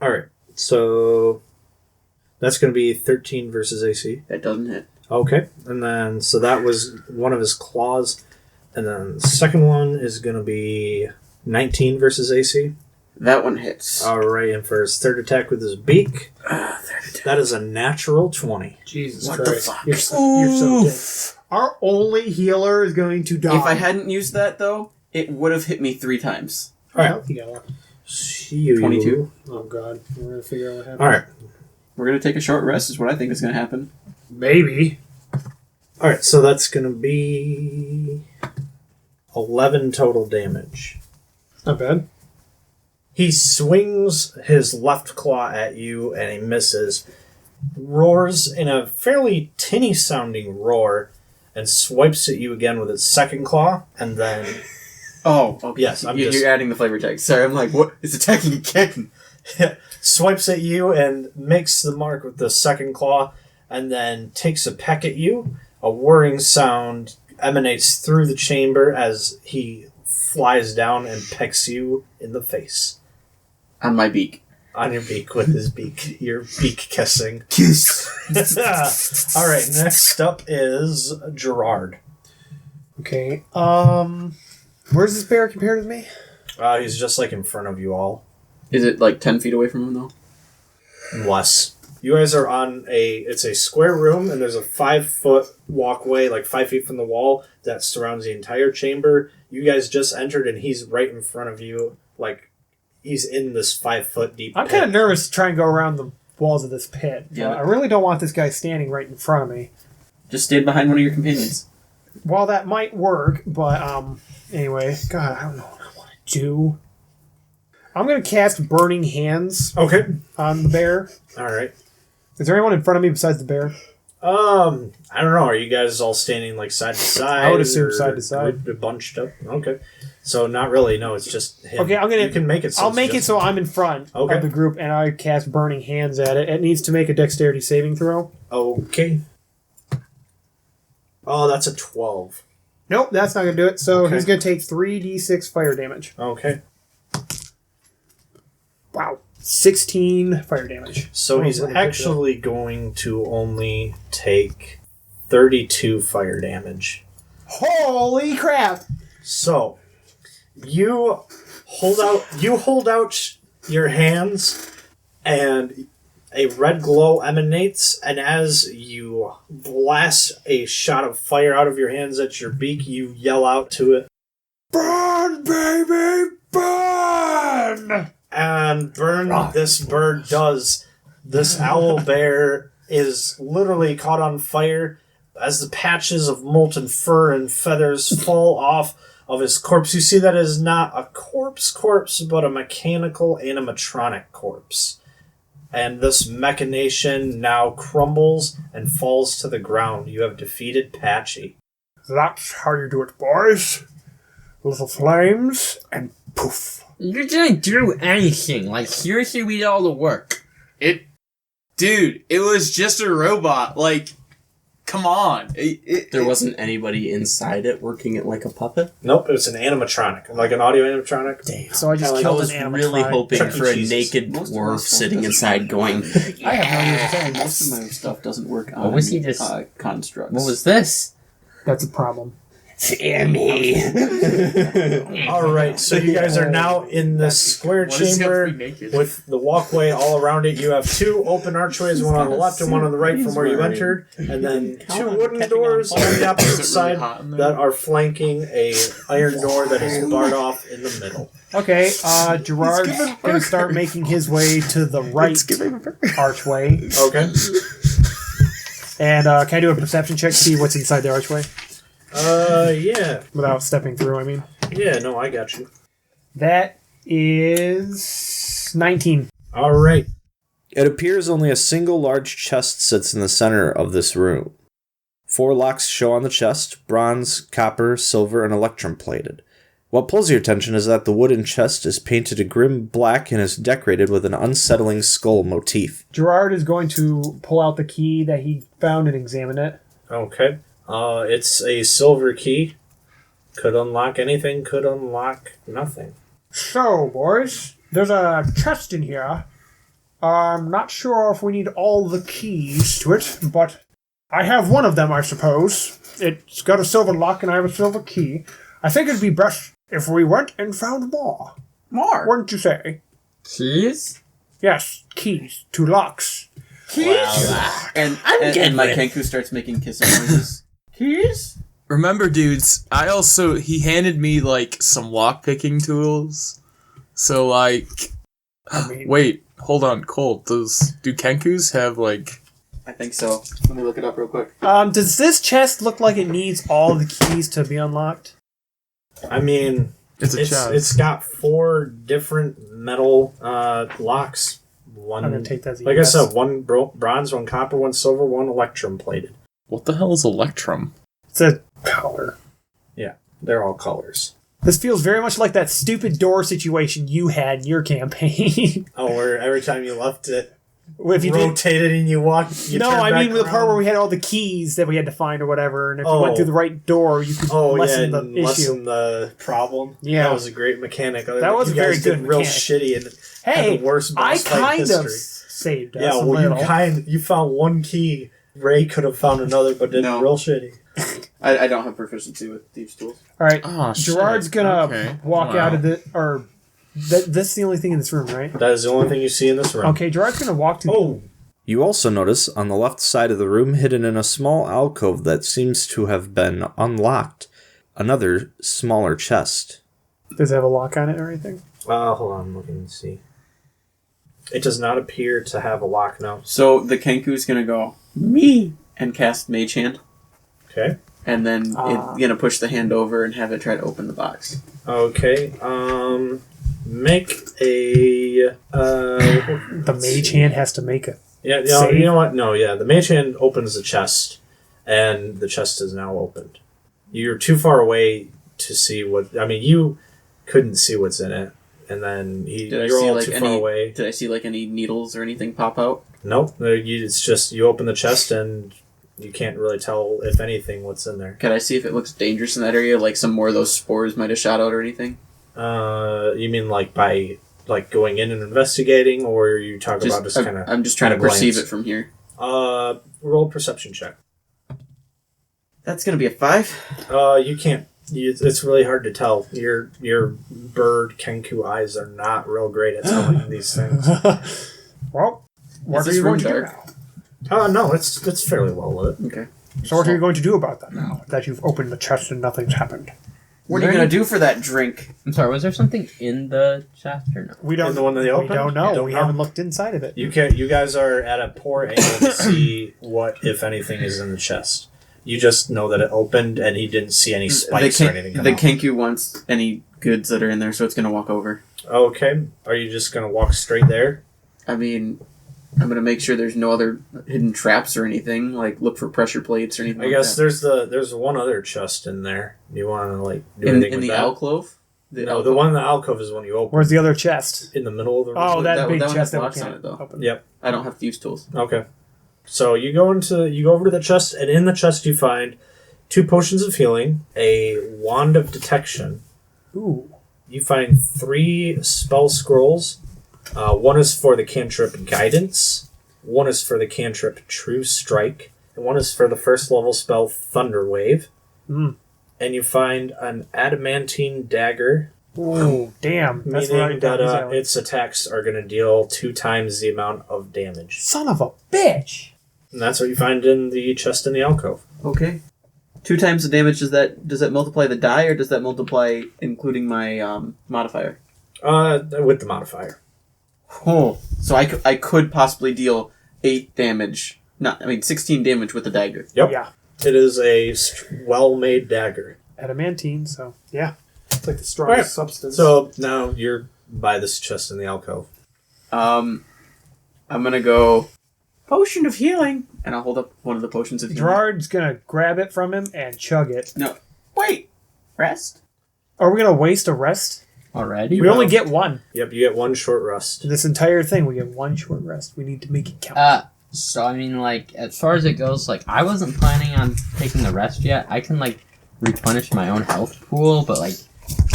Speaker 1: Alright. So... That's going to be 13 versus AC.
Speaker 5: That doesn't hit.
Speaker 1: Okay. And then... So that was one of his claws. And then the second one is going to be 19 versus AC.
Speaker 5: That one hits.
Speaker 1: Alright. And for his third attack with his beak... That is a natural 20.
Speaker 9: Jesus
Speaker 5: What the
Speaker 9: Christ.
Speaker 5: fuck?
Speaker 9: You're so dead. Our only healer is going to die.
Speaker 5: If I hadn't used that, though, it would have hit me 3 times.
Speaker 1: Alright.
Speaker 9: You got one.
Speaker 5: 22.
Speaker 9: Oh, God. We're going to figure out what happened.
Speaker 1: Alright.
Speaker 5: We're going to take a short rest, is what I think is going to happen.
Speaker 9: Maybe.
Speaker 1: Alright, so that's going to be 11 total damage.
Speaker 9: Not bad.
Speaker 1: He swings his left claw at you and he misses, roars in a fairly tinny sounding roar, and swipes at you again with his second claw, and then...
Speaker 5: Oh, okay.
Speaker 1: Yes,
Speaker 5: You're adding the flavor text. Sorry, I'm like, what? It's attacking again.
Speaker 1: swipes at you and makes the mark with the second claw, and then takes a peck at you. A whirring sound emanates through the chamber as he flies down and pecks you in the face.
Speaker 5: On my beak.
Speaker 1: On your beak with his beak. Your beak kissing.
Speaker 5: Kiss.
Speaker 1: Alright, next up is Jerard.
Speaker 9: Okay. Where's this bear compared to me?
Speaker 1: He's just like in front of you all.
Speaker 5: Is it like 10 feet away from him, though?
Speaker 1: Less. You guys are on it's a square room, and there's a 5-foot walkway, like 5 feet from the wall, that surrounds the entire chamber. You guys just entered, and he's right in front of you, like, he's in this 5-foot deep
Speaker 9: I'm
Speaker 1: pit.
Speaker 9: kind of nervous to try and go around the walls of this pit.
Speaker 5: Yeah.
Speaker 9: I really don't want this guy standing right in front of me.
Speaker 5: Just stayed behind one of your companions.
Speaker 9: Well, that might work, but, anyway. God, I don't know what I want to do. I'm going to cast Burning Hands
Speaker 1: Okay.
Speaker 9: on the bear.
Speaker 1: Alright.
Speaker 9: Is there anyone in front of me besides the bear?
Speaker 1: I don't know. Are you guys all standing, like, side to side?
Speaker 9: I would assume
Speaker 1: or
Speaker 9: side to side.
Speaker 1: Bunched up? Okay. So, not really. No, it's just him.
Speaker 9: Okay, I'm gonna.
Speaker 1: You can make it so
Speaker 9: I'll
Speaker 1: it's
Speaker 9: make it
Speaker 1: just-
Speaker 9: so I'm in front
Speaker 1: Okay.
Speaker 9: of the group, and I cast Burning Hands at it. It needs to make a Dexterity saving throw.
Speaker 1: Okay. Oh, that's a 12.
Speaker 9: Nope, that's not going to do it. So
Speaker 1: Okay.
Speaker 9: he's going to take 3d6 fire damage.
Speaker 1: Okay.
Speaker 9: Wow. 16 fire damage.
Speaker 1: So he's actually going to only take 32 fire damage.
Speaker 9: Holy crap!
Speaker 1: So you hold out your hands, and a red glow emanates, and as you blast a shot of fire out of your hands at your beak, you yell out to it,
Speaker 3: Burn, baby, burn!
Speaker 1: and burn this bird does. This owl bear is literally caught on fire as the patches of molten fur and feathers fall off of his corpse. You see that it is not a corpse, but a mechanical animatronic corpse. And this machination now crumbles and falls to the ground. You have defeated Patchy.
Speaker 3: That's how you do it, boys. Little flames, and poof.
Speaker 7: You didn't do anything. Like, seriously, we did all the work.
Speaker 10: Dude, it was just a robot. Like, come on.
Speaker 2: There wasn't anybody inside it working it like a puppet?
Speaker 1: Nope, it's an animatronic, like an audio animatronic.
Speaker 2: Damn.
Speaker 9: So I just
Speaker 2: I
Speaker 9: killed
Speaker 2: was
Speaker 9: an animatronic.
Speaker 2: really hoping
Speaker 1: Chuck E.
Speaker 2: for a
Speaker 1: Cheese's.
Speaker 2: naked
Speaker 5: Most of our
Speaker 2: dwarf
Speaker 5: stuff
Speaker 2: sitting
Speaker 5: doesn't
Speaker 2: inside going,
Speaker 5: I have no idea. Most of my stuff doesn't work on
Speaker 7: was he just-
Speaker 5: constructs.
Speaker 7: What was this?
Speaker 9: That's a problem.
Speaker 6: Fear me.
Speaker 1: Alright, so you guys are now in this square
Speaker 10: Why does he have to
Speaker 1: chamber
Speaker 10: be naked?
Speaker 1: with the walkway all around it. You have two open archways, one on the left and one on the right from where you entered, and then two wooden doors on the opposite
Speaker 10: Is it really
Speaker 1: side
Speaker 10: hot in there?
Speaker 1: that are flanking a iron door that is barred off in the middle.
Speaker 9: Okay, Gerard's going to start making his way to the right archway.
Speaker 1: Okay.
Speaker 9: And can I do a perception check to see what's inside the archway?
Speaker 1: Yeah.
Speaker 9: Without stepping through, I mean.
Speaker 1: Yeah, no, I got you.
Speaker 9: That is 19.
Speaker 1: Alright.
Speaker 4: It appears only a single large chest sits in the center of this room. 4 locks show on the chest: bronze, copper, silver, and electrum plated. What pulls your attention is that the wooden chest is painted a grim black and is decorated with an unsettling skull motif.
Speaker 9: Gerard is going to pull out the key that he found and examine it.
Speaker 1: Okay. It's a silver key. Could unlock anything, could unlock nothing.
Speaker 3: So, boys, there's a chest in here. I'm not sure if we need all the keys to it, but I have one of them, I suppose. It's got a silver lock and I have a silver key. I think it'd be best if we went and found more.
Speaker 5: More?
Speaker 3: Wouldn't you say?
Speaker 7: Keys?
Speaker 3: Yes, keys to locks.
Speaker 5: And
Speaker 6: good
Speaker 5: my
Speaker 6: with-
Speaker 5: Kenku starts making kissing noises. Keys?
Speaker 10: Remember, dudes, he handed me, like, some lock-picking tools. So, like...
Speaker 3: I mean,
Speaker 10: Wait, hold on, Colt, do Kenkus have, like...
Speaker 5: I think so. Let me look it up real quick.
Speaker 9: Does this chest look like it needs all the keys to be unlocked?
Speaker 1: I mean,
Speaker 10: It's a chest.
Speaker 1: it's got 4 different metal locks. One,
Speaker 9: I'm going to take that as a
Speaker 1: like
Speaker 9: yes.
Speaker 1: I said, one bronze, one copper, one silver, one electrum plated.
Speaker 10: What the hell is Electrum?
Speaker 9: It's a color.
Speaker 1: Yeah, they're all colors.
Speaker 9: This feels very much like that stupid door situation you had in your campaign.
Speaker 1: Oh, where every time you left it,
Speaker 9: If you did,
Speaker 1: rotated and you walked. You
Speaker 9: no,
Speaker 1: turned
Speaker 9: I
Speaker 1: back
Speaker 9: mean the part
Speaker 1: around.
Speaker 9: where we had all the keys that we had to find or whatever, and if you
Speaker 1: Oh.
Speaker 9: went through the right door, you could lessen
Speaker 1: and
Speaker 9: the
Speaker 1: lessen
Speaker 9: issue.
Speaker 1: the problem.
Speaker 9: Yeah.
Speaker 1: that was a great mechanic.
Speaker 9: That was
Speaker 1: you
Speaker 9: a very
Speaker 1: guys
Speaker 9: good
Speaker 1: did real
Speaker 9: mechanic.
Speaker 1: shitty and
Speaker 9: Hey,
Speaker 1: had the worst
Speaker 9: I
Speaker 1: boss fight
Speaker 9: kind of
Speaker 1: history.
Speaker 9: saved us
Speaker 1: Yeah,
Speaker 9: a
Speaker 1: well,
Speaker 9: little.
Speaker 1: you found one key. Ray could have found another, but did
Speaker 5: No.
Speaker 1: real shitty.
Speaker 5: I don't have proficiency with thieves' tools.
Speaker 9: All right,
Speaker 10: Oh,
Speaker 9: Gerard's
Speaker 10: shit.
Speaker 9: gonna
Speaker 10: Okay.
Speaker 9: walk
Speaker 10: Wow.
Speaker 9: out of the or that's the only thing in this room, right?
Speaker 1: That is the only thing you see in this room.
Speaker 9: Okay, Gerard's gonna walk to.
Speaker 1: Oh,
Speaker 4: You also notice on the left side of the room, hidden in a small alcove that seems to have been unlocked, another smaller chest.
Speaker 9: Does it have a lock on it or anything?
Speaker 1: hold on, I'm looking to see. It does not appear to have a lock now.
Speaker 5: So the Kenku's gonna go, me, and cast Mage Hand.
Speaker 1: Okay.
Speaker 5: And then it's gonna push the hand over and have it try to open the box.
Speaker 1: Okay. Make a.
Speaker 9: The mage hand has to make it.
Speaker 1: Yeah.
Speaker 9: Save?
Speaker 1: You know what? No. Yeah. The mage hand opens the chest, and the chest is now opened. You're too far away to see what. I mean, you couldn't see what's in it, and then
Speaker 5: Did I
Speaker 1: you're
Speaker 5: see
Speaker 1: all
Speaker 5: like
Speaker 1: too far away.
Speaker 5: Did I see like any needles or anything pop out?
Speaker 1: Nope. It's just you open the chest and You can't really tell, if anything, what's in there.
Speaker 5: Can I see if it looks dangerous in that area? Like some more of those spores might have shot out or anything?
Speaker 1: You mean like by going in and investigating, or are you talking about just kind of...
Speaker 5: I'm just trying to perceive it from here.
Speaker 1: Roll a perception check.
Speaker 5: That's going to be a 5?
Speaker 1: You can't... It's really hard to tell. Your bird Kenku eyes are not real great at telling these things.
Speaker 9: Well, what are you going to do now?
Speaker 1: No, it's fairly well lit.
Speaker 5: Okay.
Speaker 9: So what are you going to do about that now that you've opened the chest and nothing's happened?
Speaker 5: What are you going to do for that drink?
Speaker 7: I'm sorry, was there something in the chest or no?
Speaker 9: We don't.
Speaker 1: In the one that they opened?
Speaker 9: We don't know. We
Speaker 1: know.
Speaker 9: haven't looked inside of it.
Speaker 1: You guys are at a poor angle to see what, if anything, is in the chest. You just know that it opened and he didn't see any spikes or anything come
Speaker 5: The
Speaker 1: out.
Speaker 5: Kenku wants any goods that are in there, so it's going to walk over.
Speaker 1: Okay. Are you just going to walk straight there?
Speaker 5: I mean, I'm going to make sure there's no other hidden traps or anything, like look for pressure plates or anything
Speaker 1: I guess there's one other chest in there. You want to do anything
Speaker 5: in
Speaker 1: with
Speaker 5: the
Speaker 1: that?
Speaker 5: alcove?
Speaker 1: The one in the alcove is when you open.
Speaker 9: Where's the other chest?
Speaker 1: In the middle of the room.
Speaker 9: Oh, that big
Speaker 5: one
Speaker 9: chest
Speaker 5: has
Speaker 9: that we
Speaker 5: locks on
Speaker 9: can't
Speaker 5: it, though.
Speaker 9: open.
Speaker 1: Yep.
Speaker 5: I don't have to use tools.
Speaker 1: Okay. So you go over to the chest, and in the chest you find 2 potions of healing, a wand of detection.
Speaker 9: Ooh.
Speaker 1: You find 3 spell scrolls. One is for the cantrip Guidance, one is for the cantrip True Strike, and one is for the first level spell Thunder Wave.
Speaker 9: Mm.
Speaker 1: And you find an adamantine dagger.
Speaker 9: Oh, damn. That's
Speaker 1: Meaning
Speaker 9: right.
Speaker 1: that its attacks are going to deal 2 times the amount of damage.
Speaker 9: Son of a bitch!
Speaker 1: And that's what you find in the chest in the alcove.
Speaker 5: Okay. 2 times the damage, does that multiply the die, or does that multiply including my modifier?
Speaker 1: With the modifier.
Speaker 5: Oh, so I could possibly deal 8 damage. 16 damage with the dagger.
Speaker 1: Yep.
Speaker 9: Yeah.
Speaker 1: It is a well-made dagger.
Speaker 9: Adamantine, so yeah.
Speaker 12: It's like the strongest
Speaker 1: Right.
Speaker 12: substance.
Speaker 1: So now you're by this chest in the alcove.
Speaker 5: I'm gonna go potion of healing, and I'll hold up one of the potions of healing.
Speaker 9: Gerard's gonna grab it from him and chug it.
Speaker 5: No, wait, rest.
Speaker 9: Are we gonna waste a rest?
Speaker 7: Already?
Speaker 9: We only get one.
Speaker 1: Yep, you get 1 short rest.
Speaker 9: In this entire thing, we get 1 short rest. We need to make it count.
Speaker 7: So I mean, as far as it goes, I wasn't planning on taking the rest yet. I can replenish my own health pool, but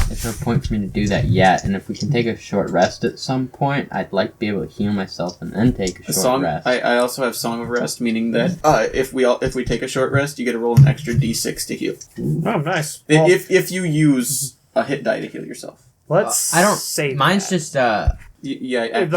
Speaker 7: there's no point for me to do that yet. And if we can take a short rest at some point, I'd like to be able to heal myself and then take a short rest.
Speaker 5: I also have Song of Rest, meaning that if we take a short rest, you get to roll an extra d6 to heal.
Speaker 9: Oh, nice.
Speaker 5: If you use a hit die to heal yourself.
Speaker 9: Let's
Speaker 7: I don't
Speaker 9: save
Speaker 7: mine's
Speaker 9: that.
Speaker 7: just
Speaker 9: the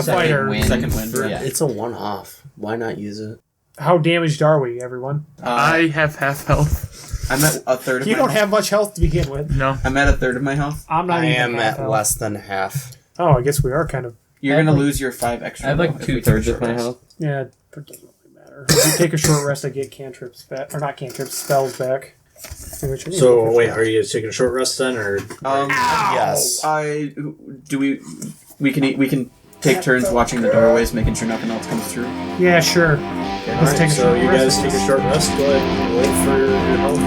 Speaker 9: fighter.
Speaker 5: Second wind.
Speaker 7: Yeah.
Speaker 2: It's a one-off. Why not use it?
Speaker 9: How damaged are we, everyone?
Speaker 10: I have half health.
Speaker 5: I'm at a third of
Speaker 9: You
Speaker 5: my
Speaker 9: don't
Speaker 5: health.
Speaker 9: have much health to begin with.
Speaker 10: No.
Speaker 5: I'm at a third of my health.
Speaker 9: I'm not
Speaker 2: I
Speaker 9: even
Speaker 2: am
Speaker 9: half
Speaker 2: at
Speaker 9: health.
Speaker 2: less than half.
Speaker 9: Oh, I guess we are kind of...
Speaker 5: You're
Speaker 7: I have
Speaker 5: gonna lose your 5 extra.
Speaker 7: I have
Speaker 5: though, if we take a
Speaker 7: 2/3
Speaker 5: short
Speaker 7: of my
Speaker 5: rest.
Speaker 7: health.
Speaker 9: Yeah, it doesn't really matter. If we take a short rest, I get cantrips back. Or not cantrips, spells back.
Speaker 1: So, wait, are you taking a short rest then, or...
Speaker 2: Yes.
Speaker 5: We can take turns watching the doorways, making sure nothing else comes through.
Speaker 9: Yeah, sure. Let's take a
Speaker 1: so
Speaker 9: short
Speaker 1: you
Speaker 9: rest.
Speaker 1: guys take a short rest. Go ahead and wait for your health.